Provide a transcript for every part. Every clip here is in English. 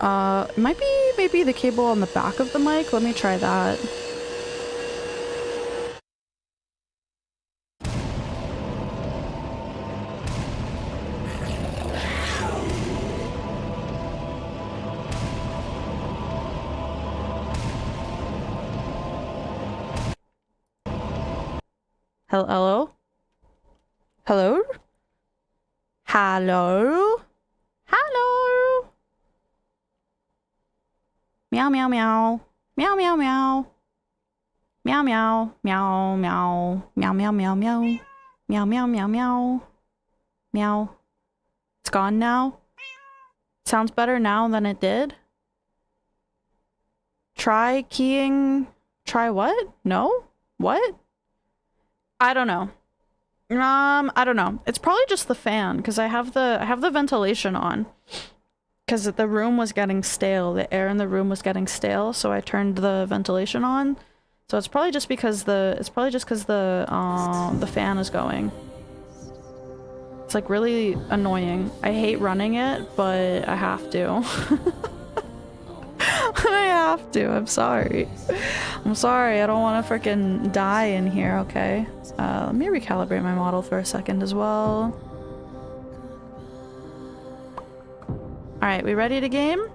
Might be maybe the cable on the back of the mic. Let me try that. Hello? Hello? Hello? Hello? Meow meow meow. Meow meow meow. Meow meow. Meow meow. Meow meow meow meow. Meow meow meow meow. Meow. It's gone now? Sounds better now than it did? Try keying... Try what? No? What? I don't know. I don't know. It's probably just the fan, because I have the ventilation on. Because the room was getting stale. The air in the room was getting stale, so I turned the ventilation on. So it's probably just because the fan is going. It's like really annoying. I hate running it, but I have to. I have to. I'm sorry. I'm sorry. I don't want to freaking die in here, okay? Let me recalibrate my model for a second as well. Alright, we ready to game?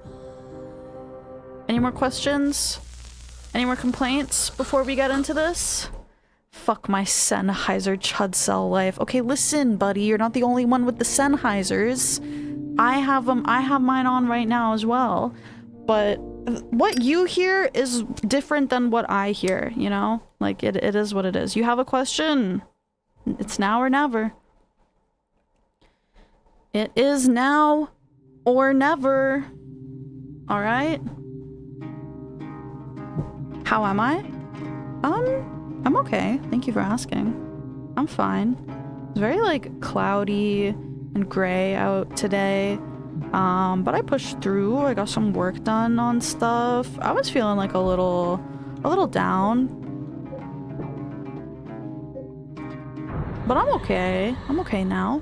Any more questions? Any more complaints before we get into this? Fuck my Sennheiser chud cell life. Okay, listen, buddy. You're not the only one with the Sennheisers. I have them. I have mine on right now as well. But what you hear is different than what I hear, you know? Like, it is what it is. You have a question? It's now or never. It is now or never. Alright? How am I? I'm okay. Thank you for asking. I'm fine. It's very, like, cloudy and gray out today. But I pushed through. I got some work done on stuff. I was feeling like a little down. But I'm okay. I'm okay now.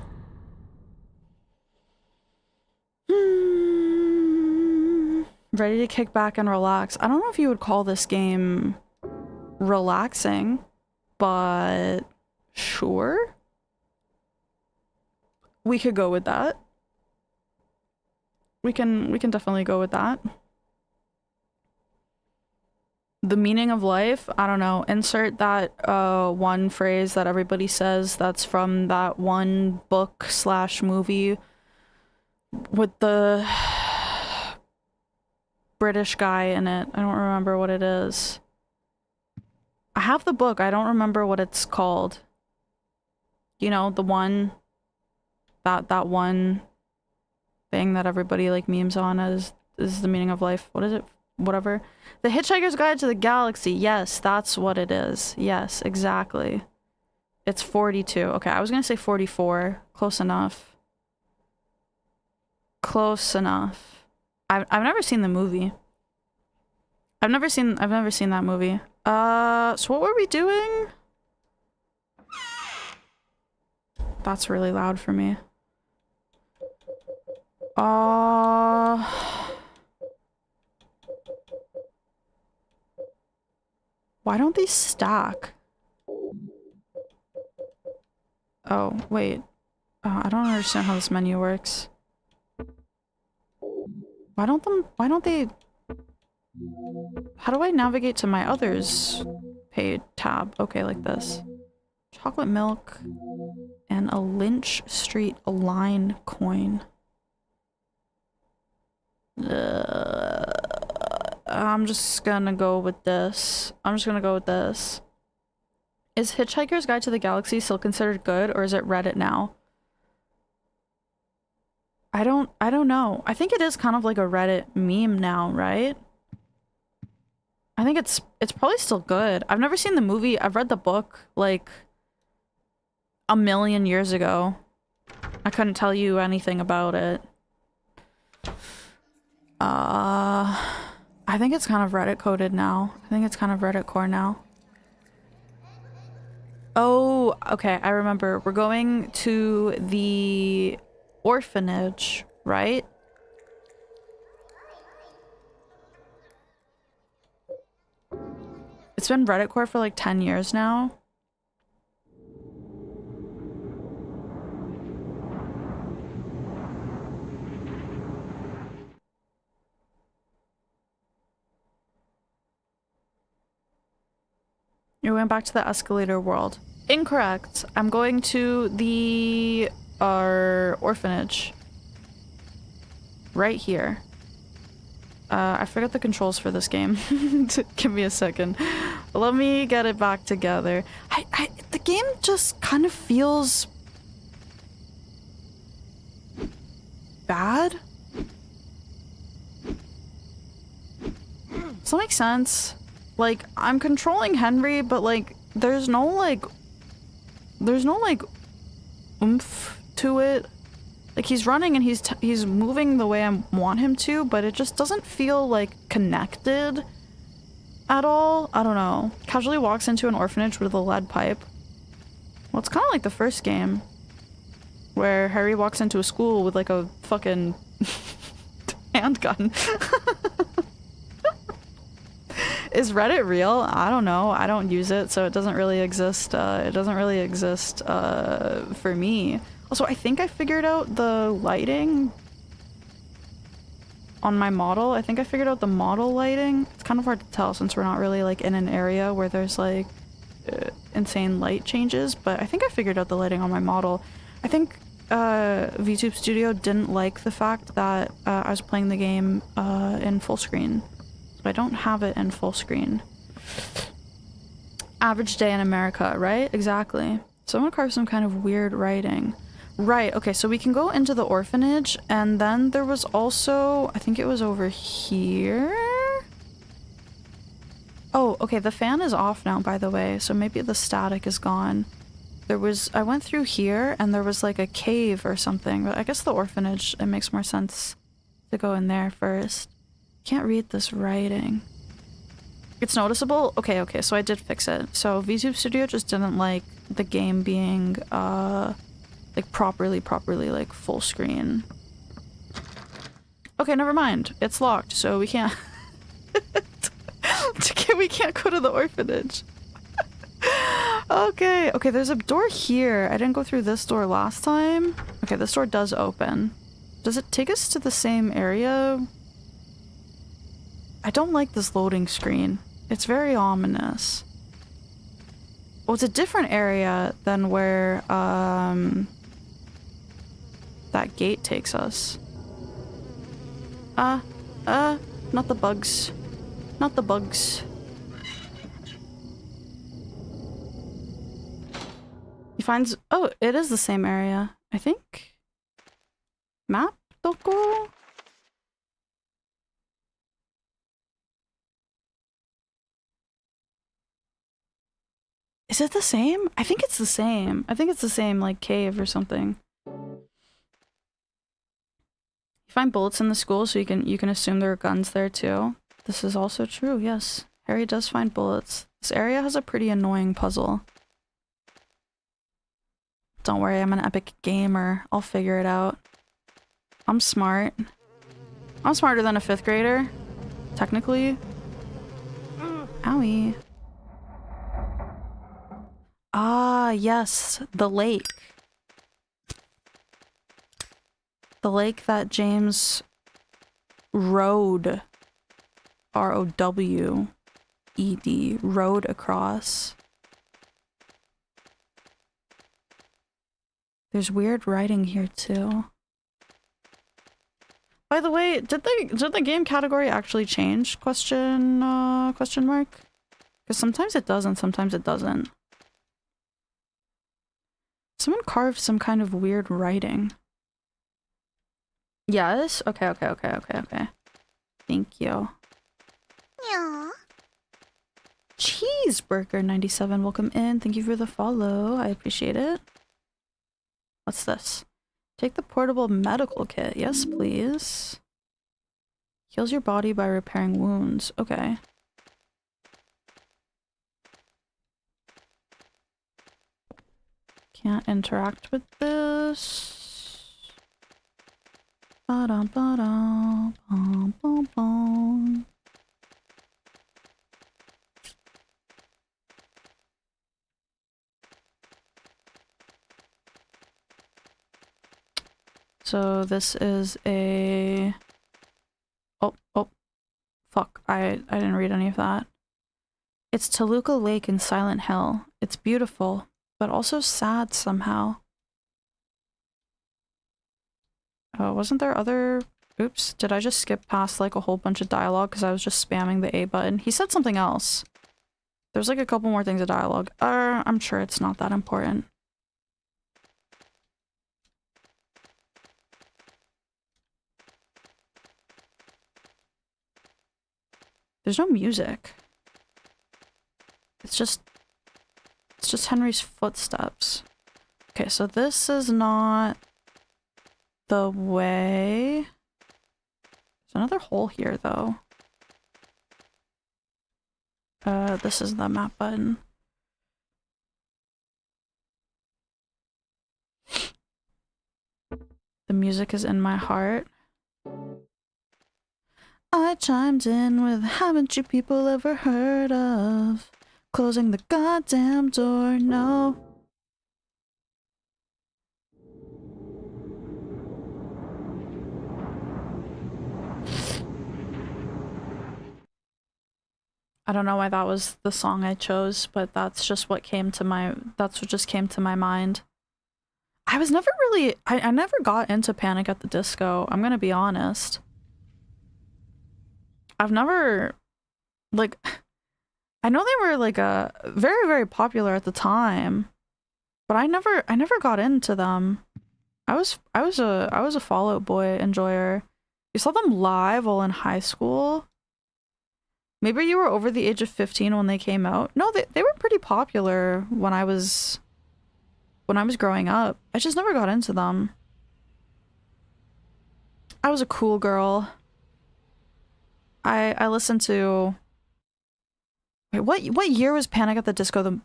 Ready to kick back and relax. I don't know if you would call this game relaxing, but sure. We could go with that. We can definitely go with that. The meaning of life? I don't know. Insert that one phrase that everybody says that's from that one book / movie with the British guy in it. I don't remember what it is. I have the book. I don't remember what it's called. You know, the one... That one thing that everybody, like, memes on as is the meaning of life. What is it? Whatever. The Hitchhiker's Guide to the Galaxy. Yes, that's what it is. Yes, exactly. It's 42. Okay, I was gonna say 44. Close enough. Close enough. I've never seen the movie. I've never seen that movie. So what were we doing? That's really loud for me. Why don't these stack? Oh, wait. I don't understand how this menu works. Why don't they... How do I navigate to my others paid tab? Okay, like this. Chocolate milk and a Lynch Street line coin. I'm just gonna go with this. I'm just gonna go with this. Is Hitchhiker's Guide to the Galaxy still considered good, or is it Reddit now? I don't know. I think it is kind of like a Reddit meme now, right? I think it's probably still good. I've never seen the movie. I've read the book like a million years ago. I couldn't tell you anything about it. I think it's kind of Reddit coded now. I think it's kind of Reddit core now. Oh, okay, I remember. We're going to the orphanage, right? It's been Reddit core for like 10 years now. You're going back to the escalator world. Incorrect. I'm going to the orphanage. Right here. I forgot the controls for this game. Give me a second. Let me get it back together. The game just kind of feels bad. Does that make sense? Like, I'm controlling Henry, but like, there's no like oomph to it. Like, he's running and he's moving the way I want him to, but it just doesn't feel like connected at all. I don't know. Casually walks into an orphanage with a lead pipe. Well, it's kind of like the first game where Harry walks into a school with like a fucking handgun. Is Reddit real? I don't know. I don't use it, so it doesn't really exist. It doesn't really exist for me. Also, I think I figured out the lighting on my model. I think I figured out the model lighting. It's kind of hard to tell since we're not really like in an area where there's like insane light changes, but I think I figured out the lighting on my model. I think VTube Studio didn't like the fact that I was playing the game in full screen. I don't have it in full screen. Average day in America, right? Exactly. Someone carved some kind of weird writing. Right, okay, so we can go into the orphanage, and then there was also, I think it was over here? Oh, okay, the fan is off now, by the way, so maybe the static is gone. I went through here, and there was like a cave or something, but I guess the orphanage, it makes more sense to go in there first. Can't read this writing. It's noticeable? Okay, so I did fix it. So VTube Studio just didn't like the game being like properly like full screen. Okay, never mind. It's locked, so we can't we can't go to the orphanage. Okay, there's a door here. I didn't go through this door last time. Okay, this door does open. Does it take us to the same area? I don't like this loading screen. It's very ominous. Oh, it's a different area than where that gate takes us. Not the bugs. Not the bugs. He finds... Oh, it is the same area, I think. Map? Doko? Is it the same? I think it's the same. I think it's the same, like, cave or something. You find bullets in the school, so you can assume there are guns there too. This is also true, yes. Harry does find bullets. This area has a pretty annoying puzzle. Don't worry, I'm an epic gamer. I'll figure it out. I'm smart. I'm smarter than a 5th grader. Technically. Owie. Ah, yes, the lake. The lake that James rode, R-O-W-E-D, rode across. There's weird writing here too. By the way, did the game category actually change? Question mark? Because sometimes it does and sometimes it doesn't. Someone carved some kind of weird writing. Yes? Okay. Thank you. Yeah. Cheeseburger97, welcome in. Thank you for the follow. I appreciate it. What's this? Take the portable medical kit. Yes, please. Heals your body by repairing wounds. Okay. Can't interact with this. Ba-dum, ba-dum, bum, bum, bum. so this is a... Oh, fuck. I didn't read any of that. It's Toluca Lake in Silent Hill. It's beautiful, but also sad somehow. Wasn't there other... Oops, did I just skip past like a whole bunch of dialogue because I was just spamming the A button? He said something else. There's like a couple more things of dialogue. I'm sure it's not that important. There's no music. It's just Henry's footsteps. Okay, so this is not the way. There's another hole here though. This is the map button. The music is in my heart. I chimed in with, haven't you people ever heard of closing the goddamn door? No. I don't know why that was the song I chose, but that's just what came to my, that's what just came to my mind. I was never really, I never got into Panic at the Disco, I'm gonna be honest. I've never, like, I know they were like a very, very popular at the time, but I never got into them. I was a Fall Out Boy enjoyer. You saw them live while in high school. Maybe you were over the age of 15 when they came out. No, they were pretty popular when I was growing up. I just never got into them. I was a cool girl. I listened to... Wait, what year was Panic at the Disco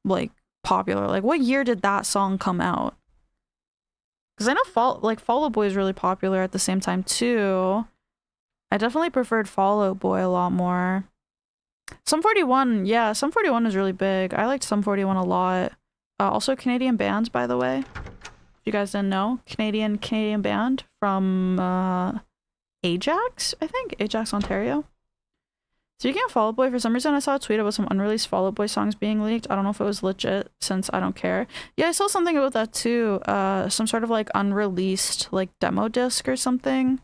like popular? Like what year did that song come out? Because I know Fall Out Boy is really popular at the same time too. I definitely preferred Fall Out Boy a lot more. Sum 41, yeah, Sum 41 is really big. I liked Sum 41 a lot. Also Canadian band, by the way. If you guys didn't know, Canadian band from Ajax, I think? Ajax, Ontario. Speaking of Fall Out Boy, for some reason I saw a tweet about some unreleased Fall Out Boy songs being leaked. I don't know if it was legit, since I don't care. Yeah, I saw something about that too. Some sort of like unreleased like demo disc or something.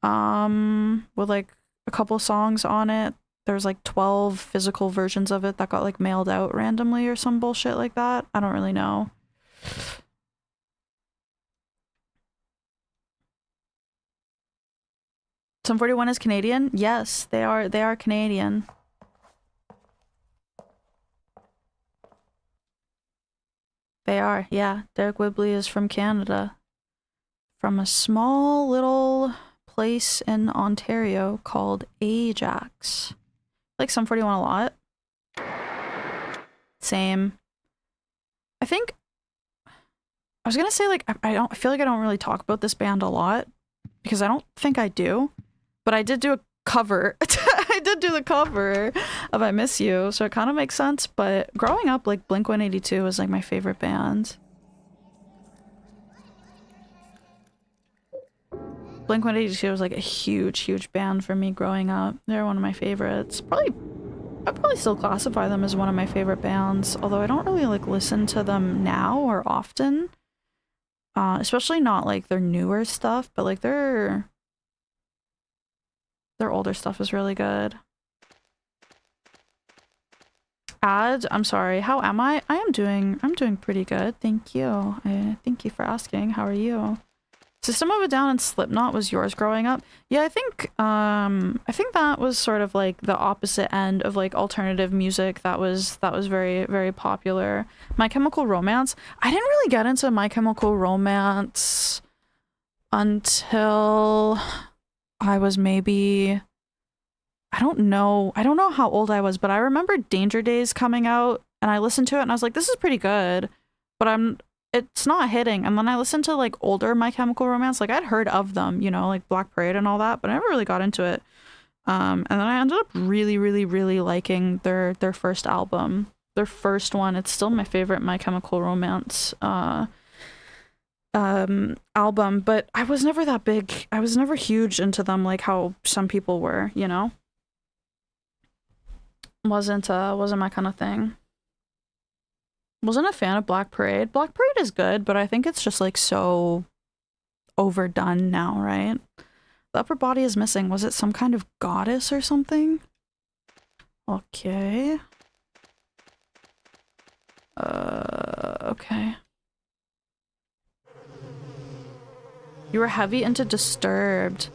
With like a couple songs on it. There's like 12 physical versions of it that got like mailed out randomly or some bullshit like that. I don't really know. Sum 41 is Canadian? Yes, they are Canadian. They are, yeah. Derek Whibley is from Canada. From a small little place in Ontario called Ajax. I like Sum 41 a lot. Same. I think... I was gonna say, like, I feel like I don't really talk about this band a lot. Because I don't think I do. But I did do a cover. I did do the cover of I Miss You, so it kind of makes sense. But growing up, like, Blink-182 was, like, my favorite band. Blink-182 was, like, a huge, huge band for me growing up. They're one of my favorites. I'd probably still classify them as one of my favorite bands, although I don't really, like, listen to them now or often. Especially not, like, their newer stuff, but, like, their older stuff is really good. I'm sorry, how am I? I'm doing pretty good, thank you. Thank you for asking. How are you? System of a Down and Slipknot was yours growing up? Yeah, I think that was sort of like the opposite end of like alternative music that was very, very popular. My Chemical Romance. I didn't really get into My Chemical Romance until I was maybe, I don't know how old I was, but I remember Danger Days coming out and I listened to it and I was like, this is pretty good, but it's not hitting. And then I listened to like older My Chemical Romance, like I'd heard of them, you know, like Black Parade and all that, but I never really got into it. And then I ended up really, really, really liking their first album, their first one. It's still my favorite My Chemical Romance album, but I was never that big. I was never huge into them like how some people were, you know? Wasn't my kind of thing. Wasn't a fan of Black Parade. Black Parade is good, but I think it's just like so overdone now, right? The upper body is missing. Was it some kind of goddess or something? Okay. Okay. You were heavy into Disturbed.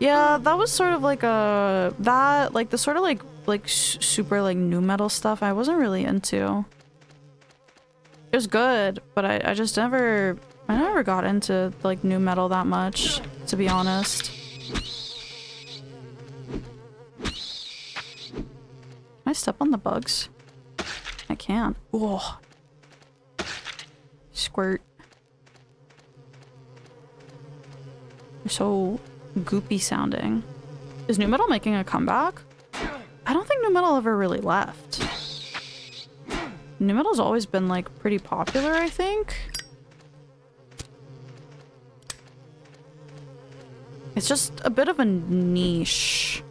Yeah, that was sort of like the sort of like super like nu metal stuff I wasn't really into. It was good, but I just never got into like nu metal that much, to be honest. Can I step on the bugs? I can't. Whoa. Squirt. They're so goopy sounding. Is nu metal making a comeback? I don't think nu metal ever really left. Nu metal's always been like pretty popular, I think. It's just a bit of a niche.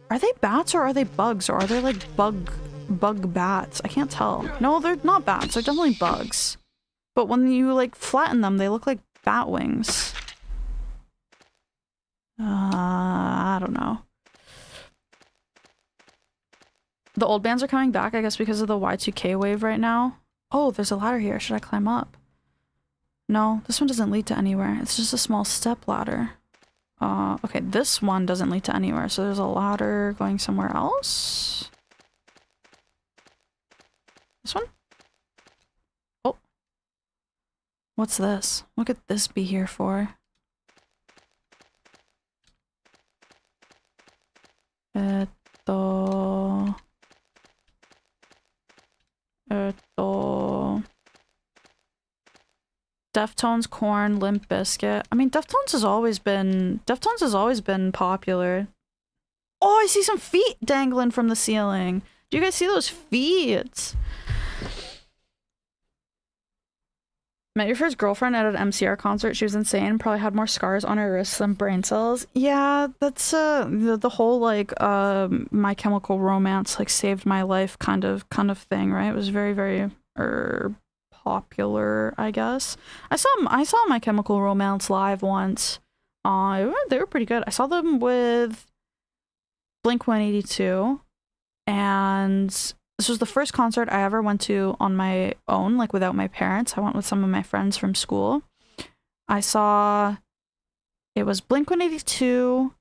Are they bats or are they bugs, or are they like bug bats? I can't tell. No, they're not bats. They're definitely bugs. But when you like flatten them, they look like bat wings. I don't know. The old bands are coming back, I guess, because of the Y2K wave right now. Oh, there's a ladder here. Should I climb up? No, this one doesn't lead to anywhere. It's just a small step ladder. Okay, this one doesn't lead to anywhere, so there's a ladder going somewhere else. This one? Oh. What's this? What could this be here for? Deftones, Corn, Limp Bizkit. I mean, Deftones has always been popular. Oh, I see some feet dangling from the ceiling. Do you guys see those feet? Met your first girlfriend at an MCR concert. She was insane. Probably had more scars on her wrists than brain cells. Yeah, that's the whole like My Chemical Romance like saved my life kind of thing, right? It was very, very popular, I guess. I saw My Chemical Romance live once. They were pretty good. I saw them with Blink-182, and this was the first concert I ever went to on my own, like without my parents. I went with some of my friends from school. It was Blink-182,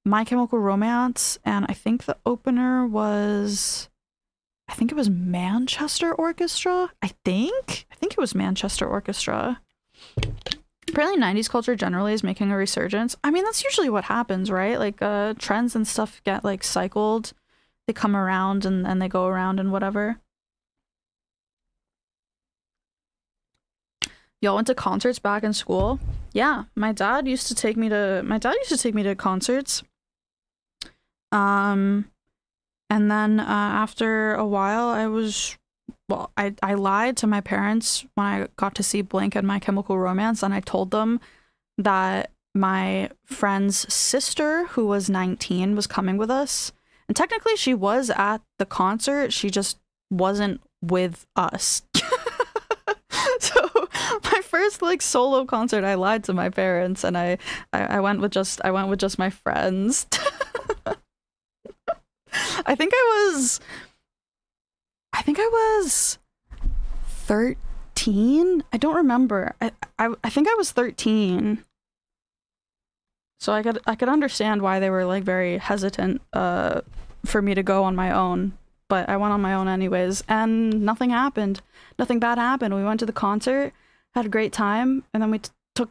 My Chemical Romance, and I think the opener was, I think it was Manchester Orchestra. I think it was Manchester Orchestra. Apparently 90s culture generally is making a resurgence. I mean, that's usually what happens, right? Like trends and stuff get like cycled. They come around and they go around and whatever. Y'all went to concerts back in school? Yeah, my dad used to take me to concerts. And then after a while I lied to my parents when I got to see Blink and My Chemical Romance, and I told them that my friend's sister, who was 19, was coming with us. And technically she was at the concert, she just wasn't with us. So my first like solo concert, I lied to my parents, and I went with just my friends. I think I was 13. I don't remember. I think I was 13. So I could understand why they were like very hesitant for me to go on my own, but I went on my own anyways, and nothing happened. Nothing bad happened. We went to the concert, had a great time, and then we took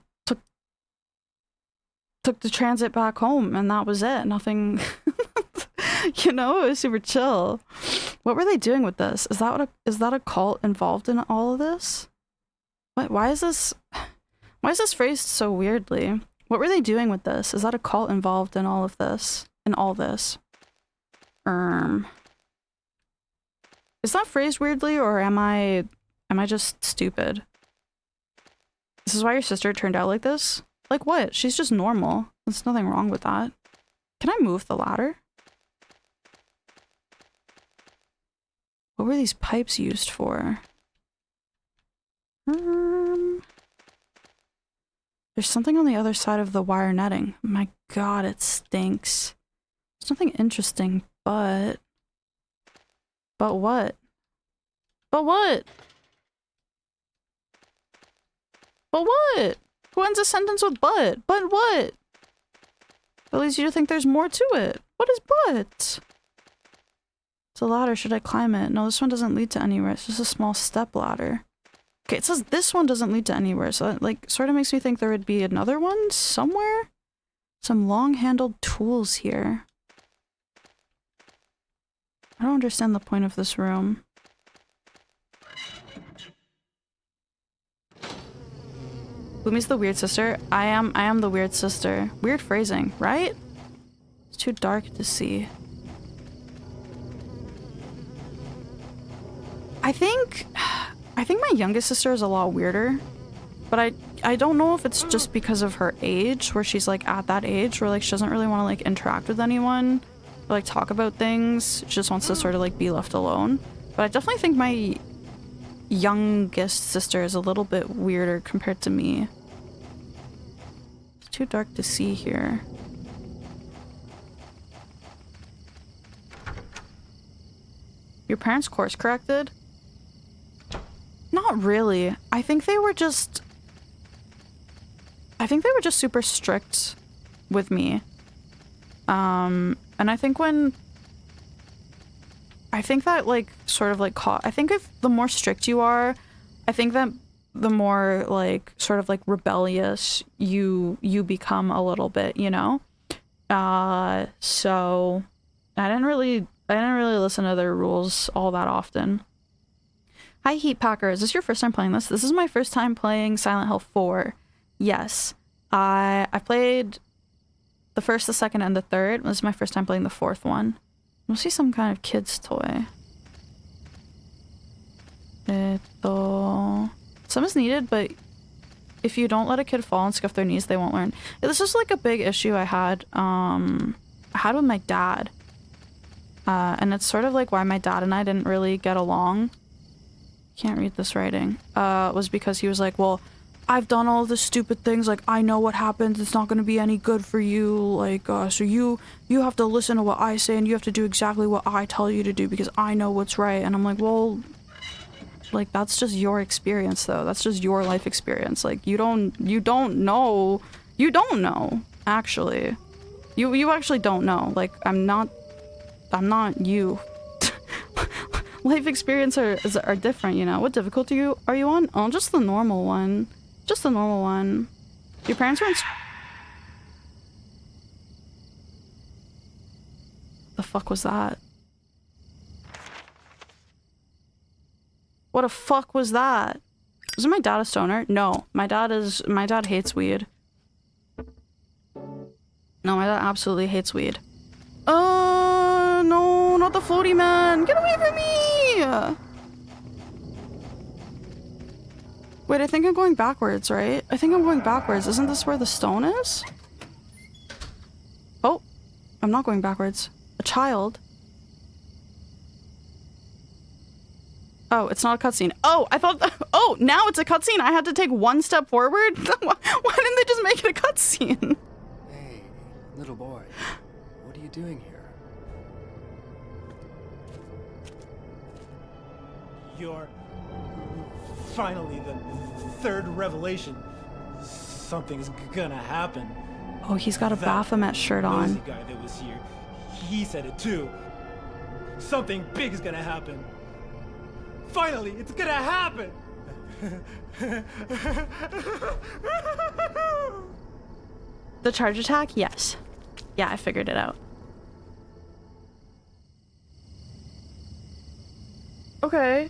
the transit back home, and that was it. Nothing. You know, it was super chill. What were they doing with this? Is that a cult involved in all of this? Why is this phrased so weirdly? What were they doing with this? Is that a cult involved in all of this? In all this? Is that phrased weirdly, or am I just stupid? This is why your sister turned out like this? Like what? She's just normal. There's nothing wrong with that. Can I move the ladder? What were these pipes used for? There's something on the other side of the wire netting. My god, it stinks. There's nothing interesting, but... But what? But what? But what? Who ends a sentence with but? But what? At least you think there's more to it. What is but? It's a ladder. Should I climb it? No, this one doesn't lead to anywhere. It's just a small step ladder. Okay, it says this one doesn't lead to anywhere, so that, like, sort of makes me think there would be another one somewhere? Some long-handled tools here. I don't understand the point of this room. Gloomi's the weird sister. I am the weird sister. Weird phrasing, right? It's too dark to see. I think my youngest sister is a lot weirder, but I don't know if it's just because of her age, where she's like at that age where like she doesn't really want to like interact with anyone or like talk about things. She just wants to sort of like be left alone. But I definitely think my youngest sister is a little bit weirder compared to me. It's too dark to see here. Your parents course corrected? Not really. I think they were just super strict with me. And I think that like sort of like I think if the more strict you are, I think that the more like sort of like rebellious you become a little bit, you know? So I didn't really listen to their rules all that often. Hi Heat Packer, is this your first time playing this? This is my first time playing Silent Hill 4. Yes. I played the first, the second, and the third. This is my first time playing the fourth one. Must be some kind of kid's toy. Some is needed, but if you don't let a kid fall and scuff their knees, they won't learn. This is like a big issue I had with my dad. And it's sort of like why my dad and I didn't really get along. Can't read this writing. Was because he was like, well, I've done all the stupid things, like I know what happens, it's not going to be any good for you, like so you have to listen to what I say and you have to do exactly what I tell you to do because I know what's right. And I'm like, well, like that's just your experience though, that's just your life experience, like you don't know actually, you actually don't know, like I'm not you. Life experience are different, you know. What difficulty are you on? Oh, just the normal one. Just the normal one. Your parents were in... The fuck was that? What the fuck was that? Wasn't my dad a stoner? No. My dad hates weed. No, my dad absolutely hates weed. No, not the floaty man! Get away from me! Wait, I think I'm going backwards, right? I think I'm going backwards. Isn't this where the stone is? Oh, I'm not going backwards. A child. Oh, it's not a cutscene. Oh, I thought... Oh, now it's a cutscene. I had to take one step forward? Why didn't they just make it a cutscene? Hey, little boy. What are you doing here? You're finally the third revelation. Something's gonna happen. Oh, he's got a Baphomet shirt on. The guy that was here, he said it too. Something big is gonna happen. Finally, it's gonna happen. The charge attack? Yes. Yeah, I figured it out. Okay.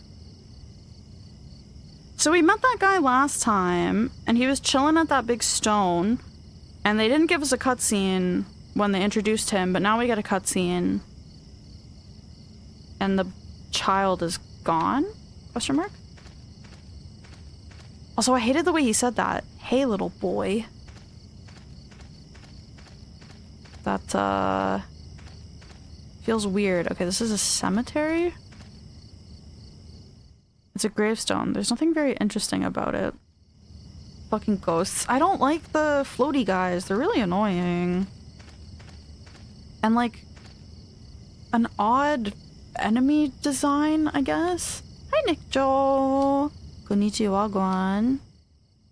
So we met that guy last time, and he was chilling at that big stone, and they didn't give us a cutscene when they introduced him, but now we get a cutscene. And the child is gone? Question mark? Also, I hated the way he said that. Hey, little boy. That, feels weird. Okay, this is a cemetery? It's a gravestone. There's nothing very interesting about it. Fucking ghosts. I don't like the floaty guys. They're really annoying. And, like, an odd enemy design, I guess? Hi, Nick Joel. Konnichiwa, Guan.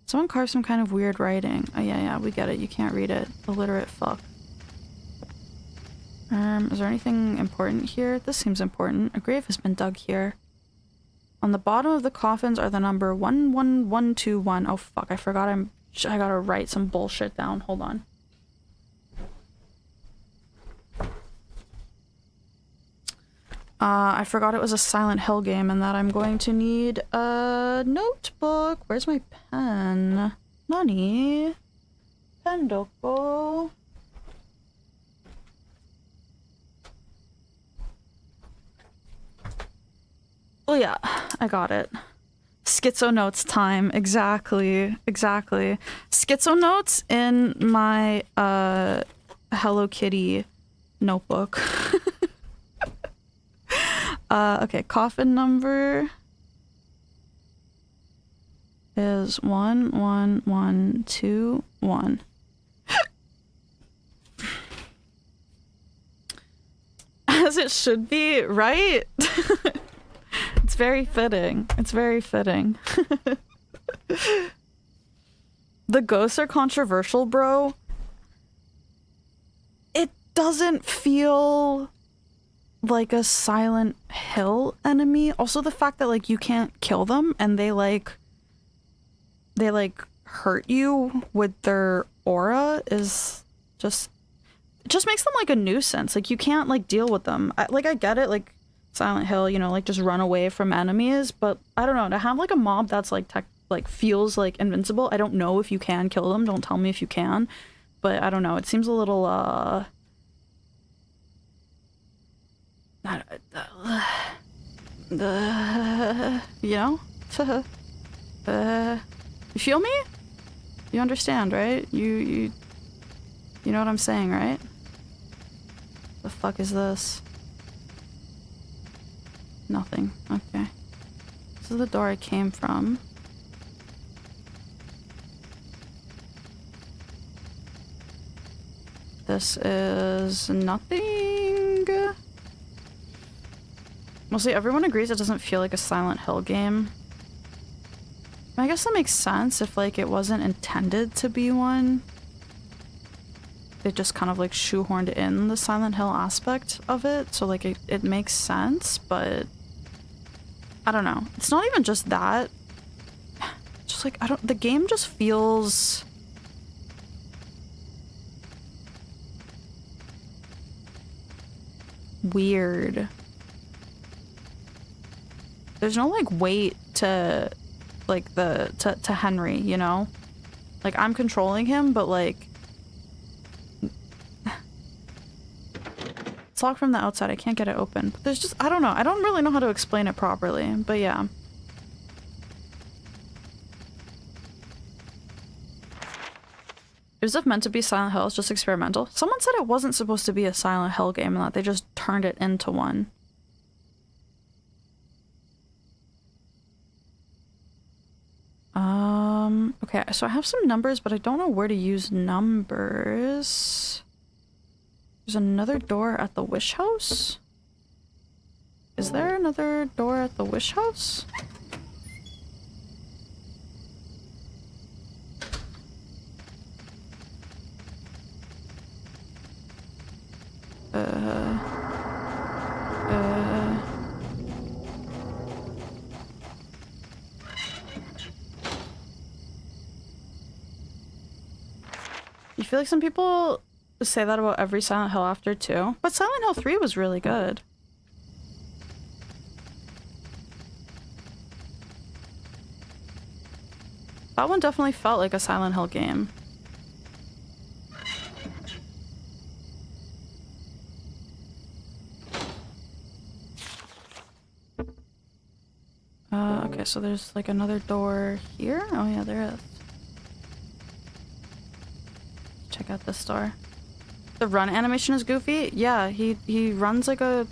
Someone carved some kind of weird writing. Oh, yeah, we get it. You can't read it. Illiterate fuck. Is there anything important here? This seems important. A grave has been dug here. On the bottom of the coffins are the number 11121. Oh, fuck. I forgot I gotta write some bullshit down. Hold on. I forgot it was a Silent Hill game and that I'm going to need a notebook. Where's my pen? Nani? Pen doko? Oh yeah, I got it. Schizo notes time. Exactly. Schizo notes in my Hello Kitty notebook. Okay, coffin number is 11121. As it should be, right? It's very fitting. It's very fitting. The ghosts are controversial, bro. It doesn't feel like a Silent Hill enemy. Also the fact that like you can't kill them and they hurt you with their aura is just, it just makes them like a nuisance. Like you can't like deal with them. I get it, like Silent Hill, you know, like just run away from enemies, but I don't know, to have like a mob that's like feels like invincible. I don't know if you can kill them. Don't tell me if you can, but I don't know. It seems a little you know? You feel me? You understand, right? You know what I'm saying, right? The fuck is this? Nothing. Okay. This is the door I came from. This is nothing. Mostly everyone agrees it doesn't feel like a Silent Hill game. I guess that makes sense if like it wasn't intended to be one. They just kind of like shoehorned in the Silent Hill aspect of it, so like it makes sense, but I don't know. It's not even just that. Just like the game just feels weird. There's no like weight to like to Henry, you know? Like I'm controlling him, but like it's locked from the outside. I can't get it open. But there's just, I don't know. I don't really know how to explain it properly, but yeah. Is it meant to be Silent Hill? It's just experimental. Someone said it wasn't supposed to be a Silent Hill game and that they just turned it into one. Okay, so I have some numbers, but I don't know where to use numbers. There's another door at the wish house? Is there another door at the wish house? You feel like some people say that about every Silent Hill after too, but Silent Hill 3 was really good. That one definitely felt like a Silent Hill game. Okay, so there's like another door here? Oh yeah, there is. Check out this door. The run animation is goofy? Yeah, he runs like a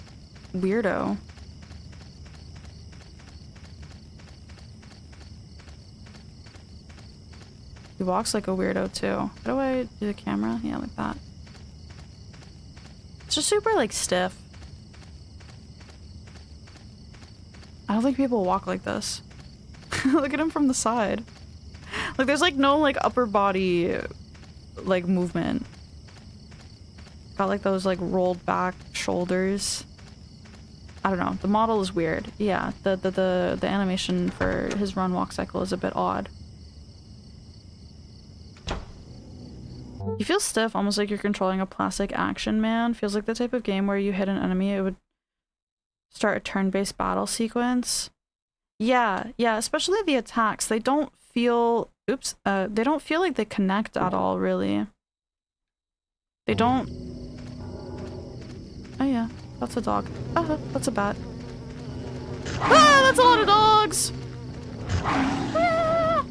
weirdo. He walks like a weirdo too. How do I do the camera? Yeah, like that. It's just super like stiff. I don't think people walk like this. Look at him from the side. Like there's like no like upper body like movement. Got like those like rolled back shoulders. I don't know. The model is weird. Yeah, the animation for his run walk cycle is a bit odd. You feel stiff, almost like you're controlling a plastic action man. Feels like the type of game where you hit an enemy, it would start a turn-based battle sequence. Yeah, especially the attacks. They don't feel... Oops. They don't feel like they connect at all, really. They don't... Oh yeah, that's a dog. Ah, that's a bat. Ah, that's a lot of dogs! Ah!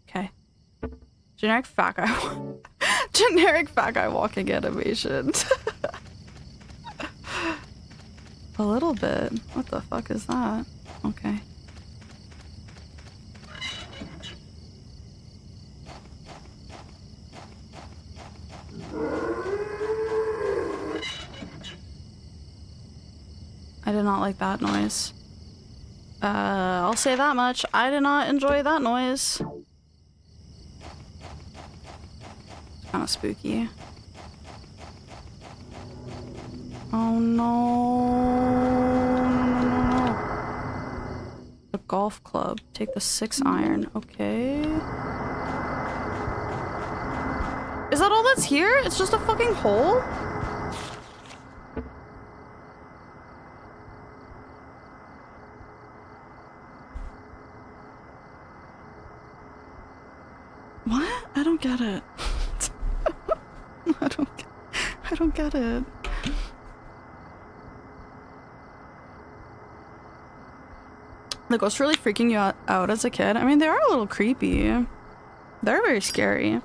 Okay. Generic fat guy. Generic fat guy walking animation. A little bit. What the fuck is that? Okay. I did not like that noise. I'll say that much. I did not enjoy that noise. Kind of spooky. Oh no. No. The golf club. Take the 6 iron. Okay. Is that all that's here? It's just a fucking hole? What? I don't get it. I don't get it. The ghosts really freaking you out as a kid? I mean, they are a little creepy. They're very scary.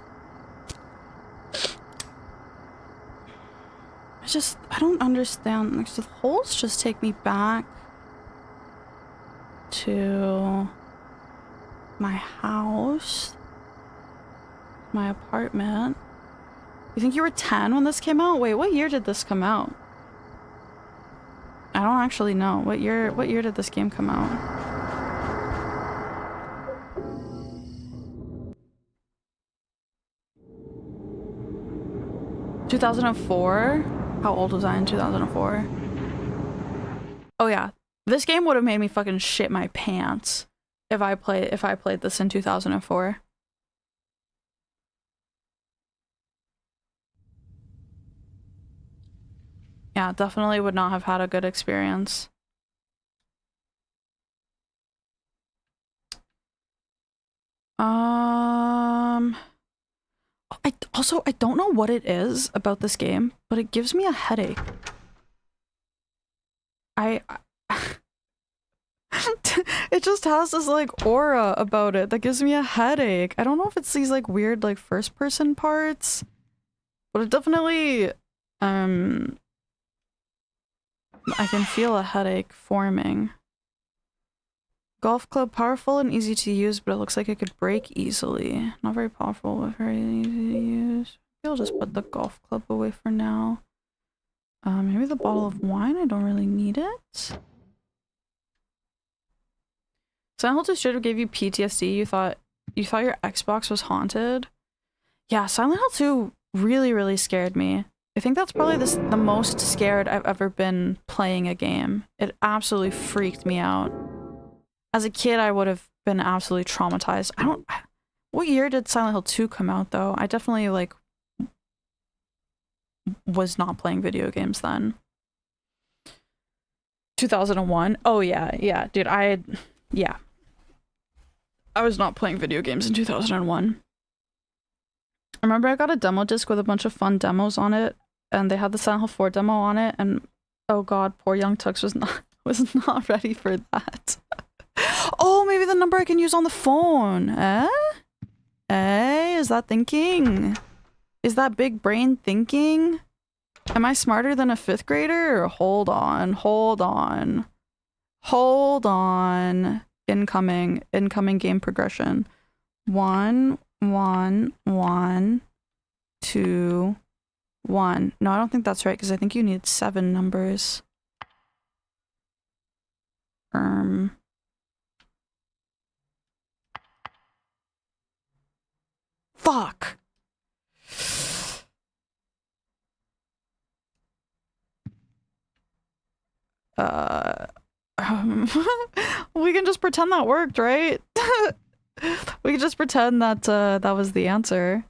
I don't understand. Like, the holes just take me back to my house, my apartment. You think you were 10 when this came out? Wait, what year did this come out? I don't actually know. What year did this game come out? (2004) How old was I in 2004? Oh yeah. This game would have made me fucking shit my pants if I played this in 2004. Yeah, definitely would not have had a good experience. I don't know what it is about this game, but it gives me a headache. It just has this like aura about it that gives me a headache. I don't know if it's these like weird like first person parts, but it definitely I can feel a headache forming. Golf club, powerful and easy to use, but it looks like it could break easily. Not very powerful, but very easy to use. I'll just put the golf club away for now. Maybe the bottle of wine, I don't really need it. Silent Hill 2 straight up gave you PTSD. You thought your Xbox was haunted. Yeah, Silent Hill 2 really, really scared me. I think that's probably the most scared I've ever been playing a game. It absolutely freaked me out. As a kid, I would have been absolutely traumatized. What year did Silent Hill 2 come out, though? I definitely, like, was not playing video games then. 2001? Oh, yeah, dude, yeah. I was not playing video games in 2001. I remember I got a demo disc with a bunch of fun demos on it, and they had the Silent Hill 4 demo on it, and oh god, poor young Tux was not ready for that. Oh, maybe the number I can use on the phone. Eh? Eh? Is that thinking? Is that big brain thinking? Am I smarter than a 5th grader? Hold on, hold on. Hold on. Incoming game progression. 1, 1, 1, 2, 1. No, I don't think that's right, because I think you need 7 numbers. Fuck! We can just pretend that worked, right? We can just pretend that that was the answer.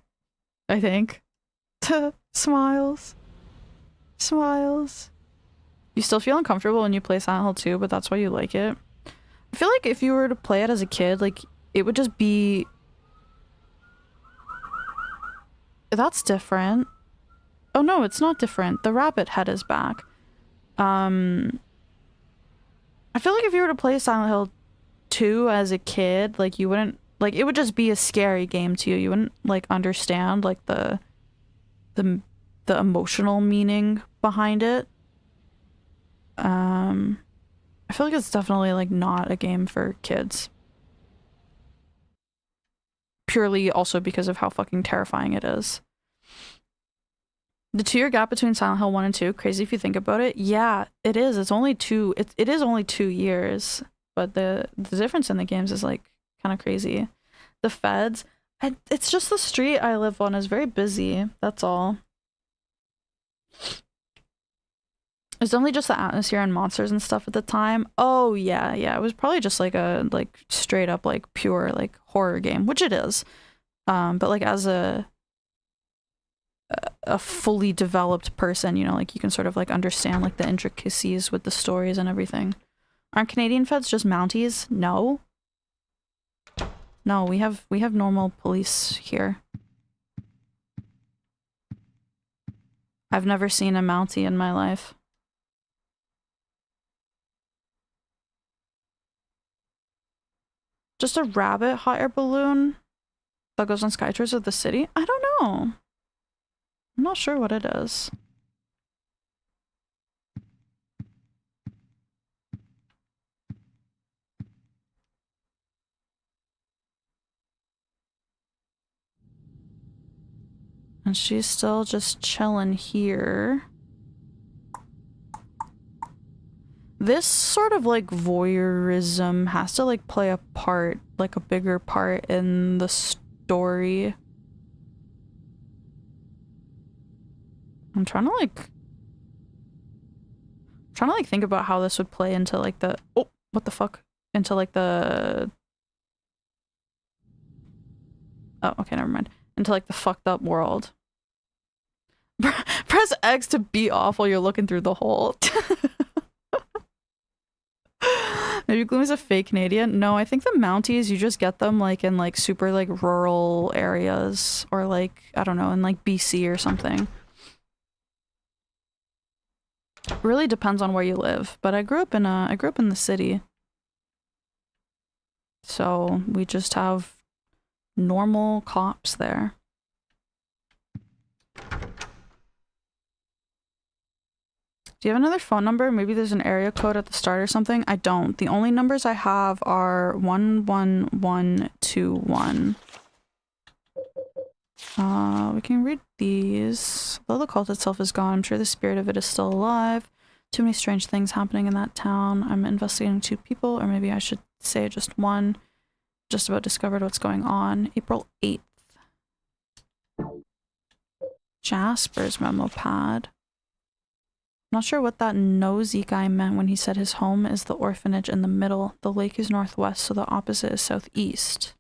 I think. Smiles. Smiles. You still feel uncomfortable when you play Silent Hill 2, but that's why you like it. I feel like if you were to play it as a kid, like, it would just be... That's different. Oh no, it's not different. The rabbit head is back. I feel like if you were to play Silent Hill 2 as a kid, like, you wouldn't... Like, it would just be a scary game to you. You wouldn't, like, understand, like, the emotional meaning behind it. I feel like it's definitely, like, not a game for kids. Purely also because of how fucking terrifying it is. The 2-year gap between Silent Hill 1 and 2, crazy if you think about it. Yeah, it is. It's only 2. It is only 2 years, but the difference in the games is, like, kind of crazy. The feds, it's just the street I live on is very busy. That's all. It's only just the atmosphere and monsters and stuff at the time. Oh yeah, it was probably just like a straight up like pure like horror game, which it is. But like as a fully developed person, you know, like you can sort of like understand like the intricacies with the stories and everything. Aren't Canadian feds just Mounties? No. No, we have normal police here. I've never seen a Mountie in my life. Just a rabbit hot air balloon that goes on sky tours of the city? I don't know. I'm not sure what it is. And she's still just chilling here. This sort of like voyeurism has to like play a part, like a bigger part in the story. I'm trying to think about how this would play into like the, oh, what the fuck? Into like the, oh, okay, never mind. Into like the fucked up world. Press X to beat off while you're looking through the hole. Maybe Gloomi's a fake Canadian. No, I think the Mounties, you just get them like in like super like rural areas or like, I don't know, in like BC or something. It really depends on where you live, but I grew up in the city. So we just have normal cops there. Do you have another phone number? Maybe there's an area code at the start or something? I don't. The only numbers I have are 11121. We can read these. Though the cult itself is gone, I'm sure the spirit of it is still alive. Too many strange things happening in that town. I'm investigating 2 people, or maybe I should say just 1. Just about discovered what's going on. April 8th. Jasper's memo pad. Not sure what that nosy guy meant when he said his home is the orphanage in the middle. The lake is northwest, so the opposite is southeast.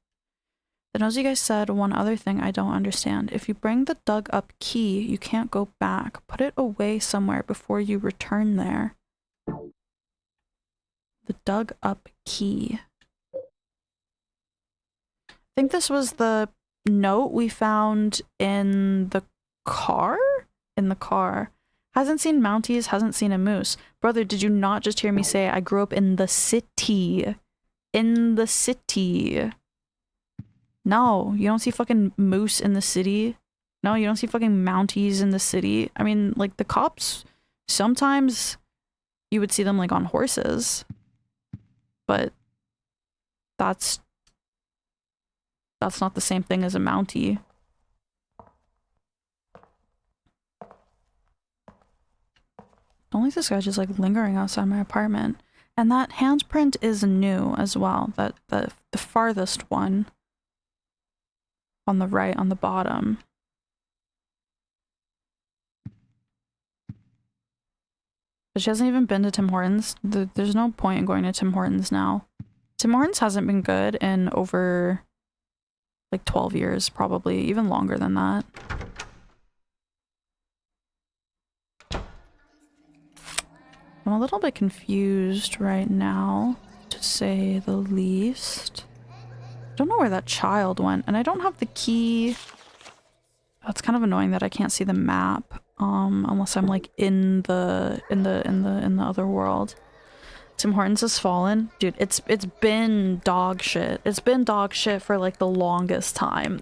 The nosy guy said one other thing I don't understand. If you bring the dug up key, you can't go back. Put it away somewhere before you return there. The dug up key. I think this was the note we found in the car? In the car. Hasn't seen Mounties, hasn't seen a moose. Brother, did you not just hear me say I grew up in the city? In the city. No, you don't see fucking moose in the city. No, you don't see fucking Mounties in the city. I mean, like, the cops, sometimes you would see them, like, on horses. But that's not the same thing as a Mountie. Only this guy just, like, lingering outside my apartment. And that handprint is new as well. That the farthest one. On the right, on the bottom. But she hasn't even been to Tim Hortons. There's no point in going to Tim Hortons now. Tim Hortons hasn't been good in over like 12 years, probably, even longer than that. I'm a little bit confused right now, to say the least. I don't know where that child went, and I don't have the key. Oh, it's kind of annoying that I can't see the map, unless I'm like in the other world. Tim Hortons has fallen. Dude, it's been dog shit. It's been dog shit for like the longest time.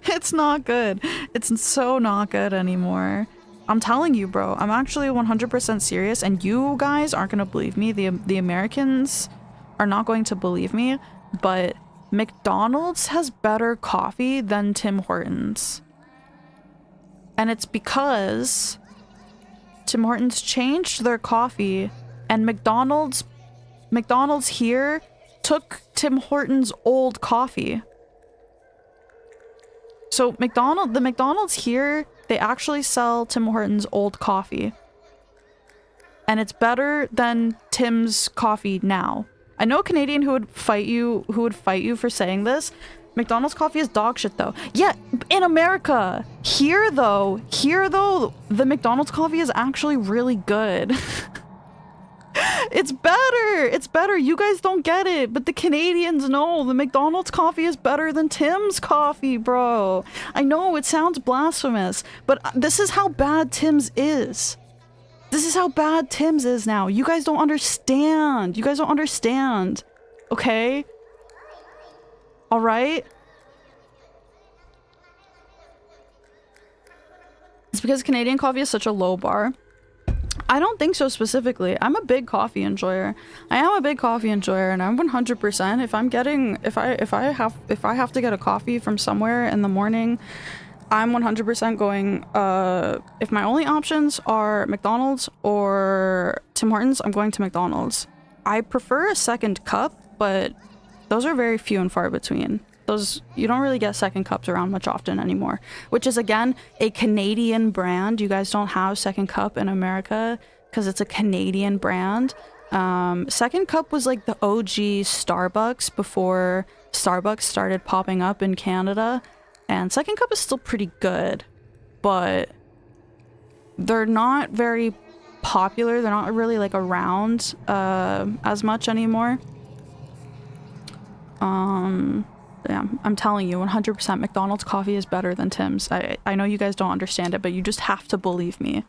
It's not good. It's so not good anymore. I'm telling you, bro. I'm actually 100% serious, and you guys aren't gonna believe me. The Americans are not going to believe me, but McDonald's has better coffee than Tim Hortons. And it's because Tim Hortons changed their coffee, and McDonald's here took Tim Hortons' old coffee. So the McDonald's here, they actually sell Tim Hortons' old coffee. And it's better than Tim's coffee now. I know a Canadian who would fight you for saying this. McDonald's coffee is dog shit though. Yeah, in America. Here though, the McDonald's coffee is actually really good. It's better. You guys don't get it, but the Canadians know the McDonald's coffee is better than Tim's coffee, bro. I know it sounds blasphemous, but this is how bad Tim's is. This is how bad Tim's is now. You guys don't understand. Okay? All right? It's because Canadian coffee is such a low bar. I don't think so specifically. I'm a big coffee enjoyer. I am a big coffee enjoyer, and I'm 100%. If I have to get a coffee from somewhere in the morning, I'm 100% going. If my only options are McDonald's or Tim Hortons, I'm going to McDonald's. I prefer a second cup, but those are very few and far between. You don't really get second cups around much often anymore, which is again a Canadian brand. You guys don't have second cup in America because it's a Canadian brand. Second cup was like the OG Starbucks before Starbucks started popping up in Canada, and second cup is still pretty good, but they're not very popular. They're not really like around as much anymore. Yeah, I'm telling you, 100% McDonald's coffee is better than Tim's. I know you guys don't understand it, but you just have to believe me.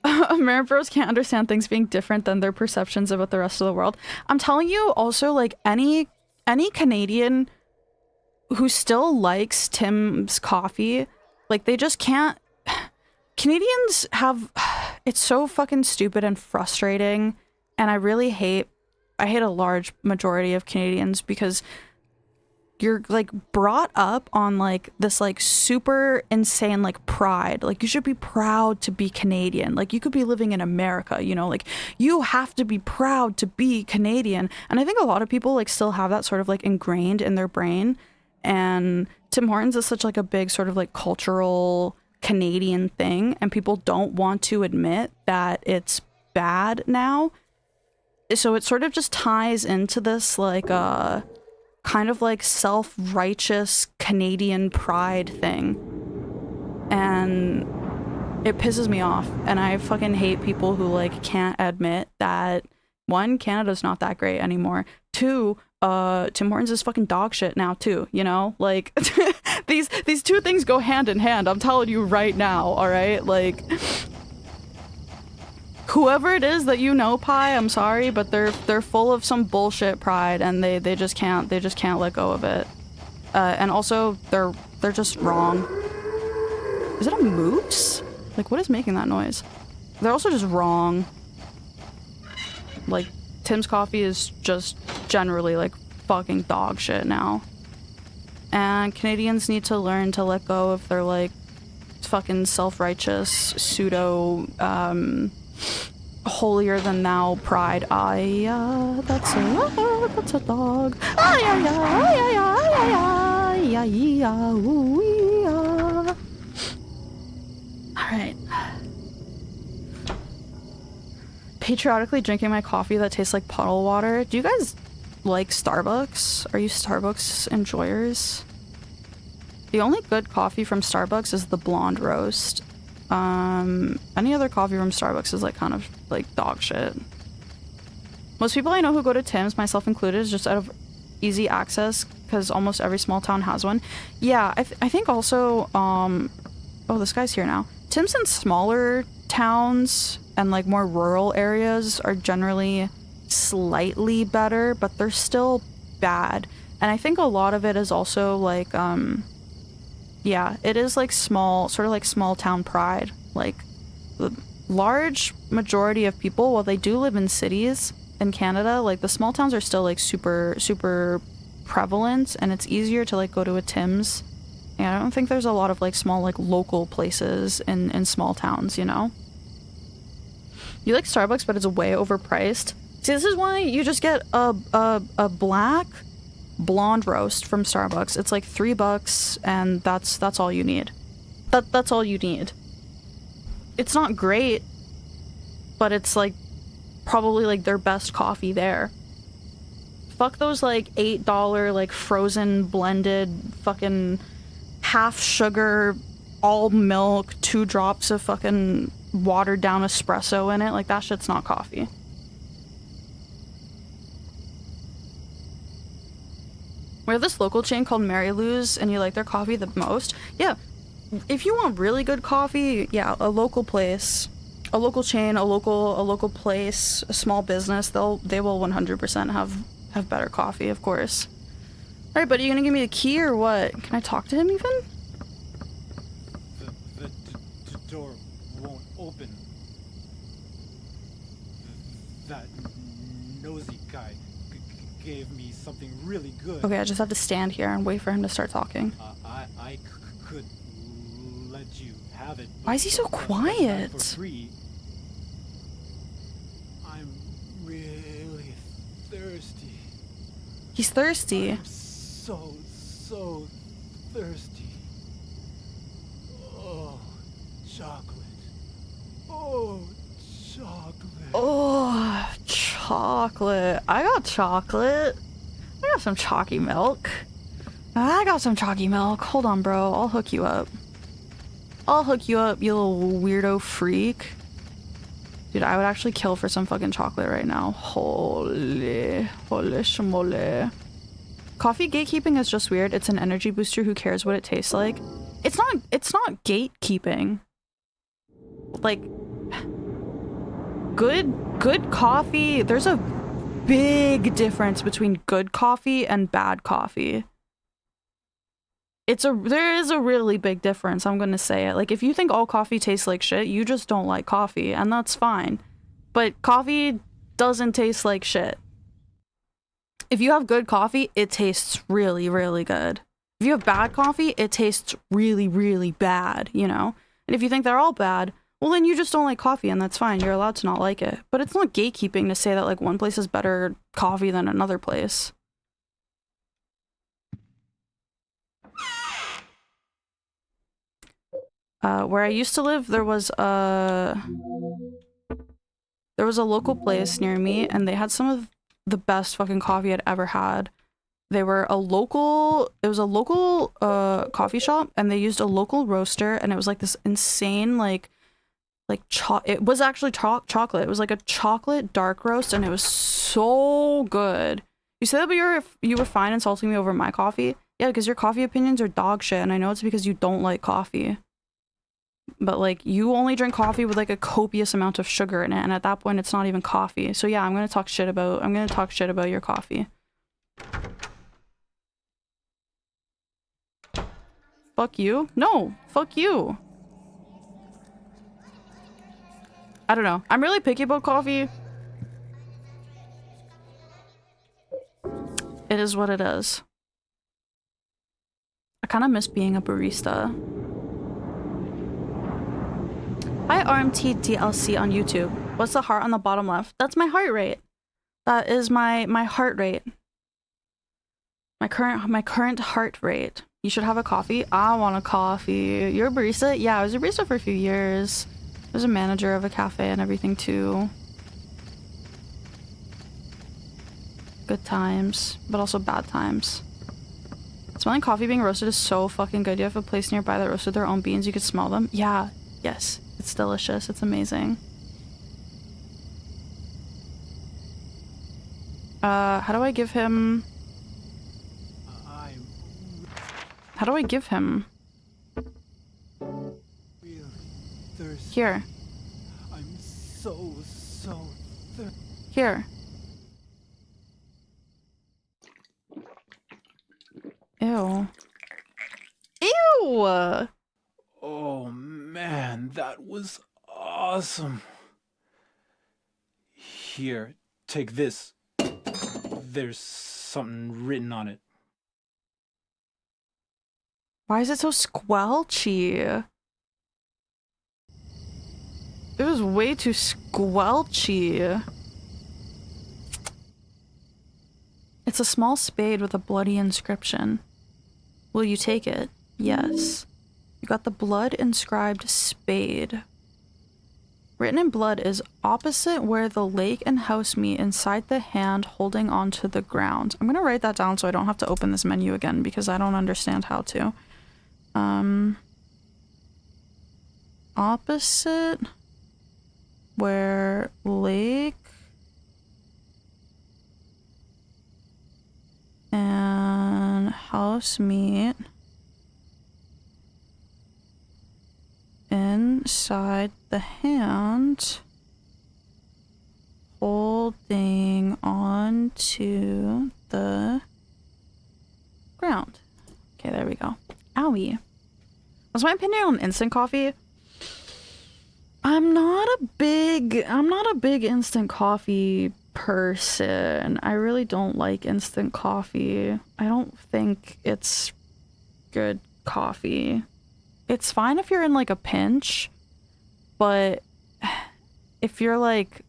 Ameribros can't understand things being different than their perceptions about the rest of the world. I'm telling you also, like, any Canadian who still likes Tim's coffee, like, they just can't... Canadians have... It's so fucking stupid and frustrating, and I really hate a large majority of Canadians because you're like brought up on like this like super insane like pride. Like you should be proud to be Canadian. Like you could be living in America, you know, like you have to be proud to be Canadian. And I think a lot of people like still have that sort of like ingrained in their brain. And Tim Hortons is such like a big sort of like cultural Canadian thing, and people don't want to admit that it's bad now. So it sort of just ties into this like kind of like self-righteous Canadian pride thing, and it pisses me off. And I fucking hate people who like can't admit that, one, Canada's not that great anymore, two, Tim Hortons is fucking dog shit now too, you know? Like, these two things go hand in hand, I'm telling you right now, alright? Like, whoever it is that you know, Pi, I'm sorry, but they're full of some bullshit pride, and they just can't let go of it. And also, they're just wrong. Is it a moose? Like, what is making that noise? They're also just wrong. Like, Tim's coffee is just generally, like, fucking dog shit now. And Canadians need to learn to let go of their, like, fucking self-righteous, pseudo, holier-than-thou pride. That's a dog. Alright. Patriotically drinking my coffee that tastes like puddle water. Do you guys like Starbucks? Are you Starbucks enjoyers? The only good coffee from Starbucks is the blonde roast. Any other coffee from Starbucks is like kind of like dog shit. Most people I know who go to Tim's, myself included, is just out of easy access because almost every small town has one. Yeah, I think also, oh, this guy's here now. Tim's in smaller towns and like more rural areas are generally slightly better, but they're still bad. And I think a lot of it is also like, yeah, it is like small, sort of like small town pride. Like, the large majority of people, while they do live in cities in Canada, like the small towns are still like super prevalent, and it's easier to like go to a Tim's. And I don't think there's a lot of like small like local places in small towns, you know? You like Starbucks, but it's way overpriced. See, this is why you just get a black blonde roast from Starbucks. It's like $3 and that's all you need. That's all you need. It's not great, but it's like probably like their best coffee there. Fuck those like $8 like frozen blended fucking half sugar, all milk, 2 drops of fucking watered down espresso in it. Like, that shit's not coffee. We have this local chain called Mary Lou's, and you like their coffee the most. Yeah, if you want really good coffee, yeah, a local place, a local chain, a local place, a small business, they will 100% have better coffee, of course. All right, buddy, you gonna give me the key or what? Can I talk to him even? The door won't open. That nosy guy gave me something really good. Okay, I just have to stand here and wait for him to start talking. I could let you have it. Why is he so quiet? For free. I'm really thirsty. He's thirsty. I'm so thirsty. Oh, chocolate. Oh, chocolate. Oh, chocolate. I got chocolate. I got some chalky milk. I got some chalky milk. Hold on, bro. I'll hook you up. I'll hook you up, you little weirdo freak. Dude, I would actually kill for some fucking chocolate right now. Holy schmoly. Coffee gatekeeping is just weird. It's an energy booster. Who cares what it tastes like? It's not gatekeeping. Like, good coffee. There's a big difference between good coffee and bad coffee. There is a really big difference, I'm gonna say it. Like, if you think all coffee tastes like shit, you just don't like coffee, and that's fine. But coffee doesn't taste like shit. If you have good coffee, it tastes really, really good. If you have bad coffee, it tastes really, really bad, you know? And if you think they're all bad, well, then you just don't like coffee, and that's fine. You're allowed to not like it. But it's not gatekeeping to say that, like, one place is better coffee than another place. Where I used to live, there was a local place near me, and they had some of the best fucking coffee I'd ever had. It was a local coffee shop, and they used a local roaster, and it was like this insane it was actually chocolate. It was like a chocolate dark roast, and it was so good. You said that you were fine insulting me over my coffee? Yeah, because your coffee opinions are dog shit, and I know it's because you don't like coffee. But, like, you only drink coffee with, like, a copious amount of sugar in it, and at that point, it's not even coffee. So yeah, I'm gonna talk shit about your coffee. Fuck you? No! Fuck you! I don't know. I'm really picky about coffee. It is what it is. I kind of miss being a barista. Hi RMT DLC on YouTube. What's the heart on the bottom left? That's my heart rate. That is my heart rate. My current heart rate. You should have a coffee. I want a coffee. You're a barista? Yeah, I was a barista for a few years. I was a manager of a cafe and everything too. Good times, but also bad times. Smelling coffee being roasted is so fucking good. You have a place nearby that roasted their own beans. You could smell them. Yeah, yes. It's delicious. It's amazing. How do I give him... How do I give him? Here. I'm so thirsty. Here. Ew. Ew! Oh man, that was awesome. Here, take this. There's something written on it. Why is it so squelchy? It was way too squelchy. It's a small spade with a bloody inscription. Will you take it? Yes. You got the blood inscribed spade. Written in blood is opposite where the lake and house meet, inside the hand holding onto the ground. I'm gonna write that down so I don't have to open this menu again because I don't understand how to. Opposite where lake and house meet, inside the hand holding on to the ground. Okay, there we go. Owie. What's my opinion on instant coffee? I'm not a big instant coffee person. I really don't like instant coffee. I don't think it's good coffee. It's fine if you're in like a pinch, but if you're like,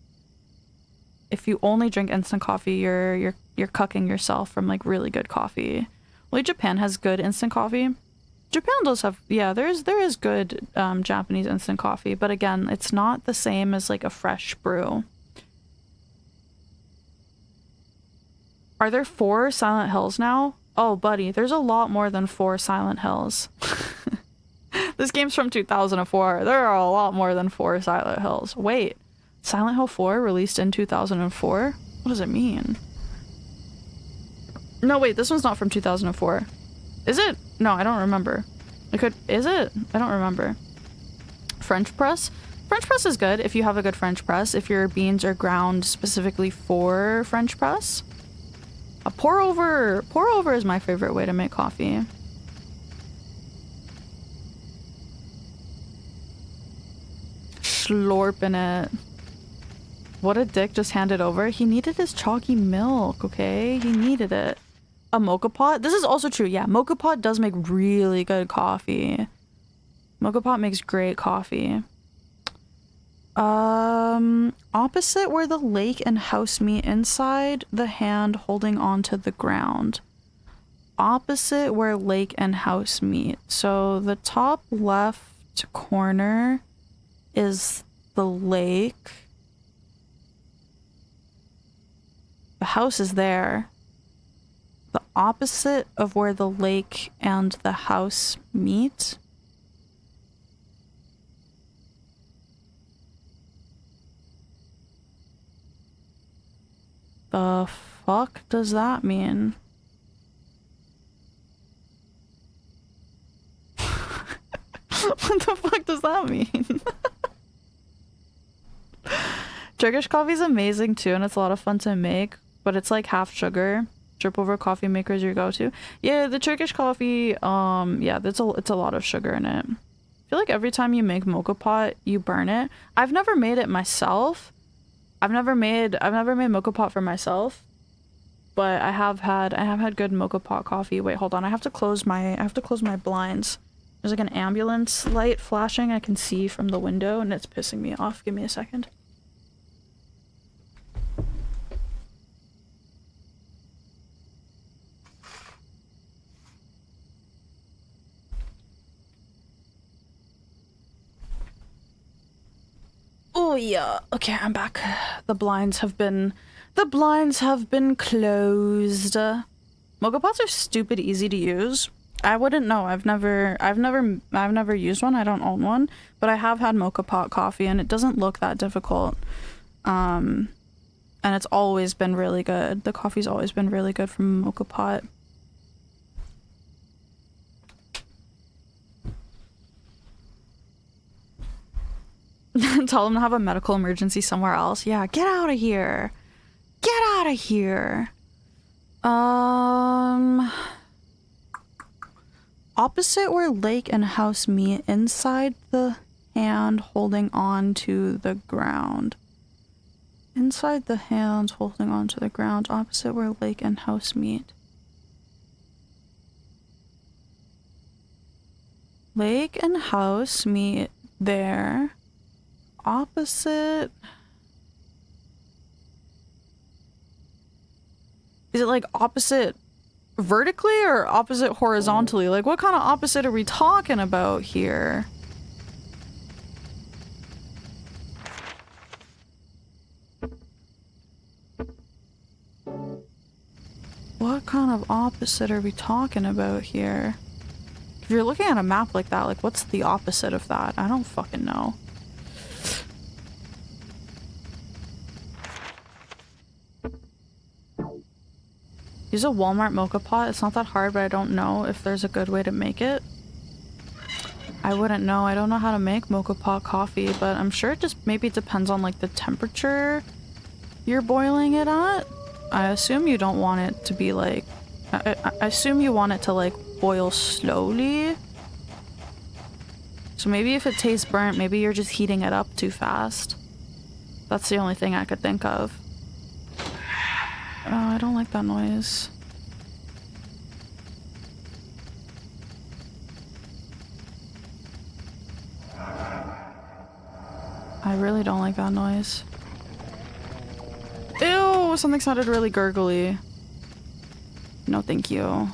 if you only drink instant coffee, you're cucking yourself from like really good coffee. Well, Japan has good instant coffee. Japan does have, yeah, there is good Japanese instant coffee, but again, it's not the same as like a fresh brew. Are there 4 Silent Hills now? Oh, buddy, there's a lot more than 4 Silent Hills. This game's from 2004. There are a lot more than 4 Silent Hills. Wait, Silent Hill 4 released in 2004? What does it mean? No, wait, this one's not from 2004. Is it? No, I don't remember. Is it? I don't remember. French press? French press is good if you have a good French press, if your beans are ground specifically for French press. A pour over is my favorite way to make coffee. Slurping it. What a dick, just hand it over. He needed his chalky milk, okay? He needed it. A mocha pot? This is also true, yeah. Mocha pot does make really good coffee. Mocha pot makes great coffee. Opposite where the lake and house meet, inside the hand holding onto the ground. Opposite where lake and house meet. So the top left corner is the lake. The house is there. The opposite of where the lake and the house meet. The fuck does that mean? What the fuck does that mean? Turkish coffee is amazing too, and it's a lot of fun to make, but it's like half sugar. Drip over coffee maker is your go-to. Yeah, the Turkish coffee, yeah, it's a lot of sugar in it. I feel like every time you make mocha pot, you burn it. I've never made it myself. I've never made mocha pot for myself, but I have had good mocha pot coffee. Wait, hold on. I have to close my blinds. There's like an ambulance light flashing I can see from the window, and it's pissing me off. Give me a second. Oh yeah. Okay, I'm back. The blinds have been closed. Mocha pots are stupid easy to use. I wouldn't know. I've never used one. I don't own one, but I have had mocha pot coffee and it doesn't look that difficult. And it's always been really good. The coffee's always been really good from mocha pot. Tell them to have a medical emergency somewhere else. Yeah, get out of here. Get out of here. Opposite where lake and house meet, inside the hand holding on to the ground. Inside the hand holding on to the ground, opposite where lake and house meet. Lake and house meet there. Opposite. Is it like opposite vertically or opposite horizontally? Like, what kind of opposite are we talking about here? What kind of opposite are we talking about here? If you're looking at a map like that, like, what's the opposite of that? I don't fucking know. Use a Walmart mocha pot. It's not that hard, but I don't know if there's a good way to make it. I wouldn't know. I don't know how to make mocha pot coffee, but I'm sure it just maybe depends on like the temperature you're boiling it at. I assume you don't want it to be like... I assume you want it to like boil slowly. So maybe if it tastes burnt, maybe you're just heating it up too fast. That's the only thing I could think of. Oh, I don't like that noise. I really don't like that noise. Ew! Something sounded really gurgly. No, thank you.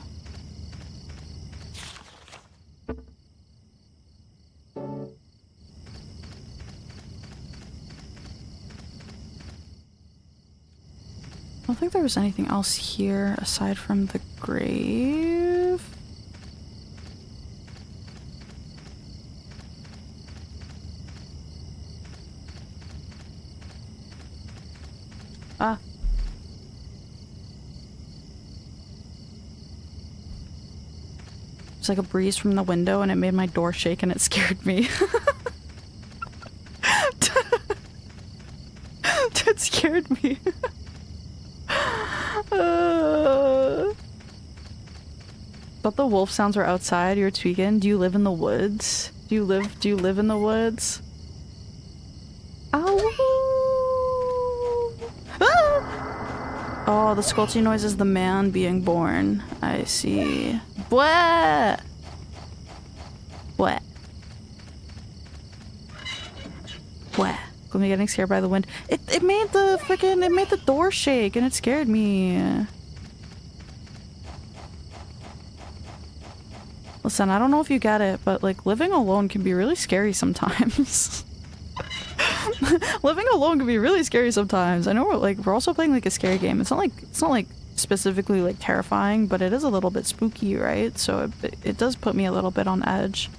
I don't think there was anything else here aside from the grave. Ah. It's like a breeze from the window and it made my door shake and it scared me. That scared me. Thought the wolf sounds were outside. You're tweaking. Do you live in the woods? Do you live in the woods? Ow! Ah! Oh, the squelchy noise is the man being born. I see. What? What? What? Gloomi getting scared by the wind. It made the door shake and it scared me. Listen, I don't know if you get it, but like living alone can be really scary sometimes. Living alone can be really scary sometimes. I know we're also playing like a scary game. It's not like specifically like terrifying, but it is a little bit spooky, right? So it does put me a little bit on edge.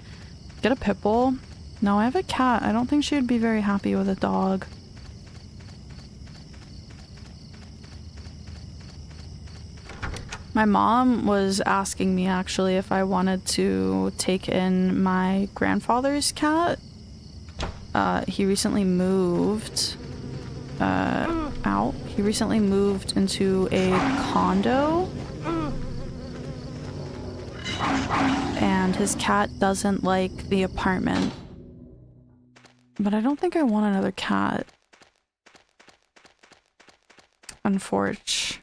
Get a pit bull. No, I have a cat. I don't think she would be very happy with a dog. My mom was asking me actually if I wanted to take in my grandfather's cat. He recently moved out. He recently moved into a condo. And his cat doesn't like the apartment. But I don't think I want another cat. Unfortunately.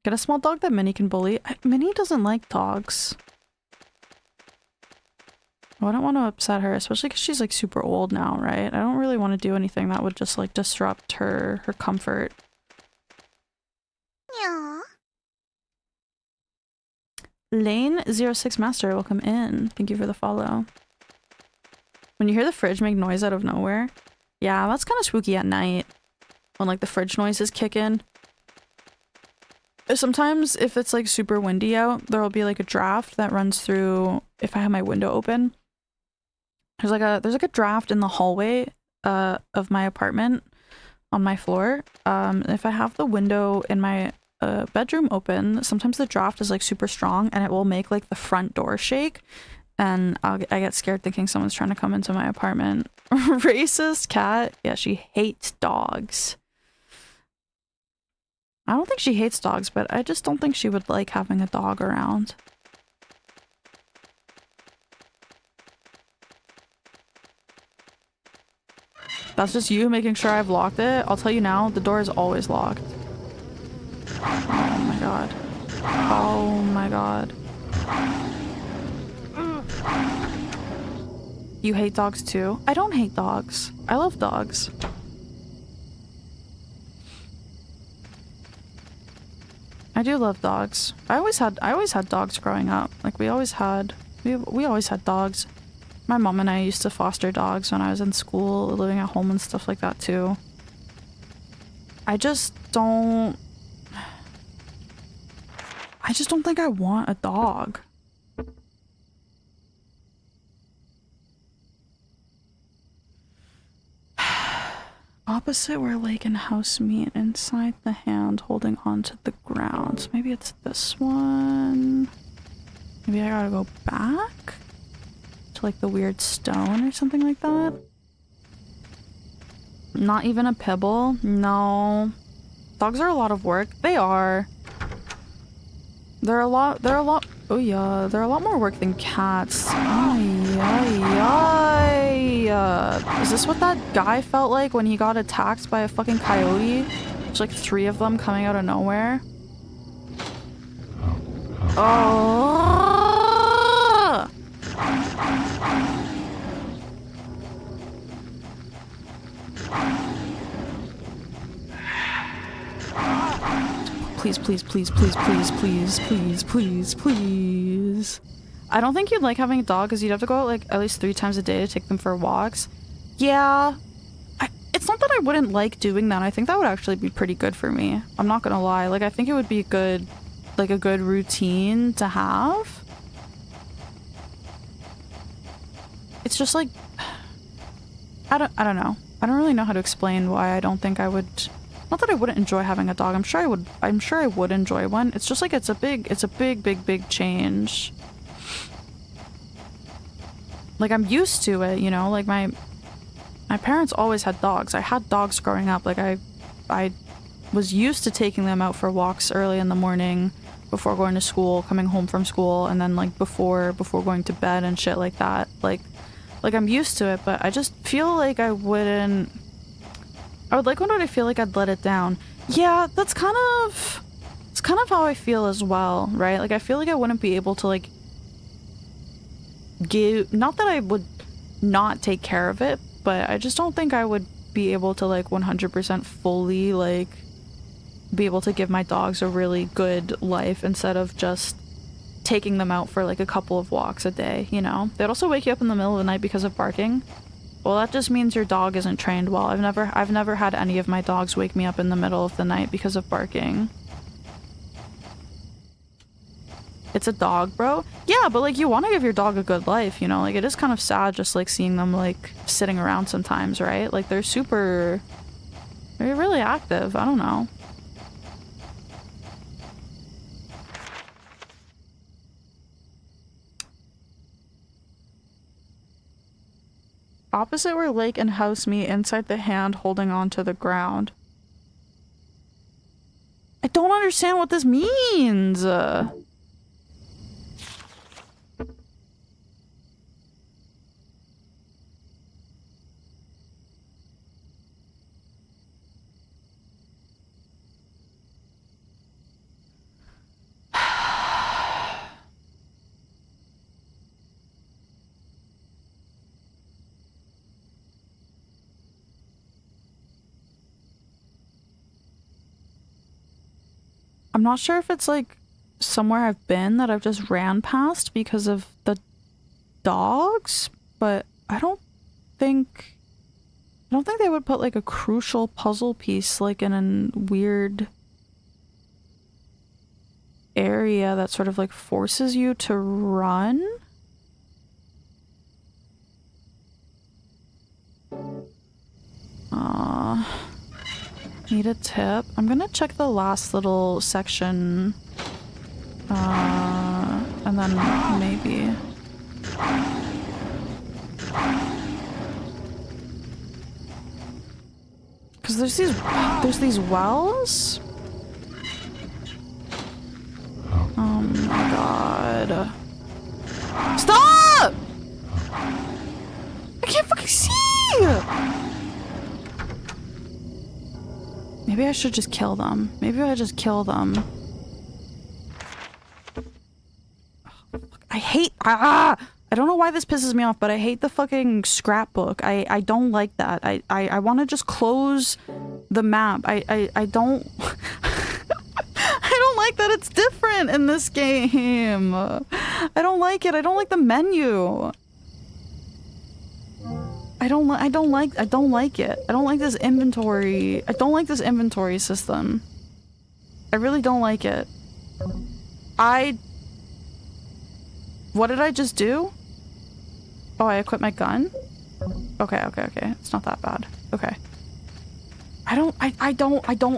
Get a small dog that Minnie can bully. Minnie doesn't like dogs. I don't want to upset her, especially because she's like super old now, right? I don't really want to do anything that would just like disrupt her comfort. Yeah. Lane06 Master, welcome in. Thank you for the follow. When you hear the fridge make noise out of nowhere, yeah, that's kind of spooky at night. When like the fridge noises kick in. Sometimes if it's like super windy out, there'll be like a draft that runs through if I have my window open. There's like a draft in the hallway of my apartment on my floor. If I have the window in my bedroom open, sometimes the draft is like super strong and it will make like the front door shake, and I get scared thinking someone's trying to come into my apartment. Racist cat. Yeah, she hates dogs. I don't think she hates dogs, but I just don't think she would like having a dog around. That's just you making sure I've locked it. I'll tell you now, the door is always locked. Oh my god. Oh my god. You hate dogs too? I don't hate dogs. I love dogs. I do love dogs. I always had dogs growing up. Like we always had dogs. My mom and I used to foster dogs when I was in school, living at home and stuff like that too. I just don't think I want a dog. Opposite where lake and house meet, inside the hand holding onto the ground. Maybe it's this one. Maybe I gotta go back to like the weird stone or something like that. Not even a pibble? No. Dogs are a lot of work. They are. They're a lot oh yeah, they're a lot more work than cats. Ay, ay, ay. Is this what that guy felt like when he got attacked by a fucking coyote? There's like 3 of them coming out of nowhere. Oh. Please, please, please, please, please, please, please, please, please. I don't think you'd like having a dog because you'd have to go out like at least 3 times a day to take them for walks. Yeah. It's not that I wouldn't like doing that. I think that would actually be pretty good for me. I'm not gonna lie. Like I think it would be good, like a good routine to have. It's just like, I don't know. I don't really know how to explain why I don't think I would. Not that I wouldn't enjoy having a dog. I'm sure I would enjoy one. It's just like it's a big change. Like I'm used to it, you know? Like my parents always had dogs. I had dogs growing up. Like I was used to taking them out for walks early in the morning before going to school, coming home from school, and then like before going to bed and shit like that. Like I'm used to it, but I just feel like I would like when I feel like I'd let it down. Yeah, it's kind of how I feel as well, right? Like I feel like I wouldn't be able to like not that I would not take care of it, but I just don't think I would be able to like 100% fully like be able to give my dogs a really good life instead of just taking them out for like a couple of walks a day, you know? They'd also wake you up in the middle of the night because of barking. Well, that just means your dog isn't trained well. I've never had any of my dogs wake me up in the middle of the night because of barking. It's a dog, bro. Yeah, but like you want to give your dog a good life, you know? Like it is kind of sad just like seeing them like sitting around sometimes, right? Like they're really active. I don't know. Opposite where lake and house meet, inside the hand holding on to the ground. I don't understand what this means. I'm not sure if it's like somewhere I've been that I've just ran past because of the dogs, but I don't think they would put like a crucial puzzle piece like in a weird area that sort of like forces you to run. Need a tip. I'm gonna check the last little section. And then maybe. Cause there's these wells. Oh my god. Stop! I can't fucking see! Maybe I should just kill them. Maybe I just kill them. I hate... I don't know why this pisses me off, but I hate the fucking scrapbook. I don't like that. I want to just close the map. I don't... I don't like that it's different in this game. I don't like it. I don't like the menu. I don't like it. I don't like this inventory. I don't like this inventory system. I really don't like it. What did I just do? Oh, I equipped my gun? Okay. It's not that bad. Okay. I don't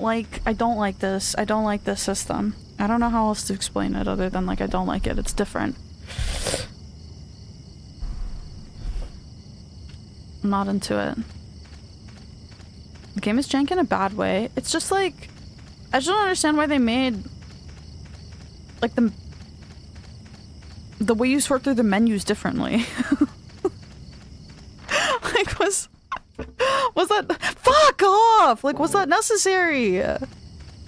like this. I don't like this system. I don't know how else to explain it other than like I don't like it. It's different. I'm not into it. The game is jank in a bad way. It's just like, I just don't understand why they made like the way you sort through the menus differently. Like was that, fuck off! Like was that necessary?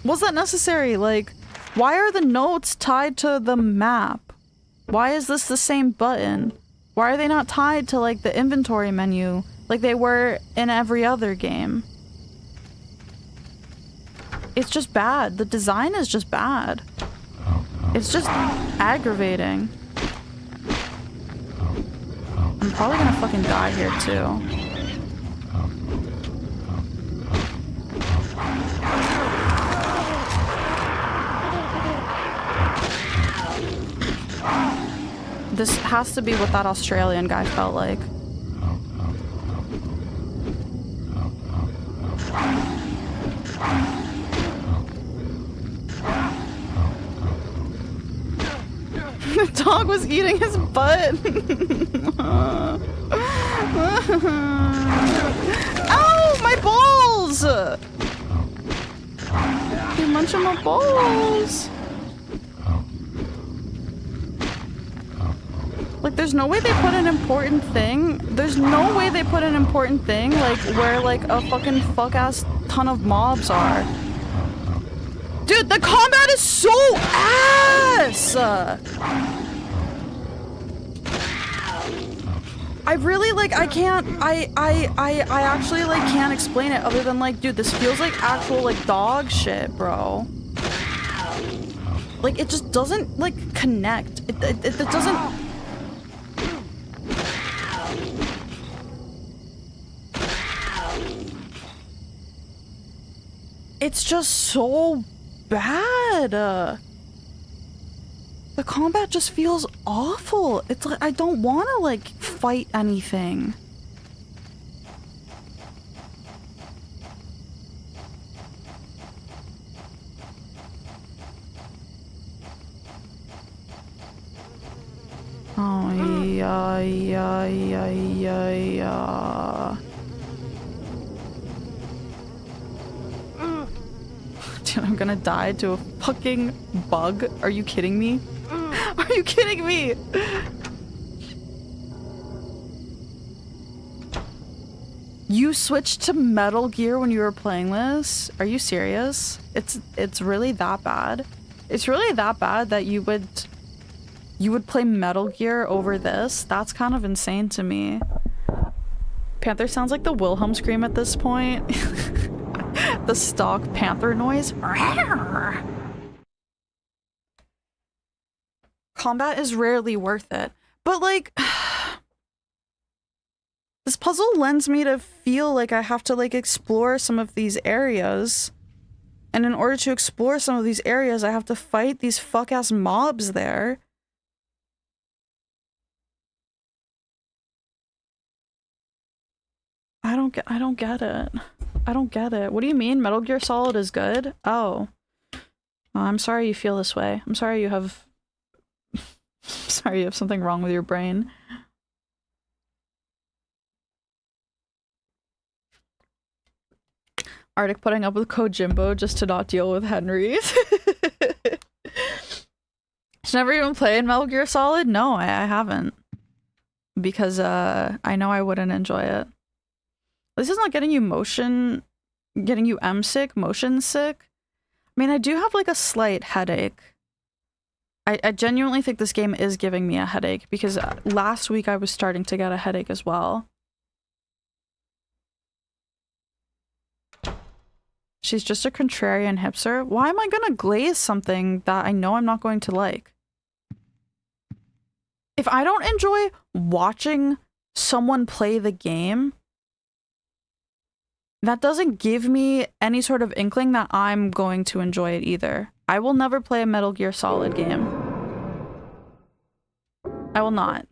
Was that necessary? Like, why are the notes tied to the map? Why is this the same button? Why are they not tied to like the inventory menu like they were in every other game? It's just bad. The design is just bad. It's just aggravating. I'm probably gonna fucking die here too. This has to be what that Australian guy felt like. The dog was eating his butt. Ow! My balls! You're munching my balls. Like, there's no way they put an important thing. There's no way they put an important thing, like, where, like, a fucking fuck-ass ton of mobs are. Dude, the combat is so ass! I really, like, I can't, I actually, like, can't explain it other than, like, dude, this feels like actual, like, dog shit, bro. Like, it just doesn't, like, connect. It doesn't... It's just so bad. The combat just feels awful. It's like I don't want to like fight anything. Oh yeah. Dude, I'm gonna die to a fucking bug. Are you kidding me? Are you kidding me? You switched to Metal Gear when you were playing this? Are you serious? It's really that bad? It's really that bad that you would play Metal Gear over this? That's kind of insane to me. Panther sounds like the Wilhelm scream at this point. The stock panther noise. Combat is rarely worth it. But like... This puzzle lends me to feel like I have to like explore some of these areas. And in order to explore some of these areas, I have to fight these fuck-ass mobs there. I don't get it. I don't get it. What do you mean Metal Gear Solid is good? Oh. Well, I'm sorry you feel this way. I'm sorry you have... sorry you have something wrong with your brain. Arctic putting up with Kojimbo just to not deal with Henry. She's never even played Metal Gear Solid? No, I haven't. Because I know I wouldn't enjoy it. This is not getting you M sick, motion sick. I mean, I do have like a slight headache. I genuinely think this game is giving me a headache because last week I was starting to get a headache as well. She's just a contrarian hipster. Why am I gonna glaze something that I know I'm not going to like? If I don't enjoy watching someone play the game, that doesn't give me any sort of inkling that I'm going to enjoy it either. I will never play a Metal Gear Solid game. I will not.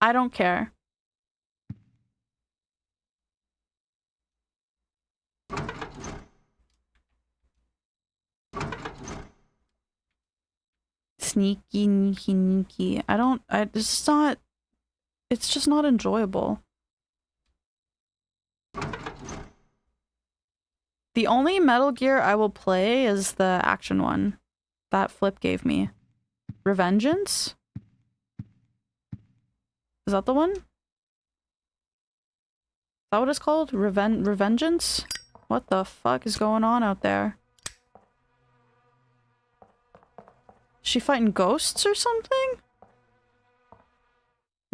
I don't care. Sneaky, sneaky. It's just not enjoyable. The only Metal Gear I will play is the action one that Flip gave me. Revengeance? Is that the one? Is that what it's called? Revengeance? What the fuck is going on out there? Is she fighting ghosts or something?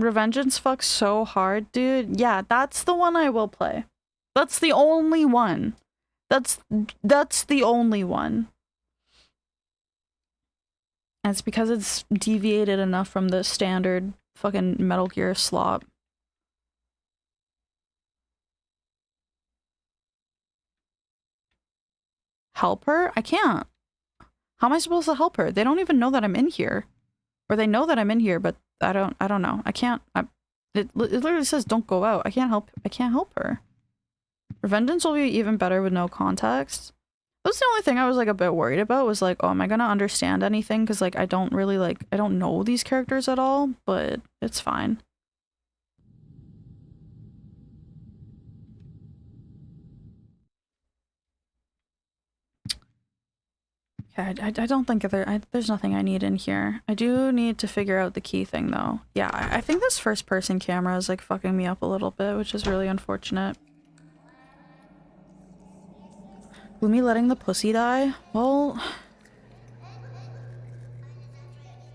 Revengeance fucks so hard, dude. Yeah, that's the one I will play. That's the only one. That's the only one. And it's because it's deviated enough from the standard fucking Metal Gear slop. Help her? I can't. How am I supposed to help her? They don't even know that I'm in here. Or they know that I'm in here, but I don't know. I can't. It literally says don't go out. I can't help her. Revengeance will be even better with no context. That's the only thing I was like a bit worried about was like, oh, am I gonna understand anything? Because like I don't know these characters at all, but it's fine. Okay, I don't think there's nothing I need in here. I do need to figure out the key thing though. Yeah, I think this first person camera is like fucking me up a little bit, which is really unfortunate. Gloomi letting the pussy die? Well...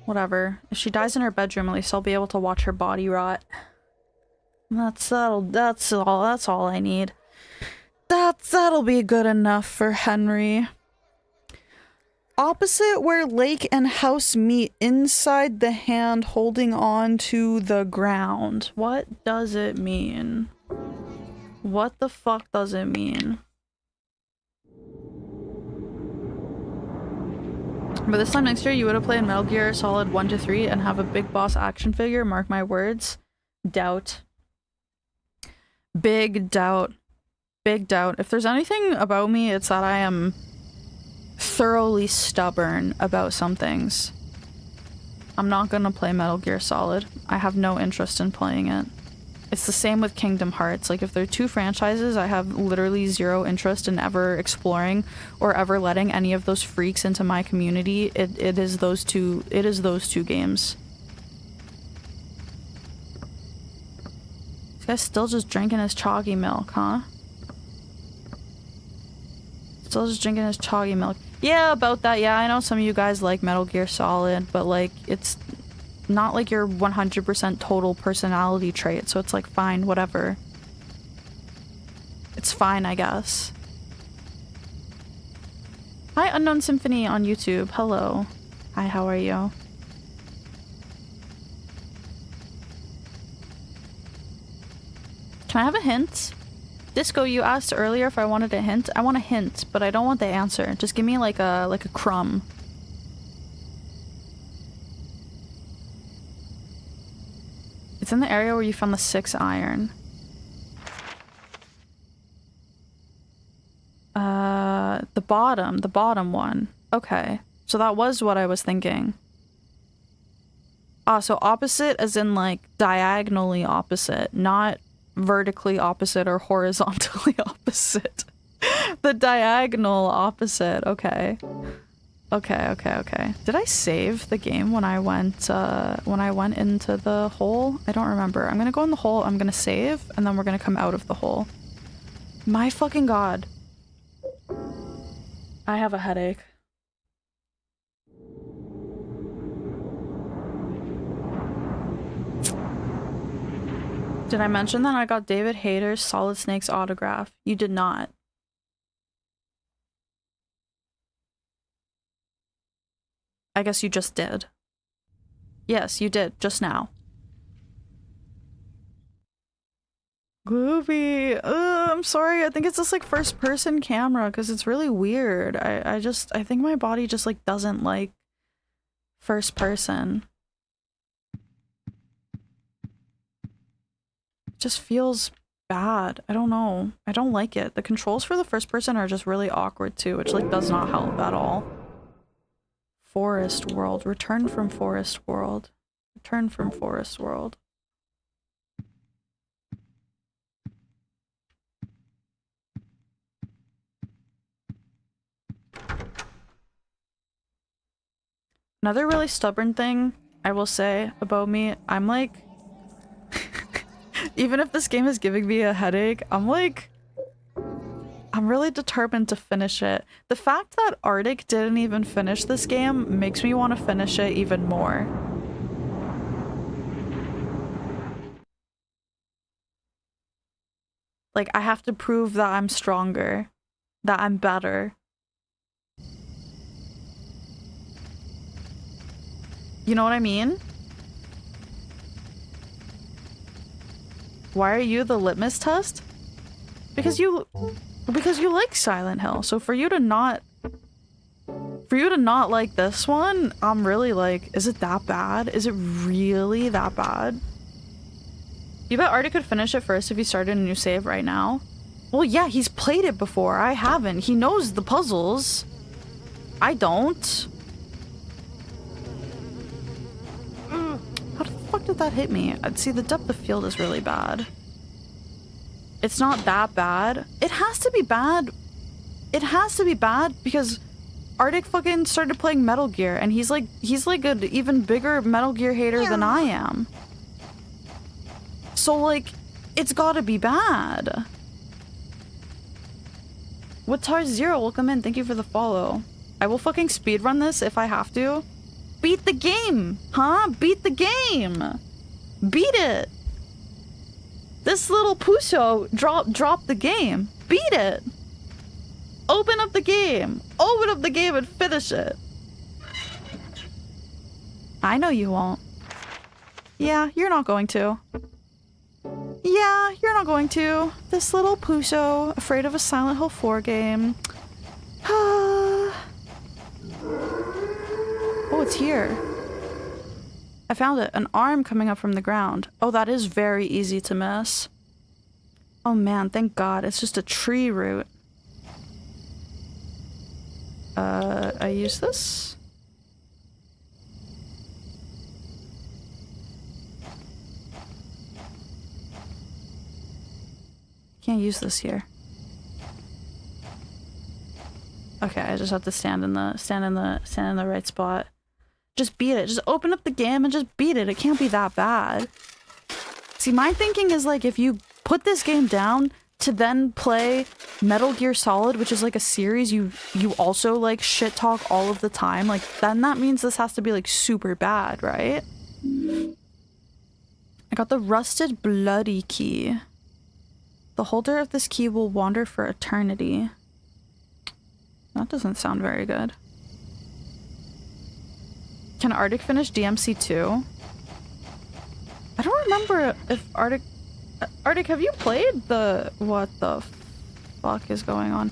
whatever. If she dies in her bedroom, at least I'll be able to watch her body rot. That's all I need. That'll be good enough for Henry. Opposite where lake and house meet, inside the hand holding on to the ground. What does it mean? What the fuck does it mean? But this time next year, you would have played Metal Gear Solid 1 to 3 and have a big boss action figure. Mark my words. Doubt. Big doubt. Big doubt. If there's anything about me, it's that I am thoroughly stubborn about some things. I'm not gonna play Metal Gear Solid. I have no interest in playing it. It's the same with Kingdom Hearts. Like, if they're two franchises, I have literally zero interest in ever exploring or ever letting any of those freaks into my community. It is those two games. This guy's still just drinking his chalky milk, huh? Still just drinking his chalky milk. Yeah, about that. Yeah, I know some of you guys like Metal Gear Solid, but like, it's not like your 100% total personality trait, so it's like, fine, whatever. It's fine, I guess. Hi, Unknown Symphony on YouTube. Hello. Hi, how are you? Can I have a hint? Disco, you asked earlier if I wanted a hint. I want a hint, but I don't want the answer. Just give me like a crumb. It's in the area where you found the 6 iron. The bottom one. Okay. So that was what I was thinking. So opposite as in like diagonally opposite, not vertically opposite or horizontally opposite. The diagonal opposite. Okay. Okay. Did I save the game when I went into the hole? I don't remember. I'm gonna go in the hole, I'm gonna save, and then we're gonna come out of the hole. My fucking god. I have a headache. Did I mention that I got David Hayter's Solid Snake's autograph? You did not. I guess you just did. Yes, you did, just now. Gloomi! I'm sorry, I think it's just like first person camera because it's really weird. I think my body just like doesn't like first person. It just feels bad. I don't know. I don't like it. The controls for the first person are just really awkward too, which like does not help at all. Forest World. Return from Forest World. Return from Forest World. Another really stubborn thing I will say about me, I'm like, even if this game is giving me a headache, I'm really determined to finish it. The fact that Arctic didn't even finish this game makes me want to finish it even more. Like, I have to prove that I'm stronger, that I'm better. You know what I mean? Why are you the litmus test? Because you like Silent Hill. So for you to not like this one, I'm really like, is it that bad? Is it really that bad? You bet Artie could finish it first if he started a new save right now. Well, yeah, he's played it before. I haven't. He knows the puzzles. I don't. How the fuck did that hit me? See, the depth of field is really bad. It's not that bad. It has to be bad. It has to be bad because Arctic fucking started playing Metal Gear and he's like an even bigger Metal Gear hater than I am. So like, it's gotta be bad. Watar Zero, welcome in. Thank you for the follow. I will fucking speedrun this if I have to. Beat the game, huh? Beat the game. Beat it. This little puso dropped the game. Beat it. Open up the game. Open up the game and finish it. I know you won't. Yeah, you're not going to. Yeah, you're not going to. This little puso, afraid of a Silent Hill 4 game. Oh, it's here. I found it. An arm coming up from the ground. Oh, that is very easy to miss. Oh man, thank God. It's just a tree root. I use this. Can't use this here. Okay, I just have to stand in the right spot. Just beat it. Just open up the game and just beat it. It can't be that bad. See, my thinking is like if you put this game down to then play Metal Gear Solid, which is like a series you also like shit talk all of the time, like then that means this has to be like super bad, right? I got the rusted bloody key. The holder of this key will wander for eternity. That doesn't sound very good. Can Arctic finish DMC2? I don't remember if Arctic... Arctic, have you played the... What the fuck is going on?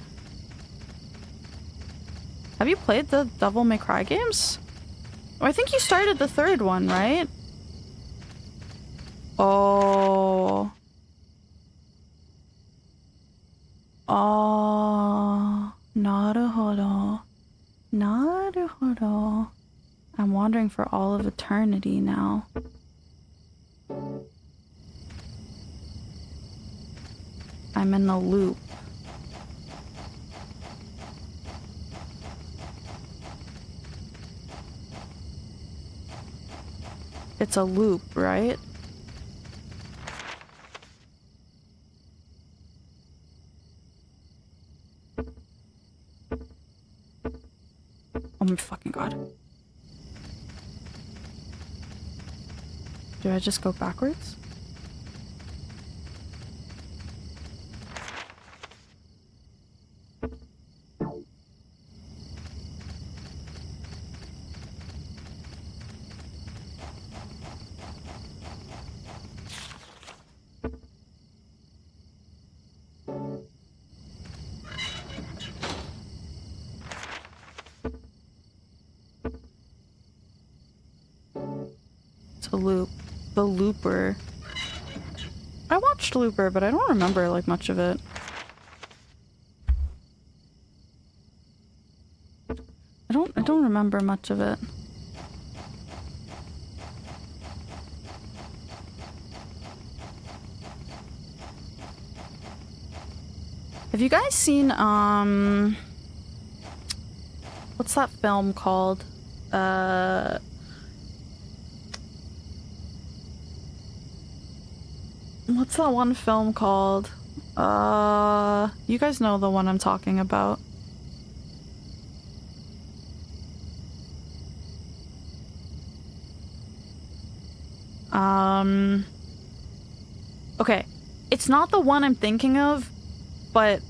Have you played the Devil May Cry games? Oh, I think you started the third one, right? Oh... Oh... Naruhodo. Naruhodo. I'm wandering for all of eternity now. I'm in a loop. It's a loop, right? Oh my fucking god. Do I just go backwards? It's a loop. The Looper. I watched Looper, but I don't remember like much of it. I don't remember much of it. Have you guys seen what's that film called? What's that one film called? You guys know the one I'm talking about. Okay. It's not the one I'm thinking of, but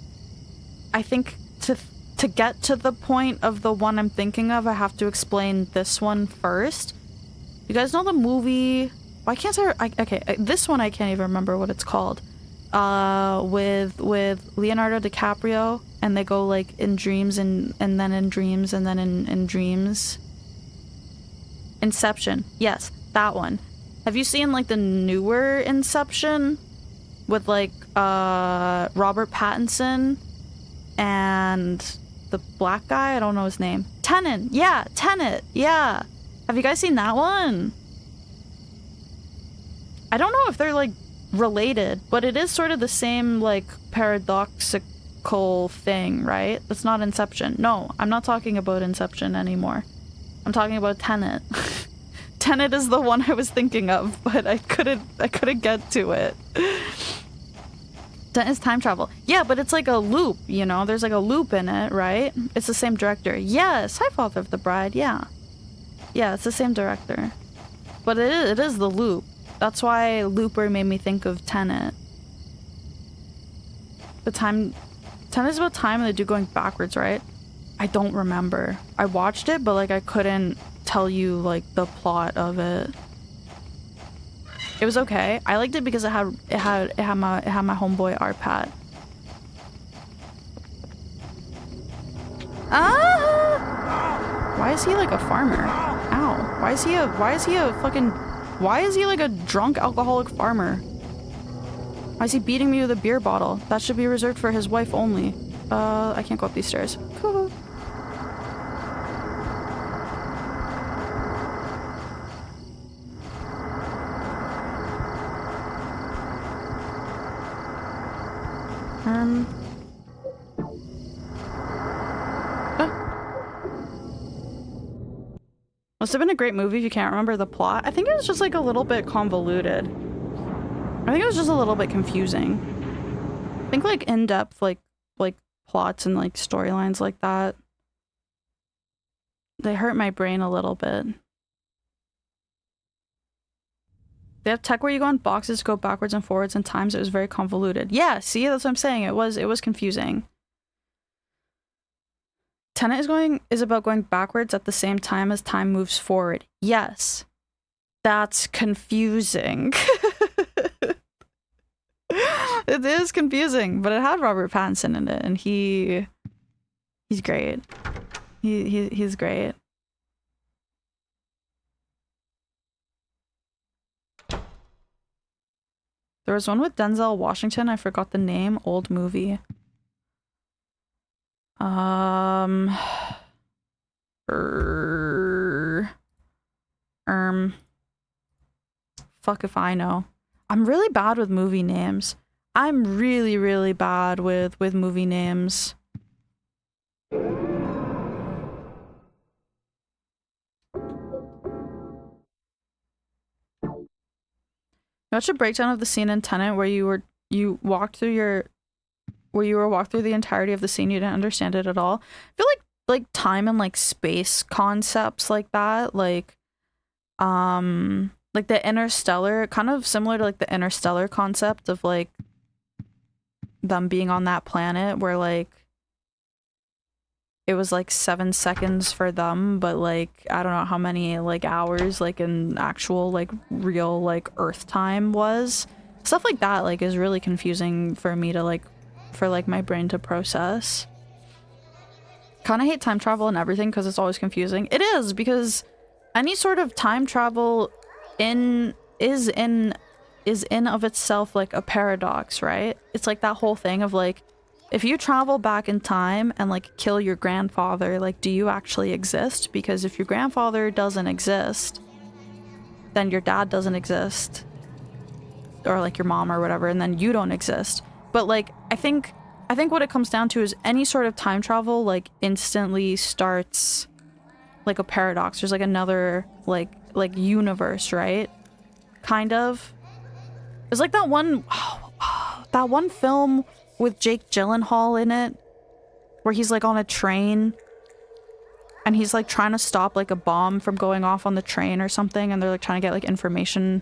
I think to get to the point of the one I'm thinking of, I have to explain this one first. You guys know the movie... Why can't okay, this one I can't even remember what it's called. With Leonardo DiCaprio, and they go like in dreams and then in dreams and then in dreams. Inception. Yes, that one. Have you seen like the newer Inception with like Robert Pattinson and the black guy? I don't know his name. Tenet. Yeah, Tenet. Yeah. Have you guys seen that one? I don't know if they're like related, but it is sort of the same like paradoxical thing, right? It's not Inception. No, I'm not talking about Inception anymore. I'm talking about Tenet. Tenet is the one I was thinking of, but I couldn't get to it. Tenet is time travel. Yeah, but it's like a loop, you know? There's like a loop in it, right? It's the same director. Yes, hi, Father of the Bride, yeah. Yeah, it's the same director. But it is the loop. That's why Looper made me think of Tenet. Tenet is about time and they do going backwards, right? I don't remember. I watched it, but like I couldn't tell you like the plot of it. It was okay. I liked it because it had my homeboy Arpat. Ah! Why is he like a farmer? Ow. Why is he like a drunk alcoholic farmer? Why is he beating me with a beer bottle? That should be reserved for his wife only. I can't go up these stairs. Cool. Must have been a great movie if you can't remember the plot. I think it was just like a little bit convoluted. I think it was just a little bit confusing. I think like in-depth like plots and like storylines like that, they hurt my brain a little bit. They have tech where you go on boxes to go backwards and forwards, and times it was very convoluted. Yeah, see, that's what I'm saying. It was confusing. Tenet is about going backwards at the same time as time moves forward. Yes. That's confusing. It is confusing, but it had Robert Pattinson in it, and he's great. He's great. There was one with Denzel Washington. I forgot the name. Old movie. Fuck if I know. I'm really bad with movie names. I'm really, really bad with movie names. Watch a breakdown of the scene in Tenet where you walked through the entirety of the scene. You didn't understand it at all. I feel like time and like space concepts like that, like the Interstellar, kind of similar to like the Interstellar concept of like them being on that planet where like it was like 7 seconds for them, but like I don't know how many like hours like in actual like real like Earth time was. Stuff like that like is really confusing for me to like, for like my brain to process. Kind of hate time travel and everything because it's always confusing. It is, because any sort of time travel is in of itself like a paradox, right? It's like that whole thing of like, if you travel back in time and like kill your grandfather, like do you actually exist? Because if your grandfather doesn't exist, then your dad doesn't exist, or like your mom or whatever, and then you don't exist. But like I think what it comes down to is any sort of time travel like instantly starts like a paradox. There's like another like universe, right? Kind of. There's like that one film with Jake Gyllenhaal in it where he's like on a train and he's like trying to stop like a bomb from going off on the train or something, and they're like trying to get like information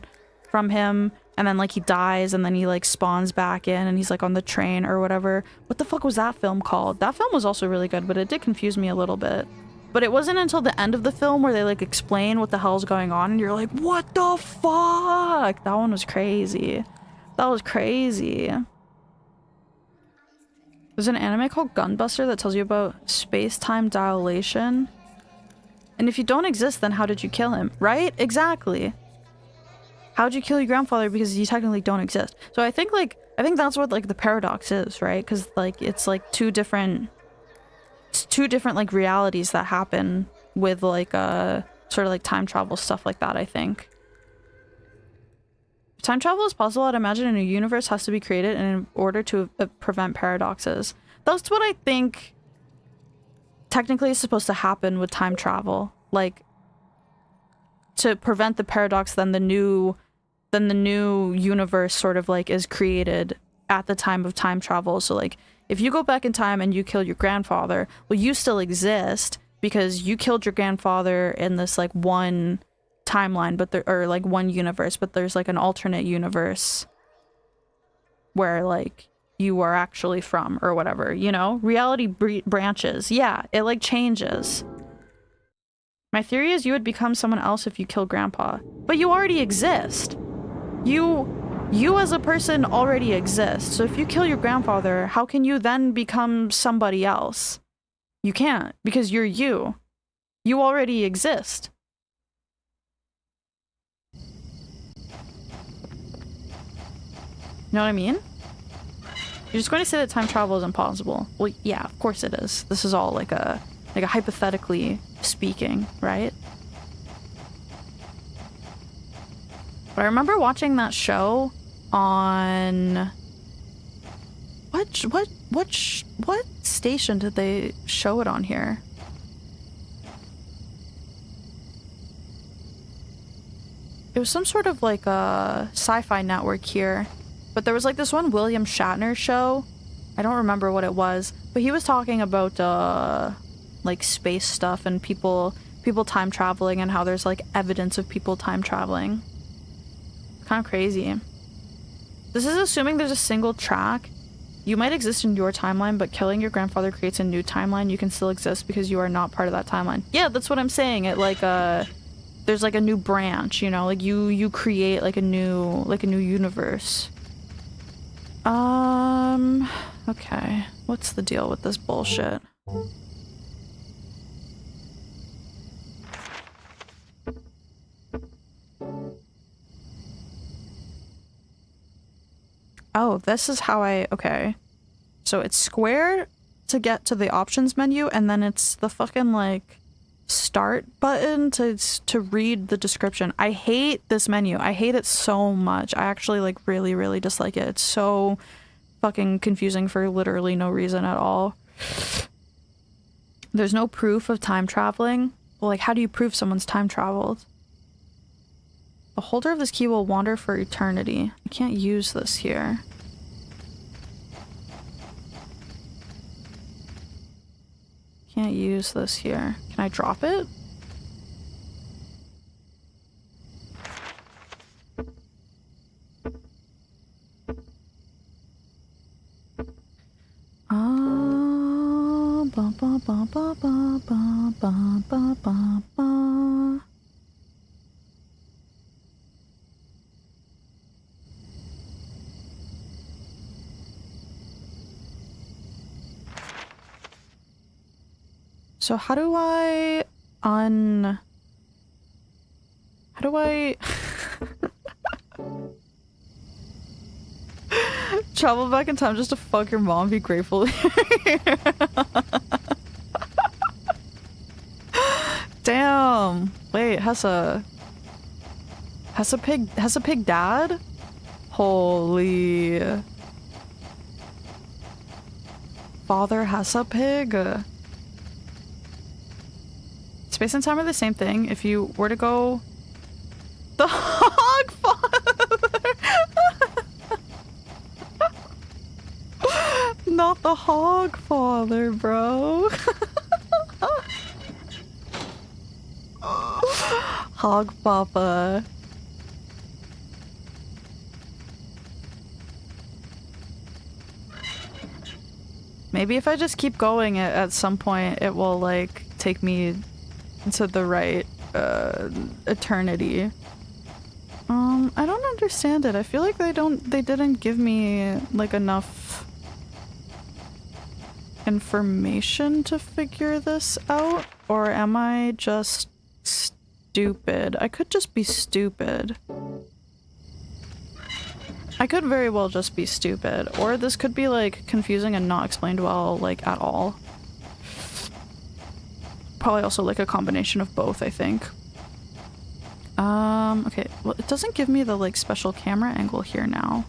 from him, and then like he dies and then he like spawns back in and he's like on the train or whatever. What the fuck was that film called? That film was also really good, but it did confuse me a little bit. But it wasn't until the end of the film where they like explain what the hell's going on and you're like, what the fuck? That one was crazy. That was crazy. There's an anime called Gunbuster that tells you about space-time dilation. And if you don't exist, then how did you kill him? Right? Exactly. How'd you kill your grandfather? Because you technically don't exist. So I think that's what like the paradox is, right? Because like it's like two different like realities that happen with like sort of like time travel stuff like that, I think. If time travel is possible, I'd imagine a new universe has to be created in order to prevent paradoxes. That's what I think technically is supposed to happen with time travel. Like, to prevent the paradox, then the new universe sort of like is created at the time of time travel. So like, if you go back in time and you kill your grandfather, well, you still exist because you killed your grandfather in this like one timeline, but or like one universe, but there's like an alternate universe where like you are actually from or whatever, you know? Reality branches. Yeah, it like changes. My theory is you would become someone else if you kill grandpa, but you already exist. You as a person already exist. So if you kill your grandfather, how can you then become somebody else? You can't, because you're you. You already exist. You know what I mean? You're just going to say that time travel is impossible. Well, yeah, of course it is. This is all like a hypothetically speaking, right? But I remember watching that show on... What station did they show it on here? It was some sort of like a sci-fi network here, but there was like this one William Shatner show. I don't remember what it was, but he was talking about like space stuff and people time traveling and how there's like evidence of people time traveling. Kind of crazy. This is assuming there's a single track. You might exist in your timeline, but killing your grandfather creates a new timeline. You can still exist because you are not part of that timeline. Yeah, that's what I'm saying. It like there's like a new branch, you know, like you create like a new universe. Okay. What's the deal with this bullshit? Oh, this is how okay. So it's square to get to the options menu, and then it's the fucking like start button to read the description. I hate this menu. I hate it so much. I actually like really dislike it. It's so fucking confusing for literally no reason at all. There's no proof of time traveling. Well, like, how do you prove someone's time traveled? The holder of this key will wander for eternity. I can't use this here. Can't use this here. Can I drop it? Ba ba ba ba ba ba ba ba ba ba. So how do I travel back in time just to fuck your mom, be grateful? Damn. Wait, has a pig dad? Holy. Father has a pig. Space and time are the same thing. If you were to go the hog father. Not the hog father, bro. Hog papa. Maybe if I just keep going at some point it will like take me to the right eternity. I don't understand it. I feel like they didn't give me like enough information to figure this out, or am I just stupid? I could just be stupid. I could very well just be stupid, or this could be like confusing and not explained well like at all. Probably also like a combination of both, I think. Okay, well it doesn't give me the like special camera angle here now.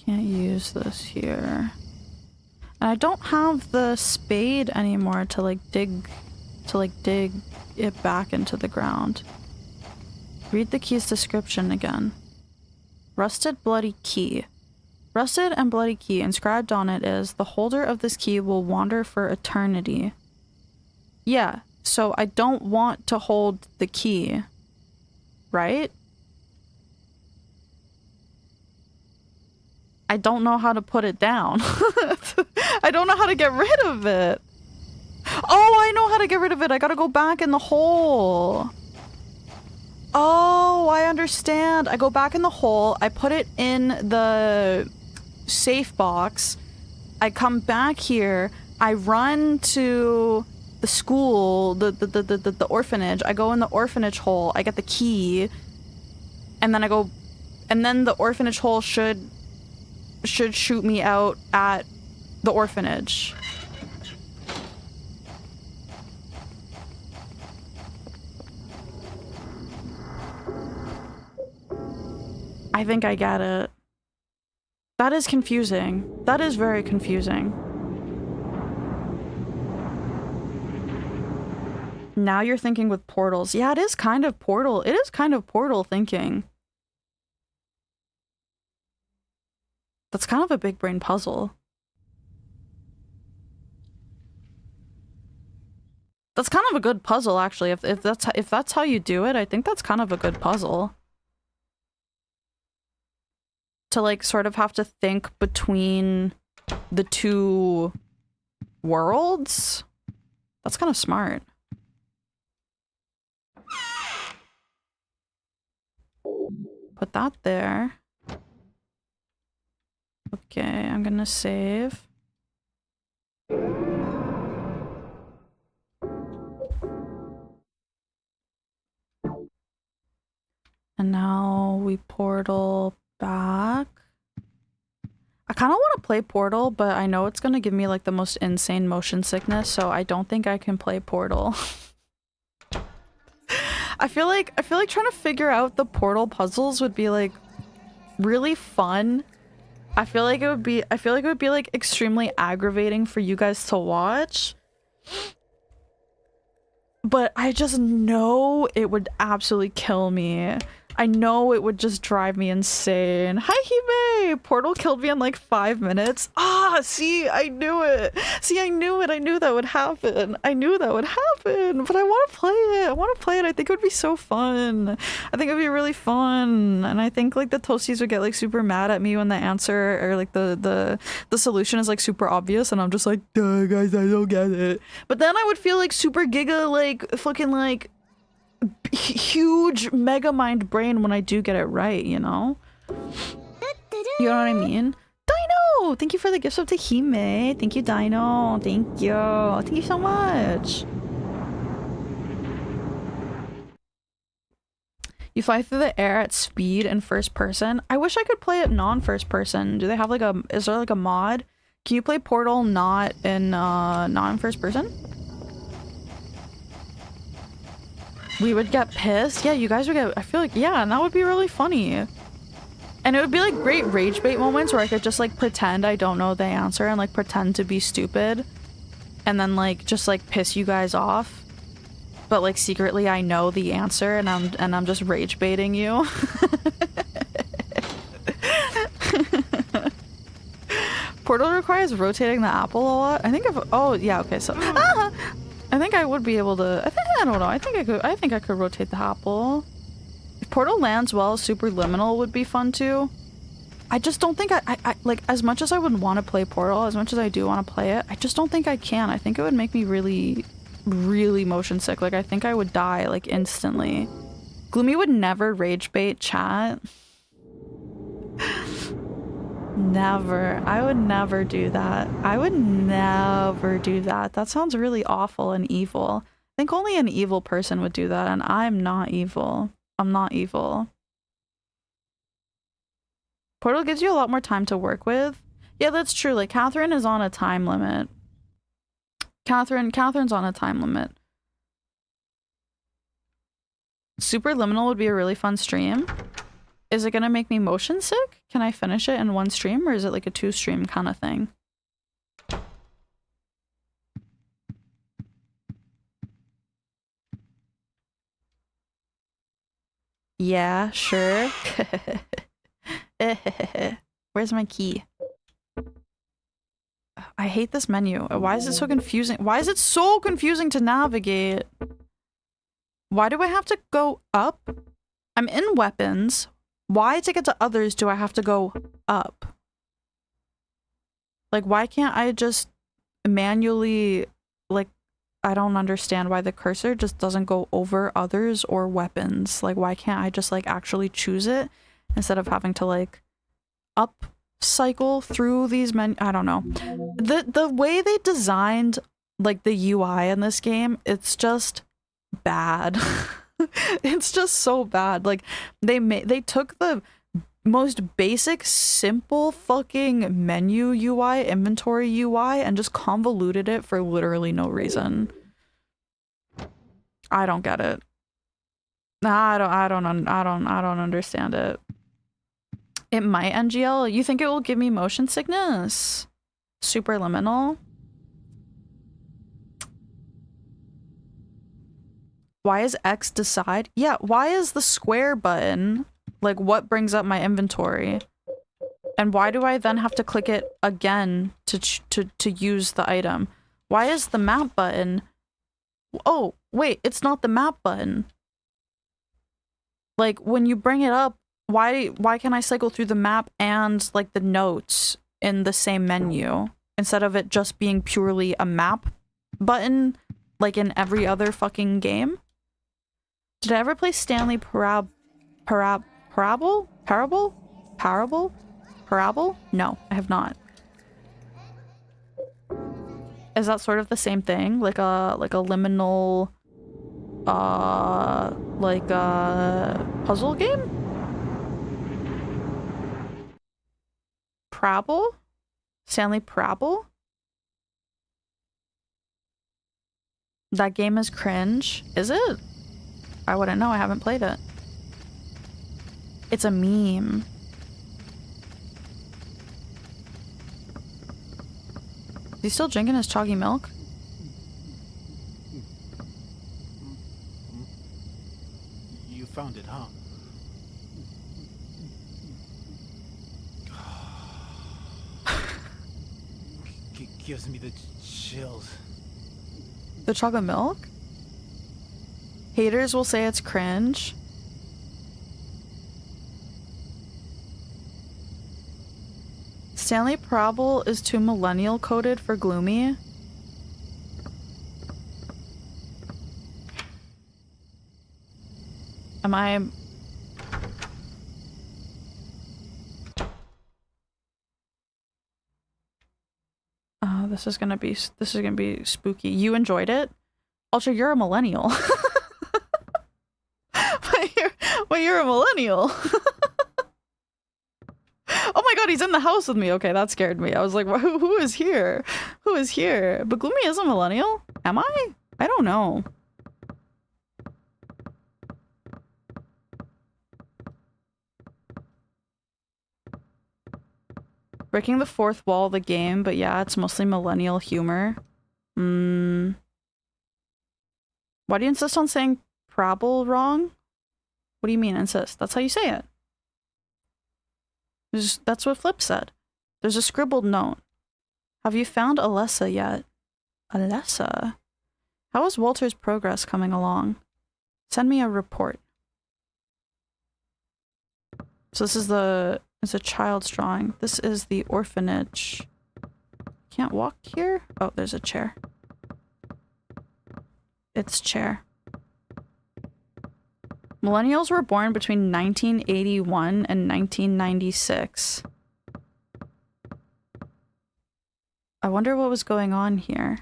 Can't use this here. And I don't have the spade anymore to dig it back into the ground. Read the key's description again. Rusted bloody key. Rusted and bloody key. Inscribed on it is, the holder of this key will wander for eternity. Yeah, so I don't want to hold the key. Right? I don't know how to put it down. I don't know how to get rid of it. Oh, I know how to get rid of it. I gotta go back in the hole. Oh, I understand. I go back in the hole. I put it in the safe box. I come back here. I run to the school, the orphanage. I go in the orphanage hole. I get the key. And then I go... And then the orphanage hole should shoot me out at the orphanage. I think I get it. That is confusing. That is very confusing. Now you're thinking with portals. Yeah, it is kind of portal. It is kind of portal thinking. That's kind of a big brain puzzle. That's kind of a good puzzle, actually. If that's how you do it, I think that's kind of a good puzzle. To like sort of have to think between the two worlds. That's kind of smart. Put that there. Okay, I'm gonna save. And now we portal back. I kind of want to play Portal, but I know it's gonna give me like the most insane motion sickness, so I don't think I can play Portal. I feel like trying to figure out the Portal puzzles would be like really fun. I feel like it would be like extremely aggravating for you guys to watch. But I just know it would absolutely kill me. I know it would just drive me insane. Hi, Hime! Portal killed me in like 5 minutes. Ah, see, I knew it. See, I knew it. I knew that would happen. I knew that would happen. But I want to play it. I want to play it. I think it would be so fun. I think it would be really fun. And I think like the Toasties would get like super mad at me when the answer or like the solution is like super obvious. And I'm just like, duh, guys, I don't get it. But then I would feel like super giga, like fucking like huge mega mind brain when I do get it right, you know? You know what I mean? Dino! Thank you for the gift sub to Hime. Thank you, Dino. Thank you. Thank you so much. You fly through the air at speed in first person. I wish I could play it non-first person. Do they have like a, is there like a mod? Can you play Portal not in first person? We would get pissed. Yeah, you guys would get, I feel like, yeah, and that would be really funny. And it would be like great rage bait moments where I could just like pretend I don't know the answer and like pretend to be stupid. And then like just like piss you guys off. But like secretly I know the answer and I'm just rage baiting you. Portal requires rotating the apple a lot. I think if, oh yeah, okay, so I think I would be able to, I don't know, I think I could rotate the apple. If Portal lands well, Superliminal would be fun too. I just don't think I like, as much as I would want to play Portal, as much as I do want to play it, I just don't think I can. I think it would make me really, really motion sick. Like, I think I would die, like, instantly. Gloomi would never rage bait chat. Never. I would never do that. I would never do that. That sounds really awful and evil. I think only an evil person would do that, and I'm not evil. I'm not evil. Portal gives you a lot more time to work with. Yeah, that's true. Like, Catherine is on a time limit. Catherine's on a time limit. Superliminal would be a really fun stream. Is it gonna make me motion sick? Can I finish it in one stream, or is it like a 2-stream kind of thing? Yeah, sure. Where's my key? I hate this menu. Why is it so confusing? Why is it so confusing to navigate? Why do I have to go up? I'm in weapons. Why to get to others do I have to go up? Like, why can't I just manually, like, I don't understand why the cursor just doesn't go over others or weapons. Like, why can't I just, like, actually choose it instead of having to, like, up cycle through these I don't know. The way they designed, like, the UI in this game, it's just bad. It's just so bad. Like, they took the most basic, simple fucking menu UI, inventory UI, and just convoluted it for literally no reason. I don't get it. I don't understand it. It might, NGL. You think it will give me motion sickness? Superliminal. Why is X decide? Yeah, why is the square button, like, what brings up my inventory? And why do I then have to click it again to use the item? Why is the map button... Oh, wait, it's not the map button. Like, when you bring it up, why can I cycle through the map and, like, the notes in the same menu? Instead of it just being purely a map button, like in every other fucking game? Did I ever play Stanley Parable? No, I have not. Is that sort of the same thing? Like a liminal like a puzzle game? Parable? Stanley Parable? That game is cringe. Is it? I wouldn't know, I haven't played it. It's a meme. Is he still drinking his chalky milk? You found it, huh? Gives me the chills. The chocolate milk? Haters will say it's cringe. Stanley Parable is too millennial coded for Gloomi. Am I... Oh, this is gonna be spooky. You enjoyed it? Ultra, you're a millennial. Wait, you're a millennial. Oh my god, he's in the house with me. Okay, that scared me. I was like, who is here? Who is here? But Gloomi is a millennial? Am I? I don't know. Breaking the fourth wall of the game, but yeah, it's mostly millennial humor. Why do you insist on saying Parable wrong? What do you mean insist? That's how you say it. That's what Flip said. There's a scribbled note. Have you found Alessa yet? Alessa? How is Walter's progress coming along? Send me a report. So this is it's a child's drawing. This is the orphanage. Can't walk here? Oh, there's a chair. It's chair. Millennials were born between 1981 and 1996. I wonder what was going on here.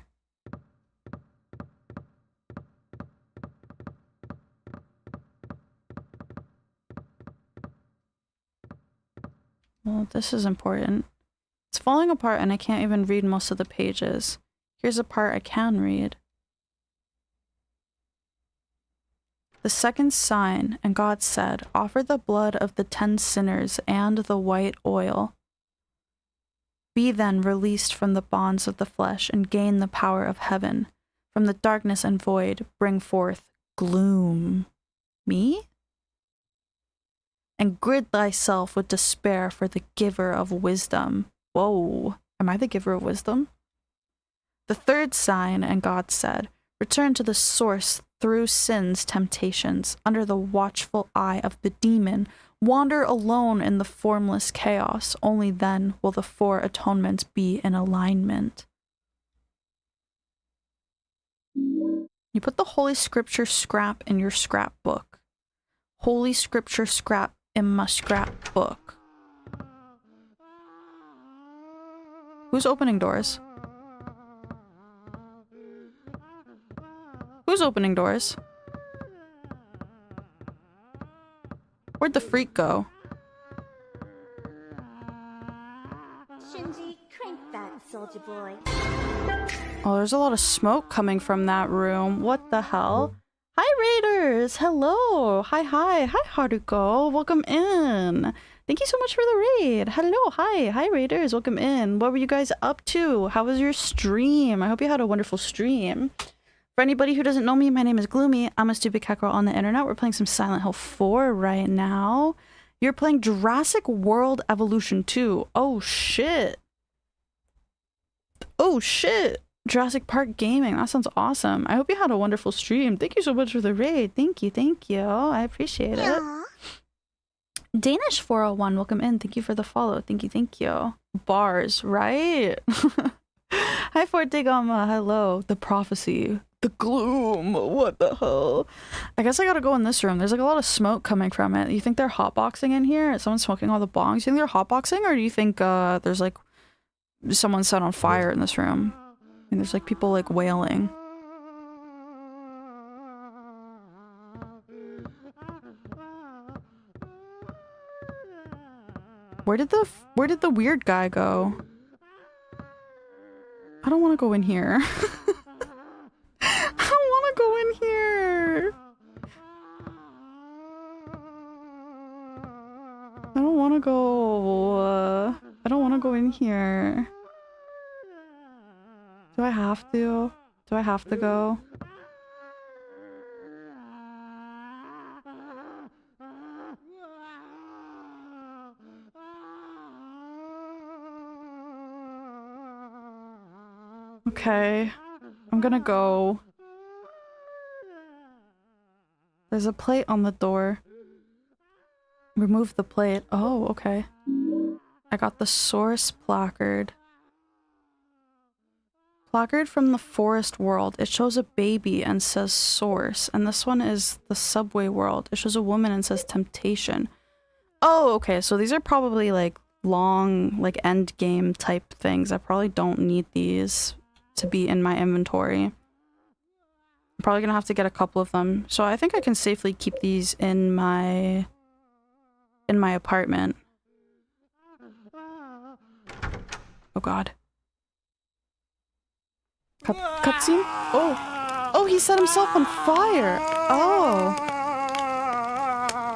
Well, this is important. It's falling apart and I can't even read most of the pages. Here's a part I can read. The second sign, and God said, offer the blood of the 10 sinners and the white oil. Be then released from the bonds of the flesh and gain the power of heaven. From the darkness and void, bring forth gloom. Me? And gird thyself with despair for the giver of wisdom. Whoa, am I the giver of wisdom? The third sign, and God said, return to the source through sin's temptations, under the watchful eye of the demon, wander alone in the formless chaos. Only then will the 4 atonements be in alignment. You put the Holy Scripture scrap in your scrapbook. Holy Scripture scrap in my scrapbook. Who's opening doors? Who's opening doors? Where'd the freak go? Shinji, crank that, soldier boy. Oh, there's a lot of smoke coming from that room. What the hell? Hi, Raiders! Hello! Hi, Haruko. Welcome in. Thank you so much for the raid. Hello, hi raiders, welcome in. What were you guys up to? How was your stream? I hope you had a wonderful stream. For anybody who doesn't know me, my name is Gloomi. I'm a stupid cat girl on the internet. We're playing some Silent Hill 4 right now. You're playing Jurassic World Evolution 2. Oh shit. Oh shit. Jurassic Park Gaming. That sounds awesome. I hope you had a wonderful stream. Thank you so much for the raid. Thank you, thank you. I appreciate it. Danish 401, welcome in. Thank you for the follow. Thank you, thank you. Bars, right? Hi, Forte Gamma. Hello. The prophecy. The gloom. What the hell? I guess I gotta go in this room. There's like a lot of smoke coming from it. You think they're hotboxing in here? Is someone smoking all the bongs? You think they're hotboxing, or do you think there's like someone set on fire in this room? I mean, there's like people like wailing. Where did the weird guy go? I don't want to go in here. I don't want to go in here. I don't want to go. I don't want to go in here. Do I have to? Do I have to go? Okay, I'm gonna go. There's a plate on the door. Remove the plate. Oh, okay. I got the source placard. Placard from the forest world. It shows a baby and says source. And this one is the subway world. It shows a woman and says temptation. Oh, okay. So these are probably like long, like end game type things. I probably don't need these to be in my inventory. I'm probably gonna have to get a couple of them. So I think I can safely keep these in my apartment. Oh god. Cutscene? Oh! Oh, he set himself on fire! Oh!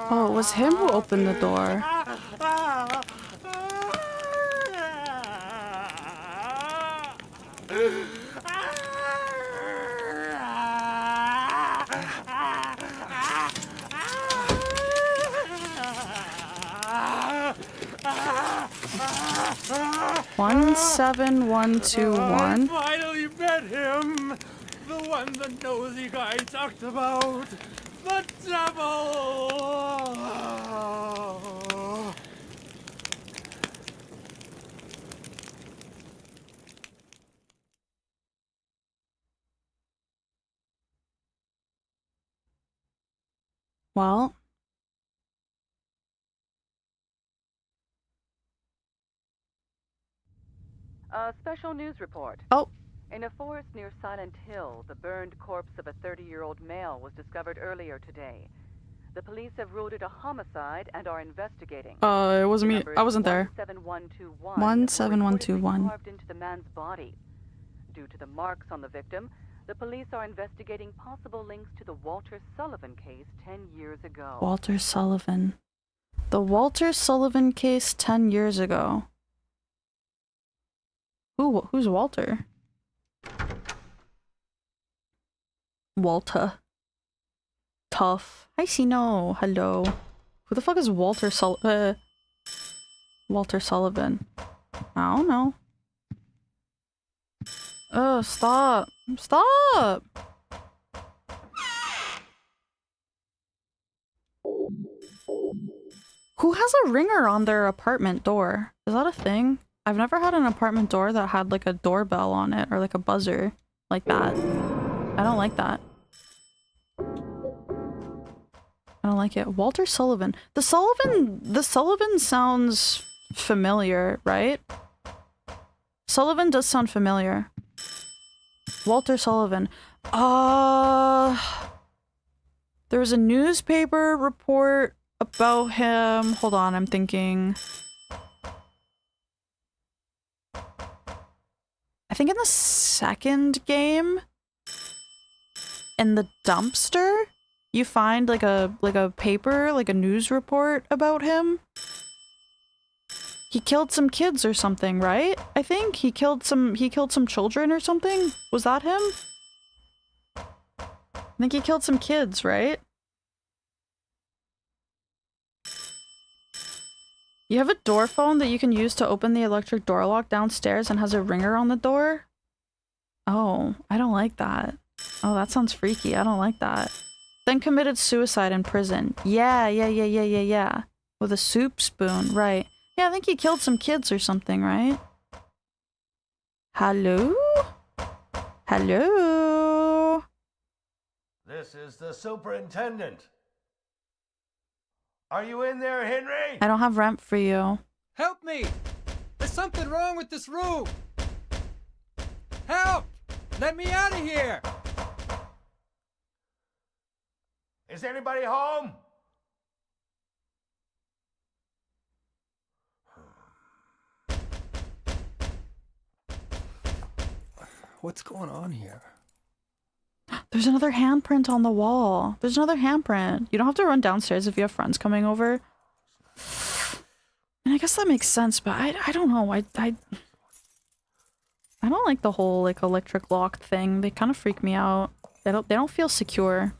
Oh, it was him who opened the door. 17121. I finally met him! The one the nosy guy talked about! The devil! Well... A special news report. Oh. In a forest near Silent Hill, the burned corpse of a 30-year-old male was discovered earlier today. The police have ruled it a homicide and are investigating. It wasn't me. I wasn't there. 17121. 17121. Carved into the man's body. Due to the marks on the victim, the police are investigating possible links to the Walter Sullivan case 10 years ago. Walter Sullivan. The Walter Sullivan case 10 years ago. Who's Walter? Walter. Tough. Hi, Sino. Hello. Who the fuck is Walter Sullivan? I don't know. Oh, stop. Stop! Who has a ringer on their apartment door? Is that a thing? I've never had an apartment door that had like a doorbell on it or like a buzzer like that. I don't like that. I don't like it. Walter Sullivan. The Sullivan sounds familiar, right? Sullivan does sound familiar. Walter Sullivan. There was a newspaper report about him. Hold on, I'm thinking. I think in the second game, in the dumpster, you find like a paper, like a news report about him. He killed some kids or something, right? I think he killed some children or something. Was that him? I think he killed some kids, right? You have a door phone that you can use to open the electric door lock downstairs and has a ringer on the door? Oh, I don't like that. Oh, that sounds freaky. I don't like that. Then committed suicide in prison. Yeah. With a soup spoon, right. Yeah, I think he killed some kids or something, right? Hello? Hello? This is the superintendent. Are you in there, Henry? I don't have rent for you. Help me! There's something wrong with this room! Help! Let me out of here! Is anybody home? What's going on here? There's another handprint on the wall. There's another handprint. You don't have to run downstairs if you have friends coming over. And I guess that makes sense, but I don't know. I don't like the whole like electric lock thing. They kind of freak me out. They don't feel secure.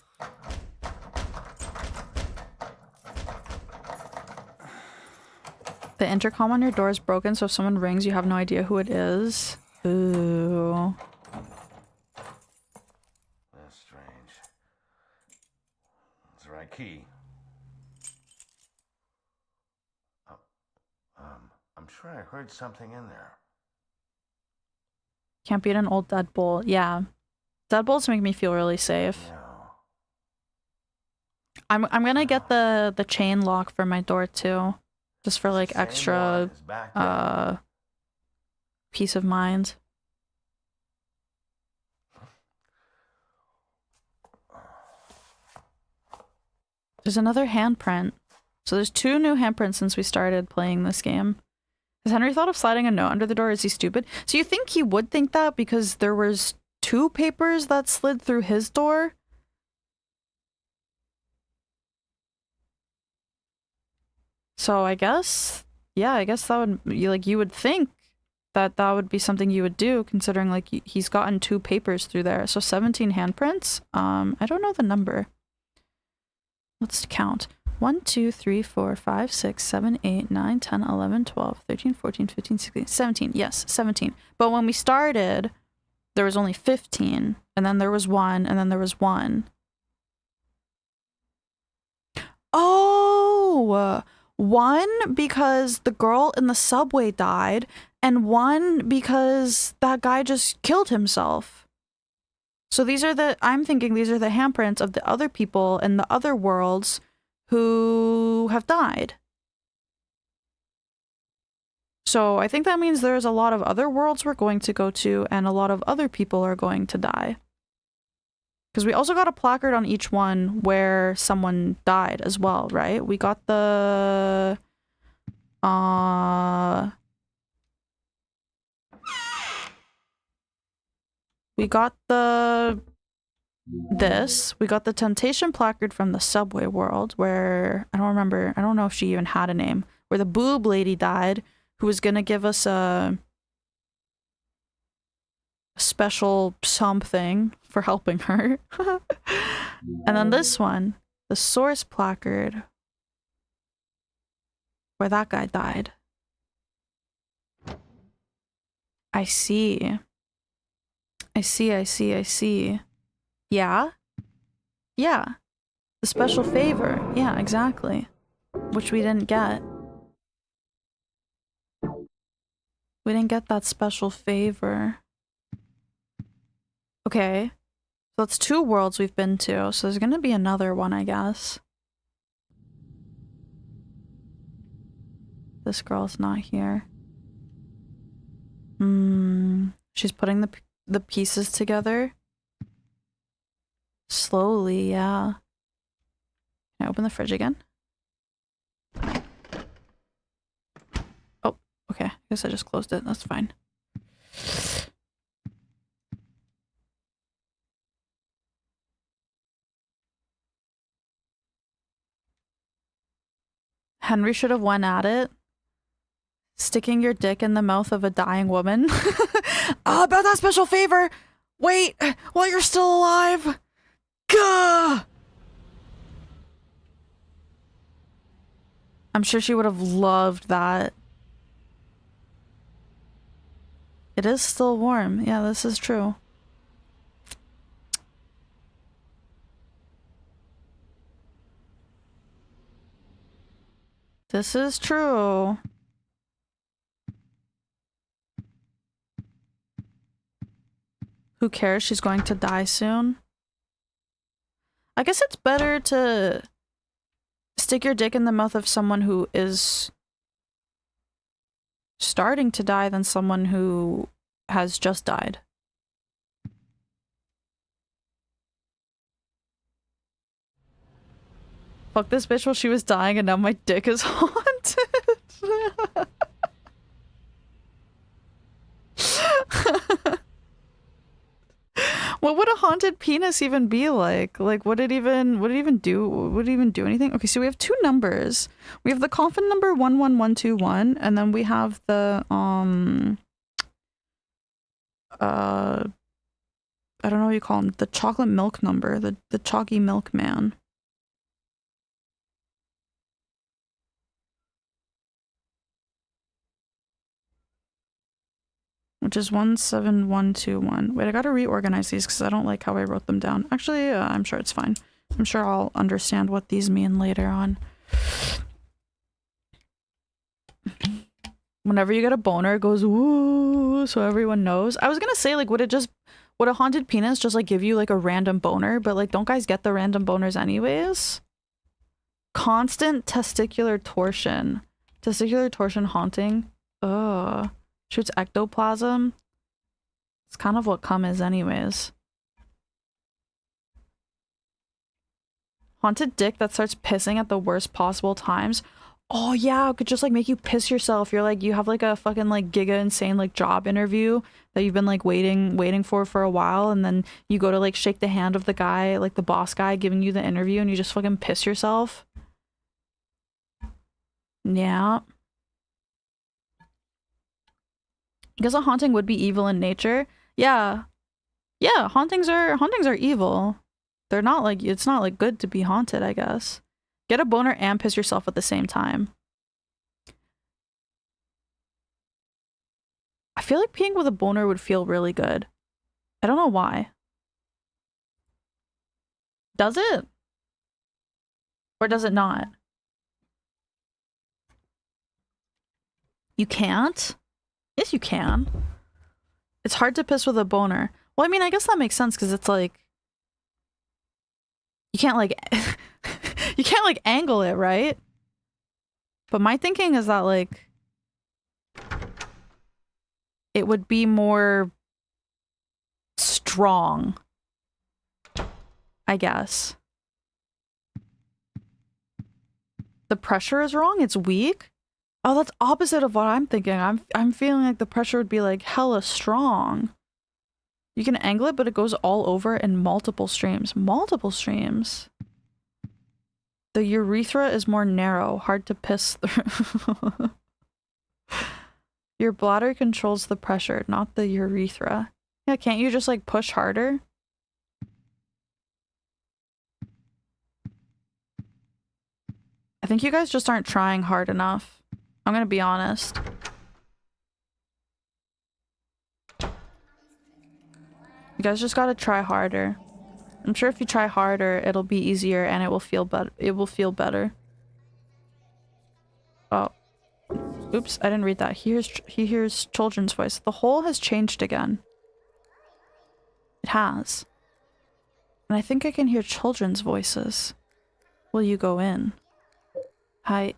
The intercom on your door is broken, so if someone rings, you have no idea who it is. Ooh. That's strange. That's the right key. I'm sure I heard something in there. Can't beat an old deadbolt. Yeah. Deadbolts make me feel really safe. No. I'm gonna get the chain lock for my door too. Just for like extra peace of mind. There's another handprint. So there's 2 new handprints since we started playing this game. Has Henry thought of sliding a note under the door? Is he stupid? So you think he would think that because there was 2 papers that slid through his door? So I guess, yeah, I guess that would, you would think that that would be something you would do, considering like he's gotten 2 papers through there. So 17 handprints. I don't know the number. Let's count. 1, 2, 3, 4, 5, 6, 7, 8, 9, 10, 11, 12, 13, 14, 15, 16, 17. Yes, 17. But when we started, there was only 15. And then there was 1, and then there was 1. Oh! 1 because the girl in the subway died, and 1 because that guy just killed himself. So these are I'm thinking these are the handprints of the other people in the other worlds who have died. So I think that means there's a lot of other worlds we're going to go to, and a lot of other people are going to die. Because we also got a placard on each one where someone died as well, right? We got the... We got the... This. We got the Temptation placard from the subway world where... I don't remember. I don't know if she even had a name. Where the boob lady died, who was gonna give us a special something for helping her. And then this one, the source placard, where that guy died. I see. I see. Yeah? Yeah. The special favor. Yeah, exactly. Which we didn't get. We didn't get that special favor. Okay. So that's 2 worlds we've been to, so there's gonna be another one, I guess. This girl's not here. She's putting the pieces together. Slowly, yeah. Can I open the fridge again? Oh, okay. I guess I just closed it. That's fine. Henry should have went at it. Sticking your dick in the mouth of a dying woman. About that special favor! Wait! While you're still alive! Gah! I'm sure she would have loved that. It is still warm. Yeah, this is true. This is true. Who cares? She's going to die soon. I guess it's better to stick your dick in the mouth of someone who is starting to die than someone who has just died. Fuck this bitch while she was dying and now my dick is haunted. What would a haunted penis even be like? Like, would it even do? Would it even do anything? Okay, so we have two numbers. We have the coffin number 11121, and then we have the I don't know what you call him, the chocolate milk number, the chalky milk man. Which is 17121. Wait, I gotta reorganize these because I don't like how I wrote them down. Actually, I'm sure it's fine. I'm sure I'll understand what these mean later on. Whenever you get a boner, it goes woo, so everyone knows. I was gonna say, like, would a haunted penis just, like, give you, like, a random boner? But, like, don't guys get the random boners anyways? Constant testicular torsion. Testicular torsion haunting. Ugh. Shoots ectoplasm. It's kind of what cum is anyways. Haunted dick that starts pissing at the worst possible times. Oh yeah, it could just like make you piss yourself. You're like, you have like a fucking like giga insane like job interview that you've been like waiting for a while, and then you go to like shake the hand of the guy, like the boss guy giving you the interview, and you just fucking piss yourself. Yeah. Because a haunting would be evil in nature. Yeah. Yeah, hauntings are evil. They're not like, it's not like good to be haunted, I guess. Get a boner and piss yourself at the same time. I feel like peeing with a boner would feel really good. I don't know why. Does it? Or does it not? You can't? Yes, you can. It's hard to piss with a boner. Well, I mean, I guess that makes sense because it's like you can't like you can't like angle it, right? But my thinking is that like it would be more strong, I guess. The pressure is wrong, it's weak. Oh, that's opposite of what I'm thinking. I'm feeling like the pressure would be like hella strong. You can angle it, but it goes all over in multiple streams. Multiple streams. The urethra is more narrow, hard to piss through. Your bladder controls the pressure, not the urethra. Yeah, can't you just like push harder? I think you guys just aren't trying hard enough. I'm gonna be honest. You guys just gotta try harder. I'm sure if you try harder, it'll be easier and it will feel better. It will feel better. Oh. Oops, I didn't read that. He hears children's voice. The hole has changed again. It has. And I think I can hear children's voices. Will you go in? Hi.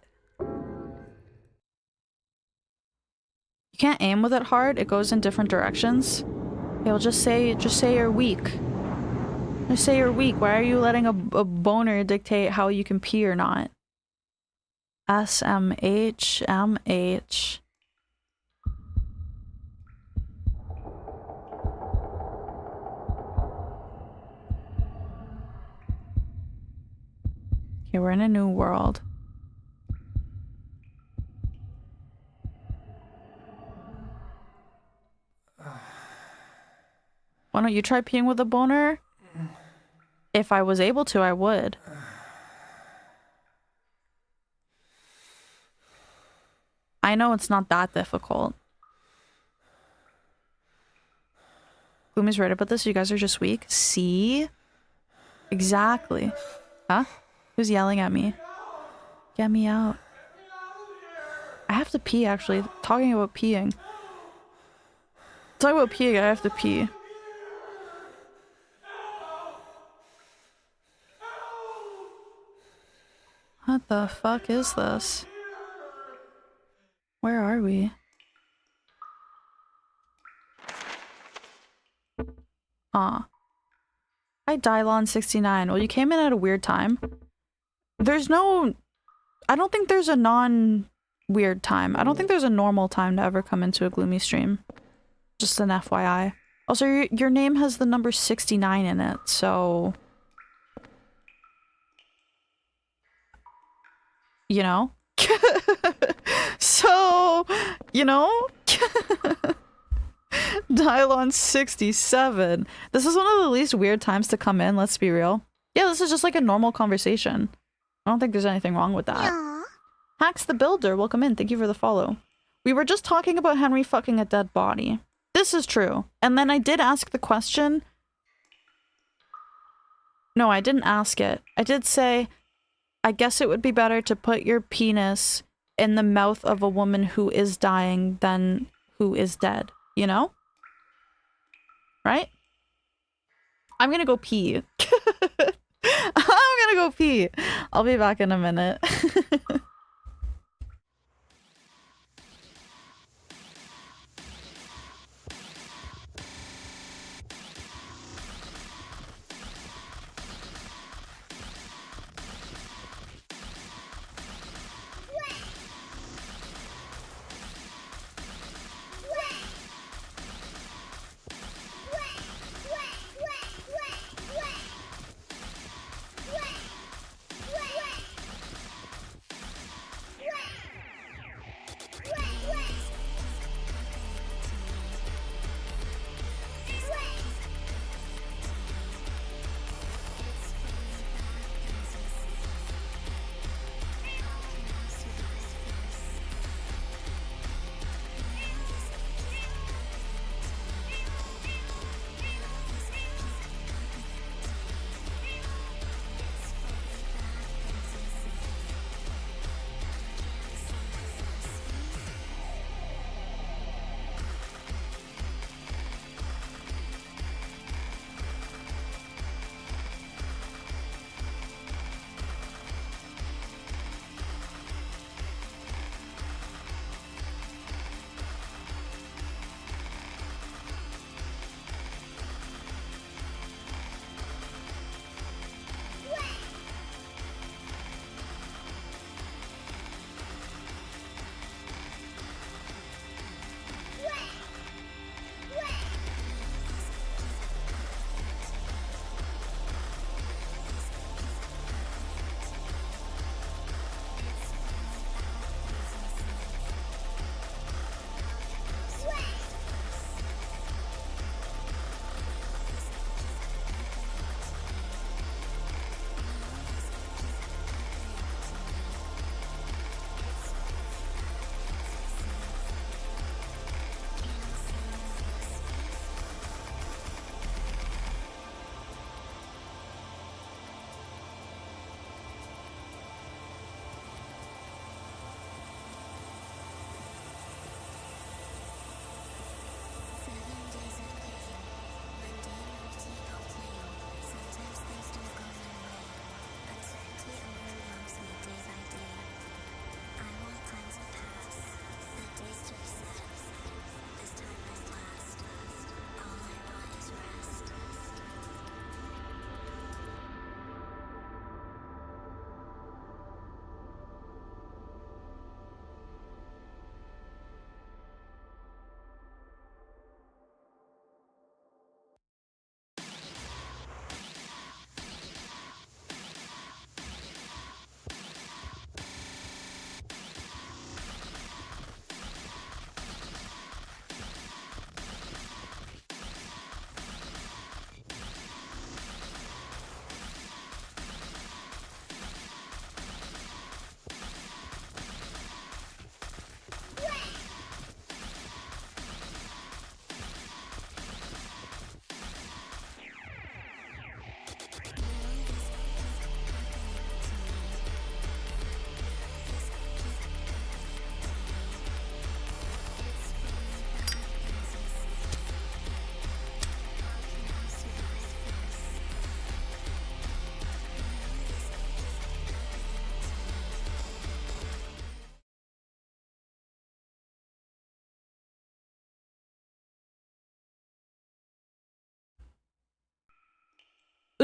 You can't aim with it hard. It goes in different directions. Okay, well, just say you're weak. Just say you're weak. Why are you letting a boner dictate how you can pee or not? SMH, MH. Okay, we're in a new world. Why don't you try peeing with a boner? If I was able to, I would. I know it's not that difficult. Gloomi's right about this. You guys are just weak. See? Exactly. Huh? Who's yelling at me? Get me out. I have to pee, actually. Talking about peeing. Talking about peeing, I have to pee. What the fuck is this? Where are we? Hi, Dylon69. Well, you came in at a weird time. There's no... I don't think there's a non-weird time. I don't think there's a normal time to ever come into a Gloomi stream. Just an FYI. Also, your name has the number 69 in it, so... You know? So, you know? Dylon 67. This is one of the least weird times to come in, let's be real. Yeah, this is just like a normal conversation. I don't think there's anything wrong with that. Aww. Hacks the Builder, welcome in. Thank you for the follow. We were just talking about Henry fucking a dead body. This is true. And then I did ask the question. No, I didn't ask it. I did say, I guess it would be better to put your penis in the mouth of a woman who is dying than who is dead. You know? Right? I'm gonna go pee. I'm gonna go pee. I'll be back in a minute.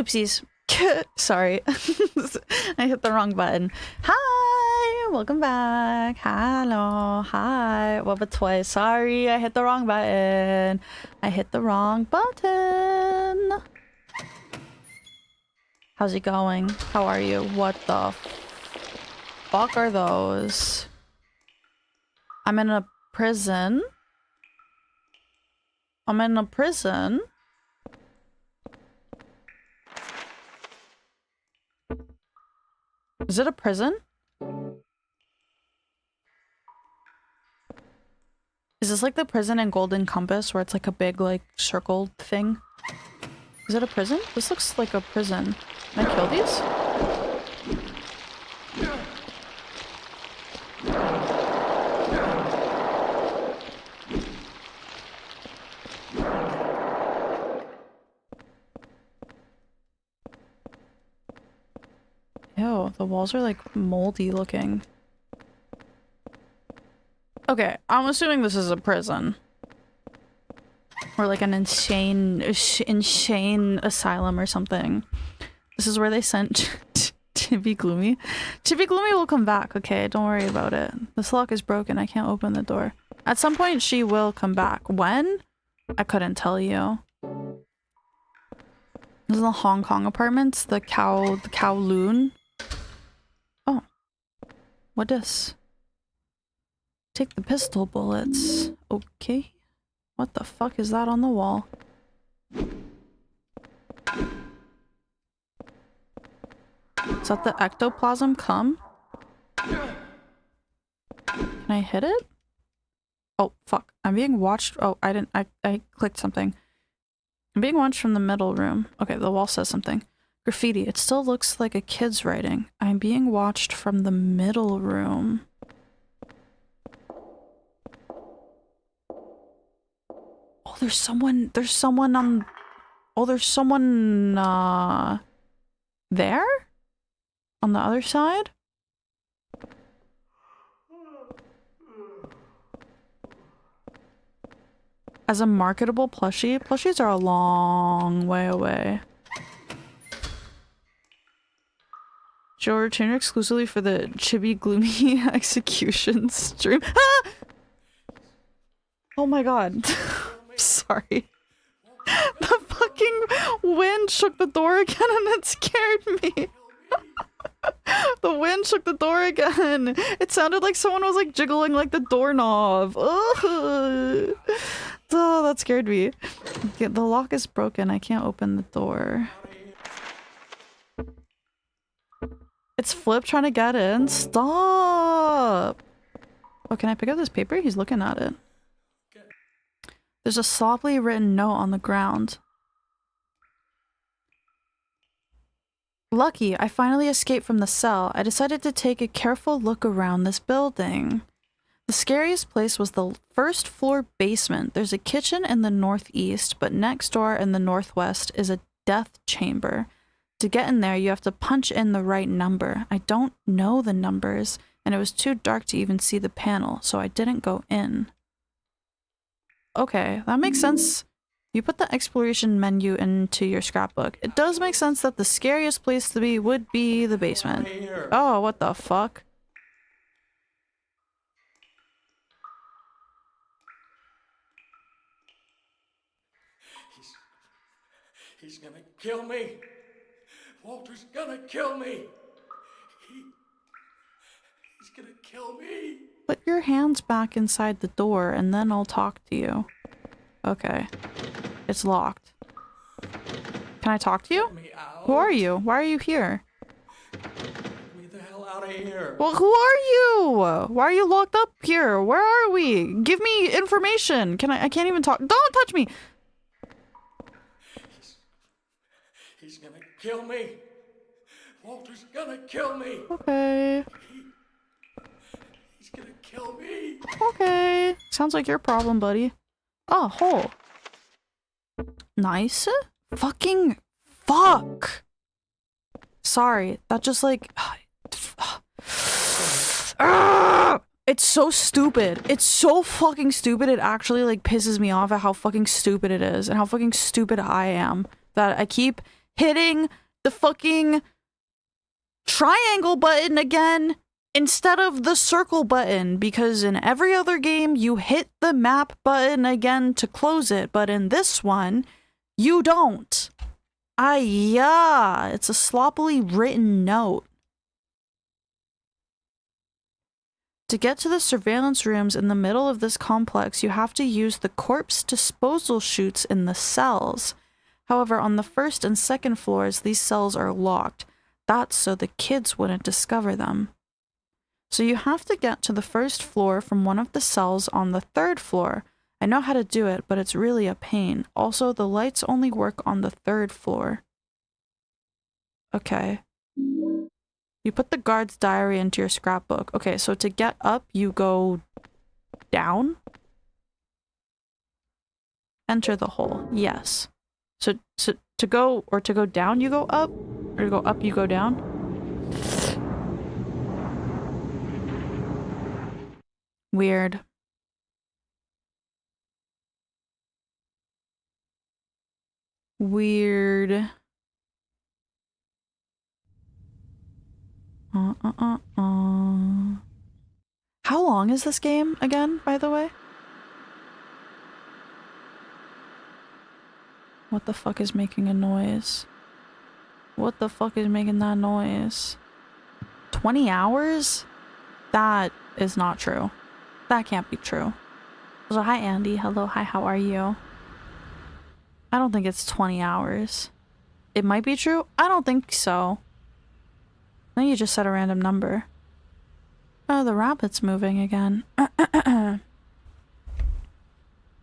Oopsies. Sorry. I hit the wrong button. Hi! Welcome back. Hello. Hi. What but twice? Sorry, I hit the wrong button. I hit the wrong button. How's it going? How are you? What the fuck are those? I'm in a prison. I'm in a prison. Is it a prison? Is this like the prison in Golden Compass where it's like a big like circle thing? Is it a prison? This looks like a prison. Can I kill these? Ew, the walls are like moldy looking. Okay, I'm assuming this is a prison. Or like an insane asylum or something. This is where they sent Chibi Gloomi. Chibi Gloomi will come back, okay? Don't worry about it. This lock is broken. I can't open the door. At some point, she will come back. When? I couldn't tell you. This is the Hong Kong apartments. The Kowloon. Oh. What is? Take the pistol bullets. Okay. What the fuck is that on the wall? Is that the ectoplasm cum? Can I hit it? Oh, fuck. I'm being watched. Oh, I didn't. I clicked something. I'm being watched from the middle room. Okay, the wall says something. Graffiti. It still looks like a kid's writing. I'm being watched from the middle room. Oh, there's someone on... Oh, there's someone, there? On the other side? As a marketable plushie? Plushies are a long way away. She'll return exclusively for the Chibi Gloomi execution stream. Ah! Oh my god. Sorry. The fucking wind shook the door again and it scared me. The wind shook the door again. It sounded like someone was like jiggling like the doorknob. Ugh. Oh, that scared me. Okay, the lock is broken. I can't open the door. It's Flip trying to get in. Stop. Oh, can I pick up this paper? He's looking at it. There's a sloppily written note on the ground. Lucky, I finally escaped from the cell. I decided to take a careful look around this building. The scariest place was the first floor basement. There's a kitchen in the northeast, but next door in the northwest is a death chamber. To get in there, you have to punch in the right number. I don't know the numbers, and it was too dark to even see the panel, so I didn't go in. Okay, that makes sense. You put the exploration menu into your scrapbook. It does make sense that the scariest place to be would be the basement. Oh, what the fuck? He's gonna kill me. Walter's gonna kill me. He's gonna kill me. Put your hands back inside the door and then I'll talk to you. Okay. It's locked. Can I talk to you? Who are you? Why are you here? Get me the hell out of here. Well, who are you? Why are you locked up here? Where are we? Give me information. I can't even talk. Don't touch me. He's gonna kill me. Walter's gonna kill me. Okay. He's gonna kill me. Okay. Sounds like your problem, buddy. Oh, hole. Nice. Fucking fuck. Sorry. That just like... It's so stupid. It's so fucking stupid. It actually like pisses me off at how fucking stupid it is and how fucking stupid I am. That I keep hitting the fucking triangle button again instead of the circle button, because in every other game you hit the map button again to close it, but in this one you don't. Yeah, it's a sloppily written note. To get to the surveillance rooms in the middle of this complex, you have to use the corpse disposal chutes in the cells. However, on the first and second floors, these cells are locked. That's so the kids wouldn't discover them. So you have to get to the first floor from one of the cells on the third floor. I know how to do it, but it's really a pain. Also, the lights only work on the third floor. Okay. You put the guard's diary into your scrapbook. Okay, so to get up, you go down. Enter the hole. Yes. So to go down, you go up? Or to go up, you go down? Weird. Weird. How long is this game again, by the way? What the fuck is making a noise? What the fuck is making that noise? 20 hours? That is not true. That can't be true. So hi Andy, hello, hi, how are you? I don't think it's 20 hours. It might be true? I don't think so. I think you just said a random number. Oh, the rabbit's moving again.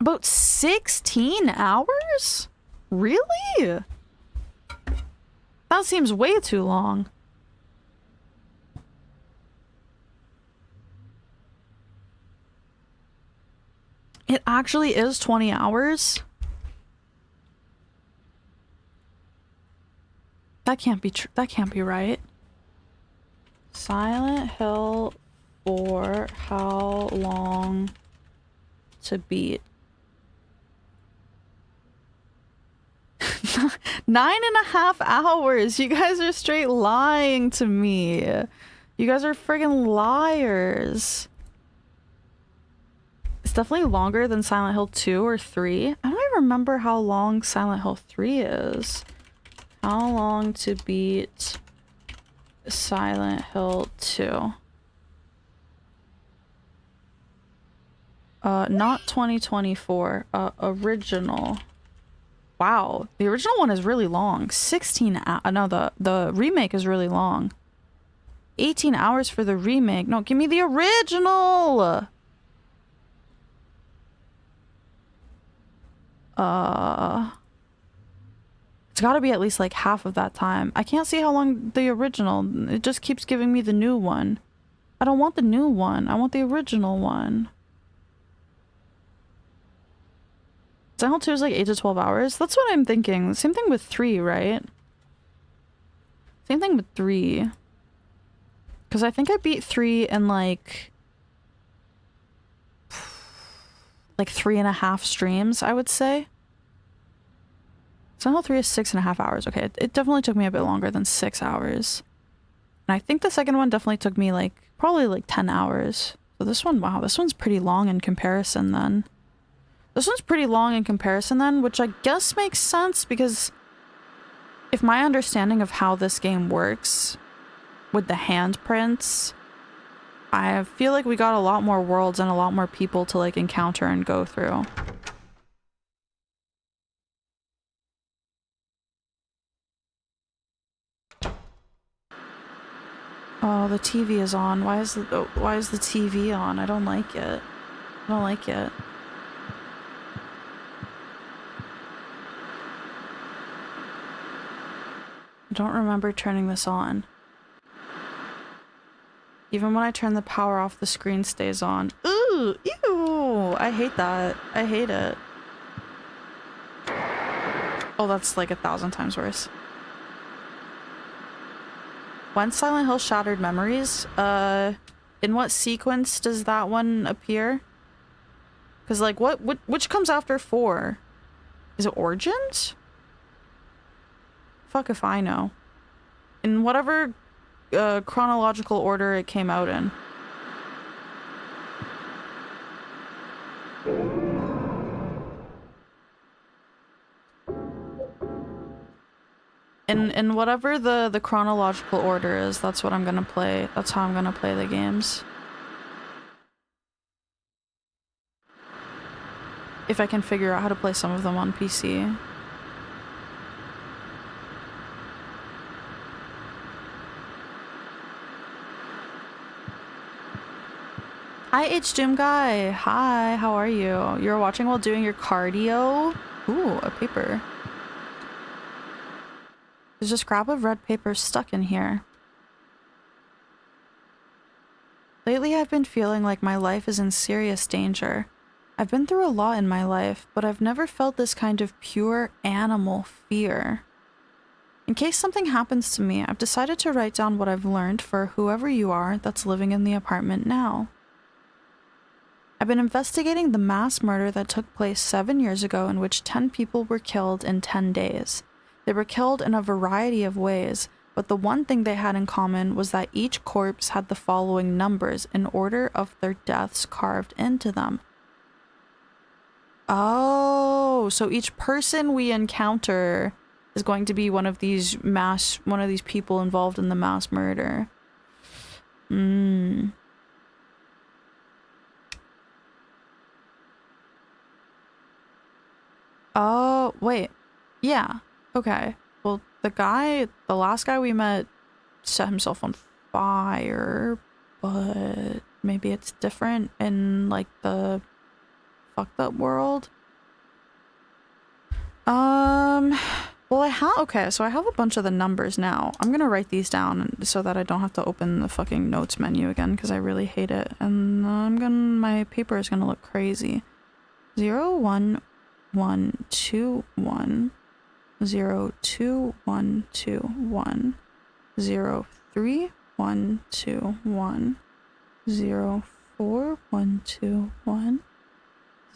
About 16 hours? Really? That seems way too long. It actually is 20 hours? That can't be true. That can't be right. Silent Hill for how long to beat? 9.5 hours. You guys are straight lying to me. You guys are friggin' liars. It's definitely longer than Silent Hill 2 or 3. I don't even remember how long Silent Hill 3 is. How long to beat Silent Hill 2? Not 2024. Original. Wow, the original one is really long. 16 no, the remake is really long. 18 hours for the remake. No, give me the original! It's gotta be at least like half of that time. I can't see how long the original. It just keeps giving me the new one. I don't want the new one. I want the original one. Silent Hill 2 is like 8 to 12 hours. That's what I'm thinking. Same thing with 3, right? Same thing with 3. Because I think I beat 3 in like 3.5 streams, I would say. Silent Hill 3 is 6.5 hours. Okay, it definitely took me a bit longer than 6 hours. And I think the second one definitely took me like, probably like 10 hours. So this one, wow, this one's pretty long in comparison then. This one's pretty long in comparison then, which I guess makes sense because if my understanding of how this game works with the handprints, I feel like we got a lot more worlds and a lot more people to like encounter and go through. Oh, the TV is on. Why is the TV on? I don't like it. I don't like it. I don't remember turning this on. Even when I turn the power off, the screen stays on. Ooh, ew! I hate that. I hate it. Oh, that's like 1,000 times worse. When Silent Hill Shattered Memories? In what sequence does that one appear? Because like, which comes after 4? Is it Origins? Fuck if I know. in whatever chronological order it came out in. In whatever the chronological order is, that's what I'm gonna play. That's how I'm gonna play the games. If I can figure out how to play some of them on PC. Hi, H-Doom guy. Hi, how are you? You're watching while doing your cardio? Ooh, a paper. There's a scrap of red paper stuck in here. Lately, I've been feeling like my life is in serious danger. I've been through a lot in my life, but I've never felt this kind of pure animal fear. In case something happens to me, I've decided to write down what I've learned for whoever you are that's living in the apartment now. I've been investigating the mass murder that took place 7 years ago in which 10 people were killed in 10 days. They were killed in a variety of ways, but the one thing they had in common was that each corpse had the following numbers in order of their deaths carved into them. Oh, so each person we encounter is going to be one of these people involved in the mass murder. Oh, wait. Yeah. Okay. Well, the last guy we met set himself on fire, but maybe it's different in, like, the fucked up world. Well, okay, so I have a bunch of the numbers now. I'm gonna write these down so that I don't have to open the fucking notes menu again, because I really hate it. And my paper is gonna look crazy. 0, 1, 1, 2, 1, 0, 2, 1, 2, 1, 0, 3, 1, 2, 1, 0, 4, 1, 2, 1,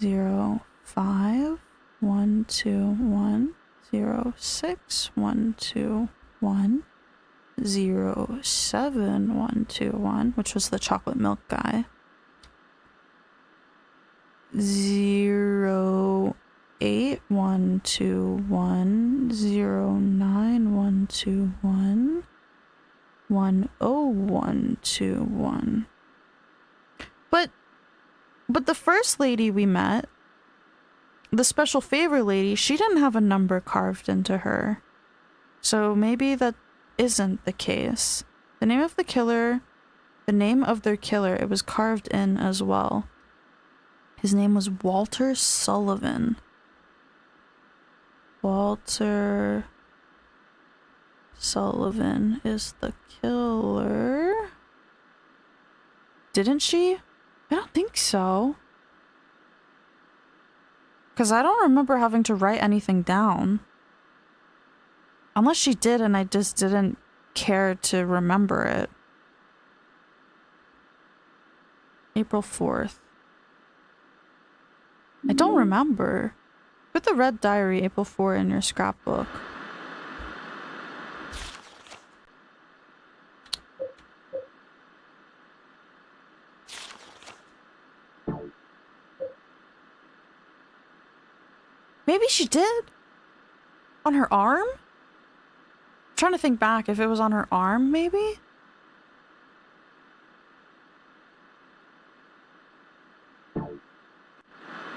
0, 5, 1, 2, 1, 0, 6, 1, 2, 1, 0, 7, 1, 2, 1, which was the chocolate milk guy. 0, 8, 1, 2, 1, 0, 9, 1, 2, 1, 1, 0, 1, 2, 1. But the first lady we met, the special favor lady, she didn't have a number carved into her. So maybe that isn't the case. The name of their killer, it was carved in as well. His name was Walter Sullivan. Walter Sullivan is the killer. Didn't she? I don't think so. Because I don't remember having to write anything down. Unless she did and I just didn't care to remember it. April 4th. I don't remember. Put the red diary April 4 in your scrapbook. Maybe she did. On her arm? I'm trying to think back if it was on her arm, maybe?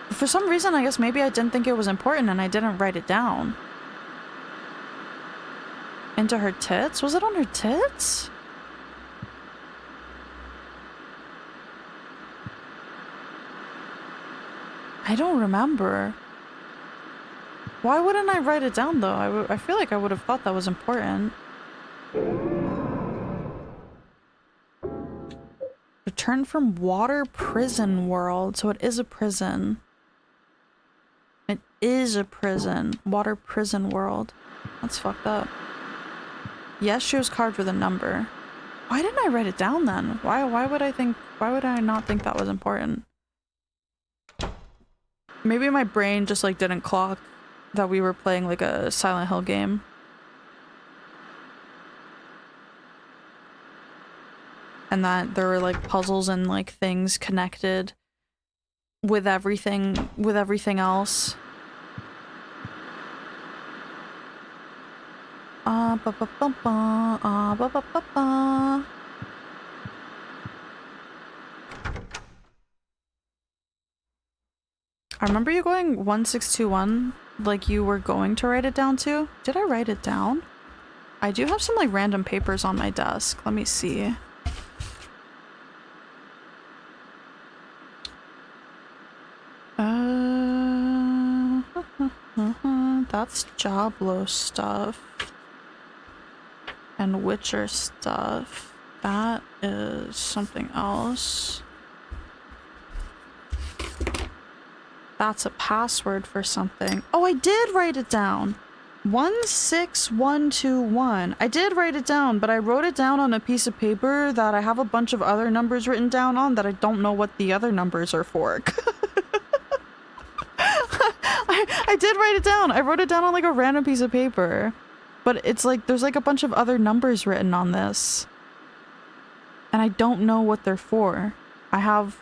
For some reason, I guess maybe I didn't think it was important and I didn't write it down. Into her tits? Was it on her tits? I don't remember. Why wouldn't I write it down though? I feel like I would have thought that was important. Return from water prison world. So it is a prison. It is a prison. Water prison world. That's fucked up. Yes, she was carved with a number. Why didn't I write it down then? Why would I not think that was important? Maybe my brain just like didn't clock that we were playing like a Silent Hill game. and that there were like puzzles and like things connected with everything else. Ba ba ba ba, ba ba ba ba. I remember you going 1621, like you were going to write it down too. Did I write it down? I do have some like random papers on my desk. Let me see. That's Diablo stuff. And Witcher stuff. That is something else. That's a password for something. Oh, I did write it down. 16121. I did write it down, but I wrote it down on a piece of paper that I have a bunch of other numbers written down on that I don't know what the other numbers are for. I did write it down. I wrote it down on like a random piece of paper. But it's like, there's like a bunch of other numbers written on this. And I don't know what they're for. I have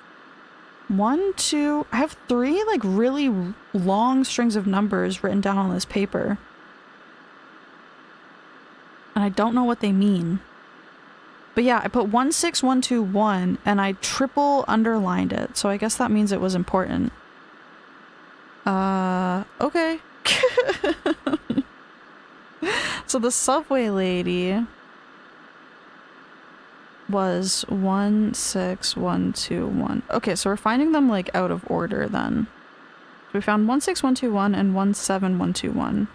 I have 3 like really long strings of numbers written down on this paper. And I don't know what they mean. But yeah, I put 16121 and I triple underlined it. So I guess that means it was important. Okay. So the subway lady was 16121. Okay, so we're finding them like out of order then. So we found 16121 and 17121.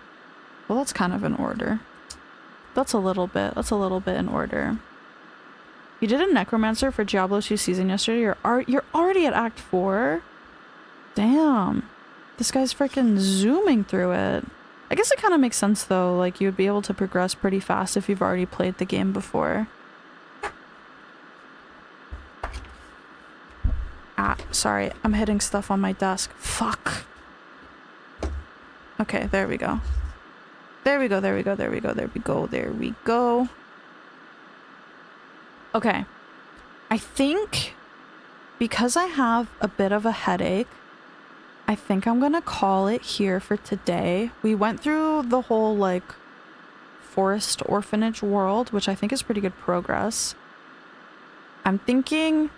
Well, that's kind of in order. That's a little bit in order. You did a necromancer for Diablo 2 season yesterday. You're already at Act 4? Damn. This guy's freaking zooming through it. I guess it kind of makes sense though, like you'd be able to progress pretty fast if you've already played the game before. Ah, sorry, I'm hitting stuff on my desk. Fuck. Okay, there we go. There we go. Okay. I think because I have a bit of a headache, I think I'm gonna call it here for today. We went through the whole like forest orphanage world, which I think is pretty good progress. I'm thinking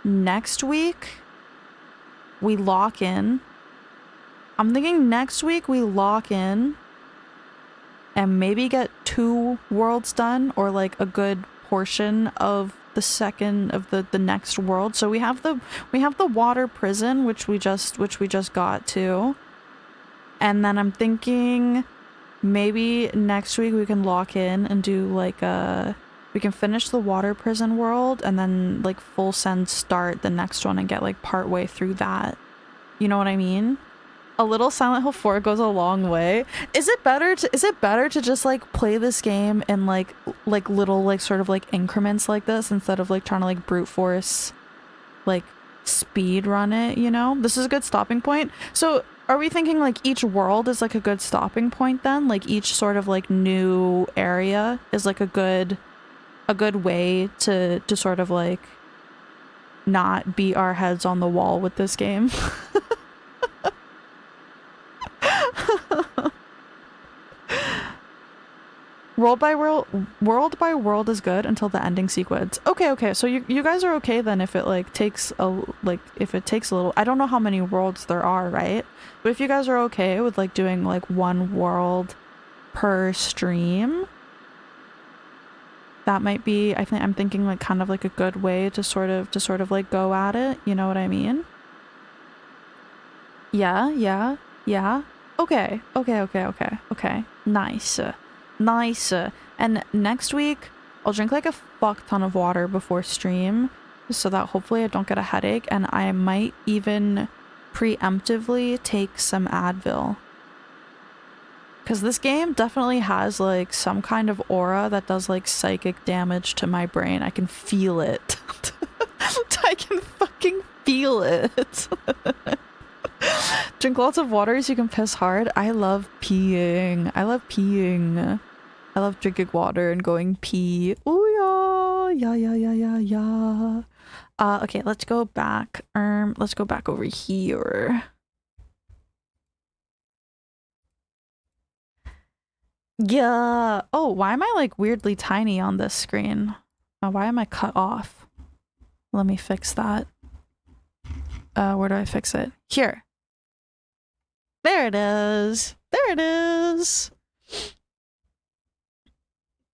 next week we lock in. I'm thinking next week we lock in and maybe get 2 worlds done, or like a good portion of the second of the next world. So we have the water prison, which we just got to. And then I'm thinking maybe next week we can lock in and do like we can finish the water prison world and then like full send start the next one and get like part way through that. You know what I mean? A little Silent Hill 4 goes a long way. Is it better to just like play this game in like little like sort of like increments like this instead of like trying to like brute force like speed run it, you know? This is a good stopping point. So are we thinking like each world is like a good stopping point then? Like each sort of like new area is like a good way to sort of like not beat our heads on the wall with this game. World by world is good until the ending sequence. Okay, so you guys are okay then if it like takes a little. I don't know how many worlds there are, right? But if you guys are okay with like doing like 1 world per stream, that might be, I'm thinking like kind of like a good way to sort of like go at it, you know what I mean? Yeah. Okay. Nice. And next week, I'll drink like a fuck ton of water before stream so that hopefully I don't get a headache, and I might even preemptively take some Advil. Because this game definitely has like some kind of aura that does like psychic damage to my brain. I can feel it. I can fucking feel it. Drink lots of water so you can piss hard. I love peeing. I love drinking water and going pee. Oh Yeah. Okay, let's go back. Let's go back over here. Yeah. Oh, why am I like weirdly tiny on this screen? Why am I cut off? Let me fix that. Where do I fix it? Here. There it is. There it is.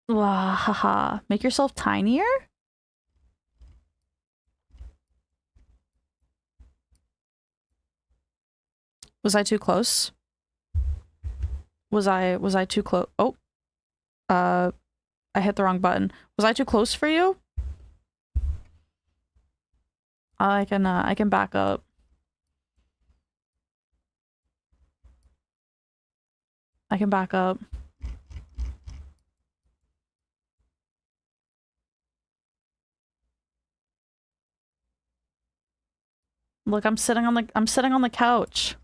Wah, haha. Make yourself tinier? Was I too close? Was I too close? Oh. I hit the wrong button. Was I too close for you? I can back up. I can back up. Look, I'm sitting on the couch.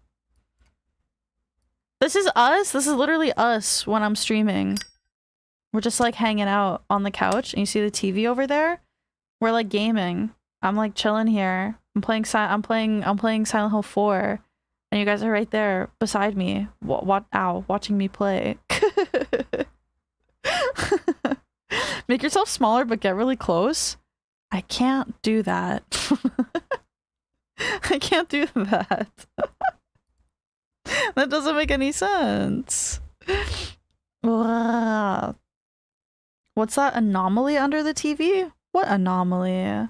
This is us. This is literally us when I'm streaming. We're just like hanging out on the couch, and you see the TV over there? We're like gaming. I'm like chilling here. I'm playing Silent Hill 4, and you guys are right there beside me. Watching me play. Make yourself smaller, but get really close. I can't do that. I can't do that. That doesn't make any sense. What's that anomaly under the TV? What anomaly?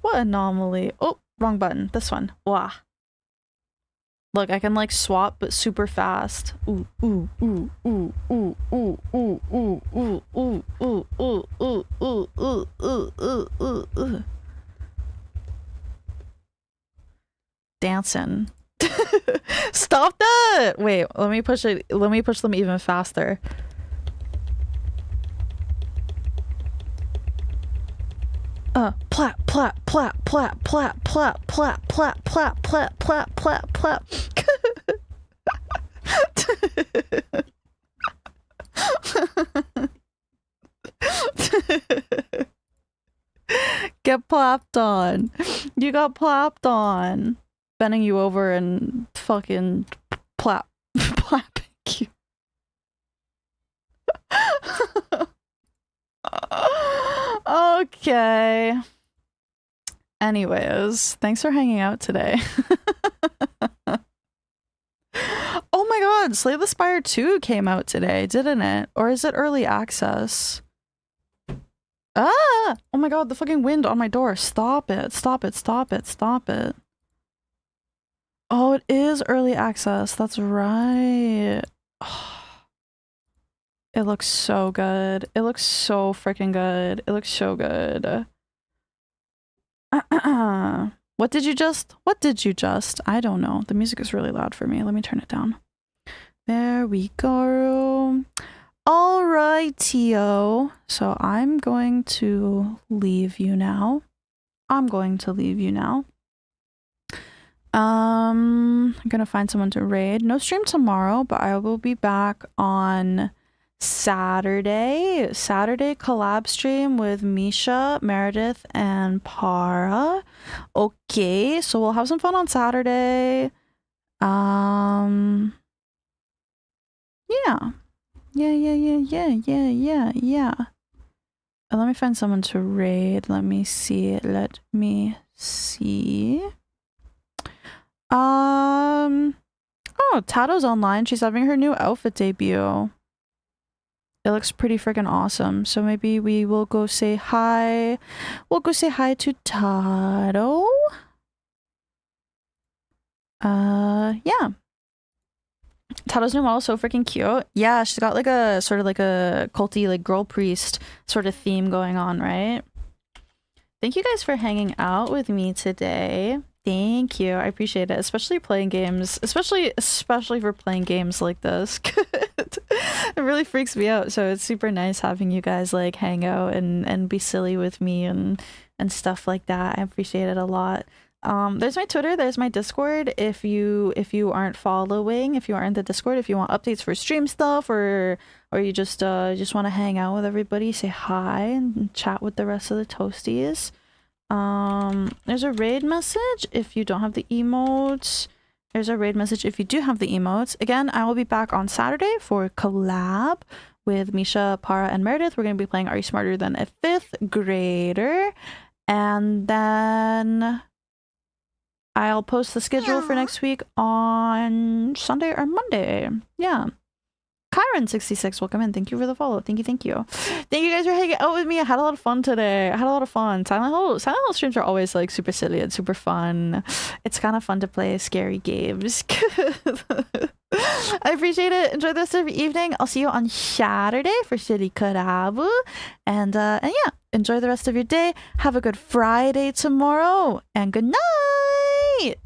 What anomaly? Oh, wrong button. This one. Wah. Look, I can like swap, but super fast. Ooh, ooh, ooh, ooh, ooh, ooh, ooh, ooh, ooh, ooh, ooh, ooh, ooh, ooh, ooh, ooh, ooh, ooh. Dancing. Stop that! Wait, let me push it. Let me push them even faster. Plap, plap, plap, plap, plap, plap, plap, plap, plap, plap, plap, plap, plap. Get plopped on. You got plopped on. Bending you over and fucking plapping you. Okay. Anyways, thanks for hanging out today. Oh my god, Slay the Spire 2 came out today, didn't it? Or is it early access? Ah! Oh my god, the fucking wind on my door. Stop it. Stop it. Stop it. Stop it. Oh, it is early access. That's right. It looks so good. It looks so freaking good. It looks so good. What did you just? I don't know. The music is really loud for me. Let me turn it down. There we go. All right, Tio. So I'm going to leave you now. I'm gonna find someone to raid. No stream tomorrow, but I will be back on Saturday. Saturday collab stream with Misha, Meredith, and Para. Okay, so we'll have some fun on Saturday. Yeah. Let me find someone to raid. Let me see. Oh, Tato's online. She's having her new outfit debut. It looks pretty freaking awesome. So maybe we will go say hi. We'll go say hi to Tato. Yeah. Tato's new model is so freaking cute. Yeah, she's got like a sort of like a culty, like girl priest sort of theme going on, right? Thank you guys for hanging out with me today. Thank you. I appreciate it. Especially playing games. Especially for playing games like this. It really freaks me out. So it's super nice having you guys like hang out and be silly with me and stuff like that. I appreciate it a lot. There's my Twitter, there's my Discord. If you aren't following, if you aren't in the Discord, if you want updates for stream stuff or or you just want to hang out with everybody, say hi and chat with the rest of the toasties, there's a raid message if you don't have the emotes. There's a raid message if you do have the emotes. Again, I will be back on Saturday for a collab with Misha, Para, and Meredith. We're going to be playing Are You Smarter Than a 5th Grader? And then I'll post the schedule for next week on Sunday or Monday. Yeah. Kyron66, welcome in. Thank you for the follow. Thank you. Thank you guys for hanging out with me. I had a lot of fun today. Silent Hill streams are always like super silly and super fun. It's kind of fun to play scary games. I appreciate it. Enjoy the rest of your evening. I'll see you on Saturday for City Karabu. And yeah, enjoy the rest of your day. Have a good Friday tomorrow. And good night.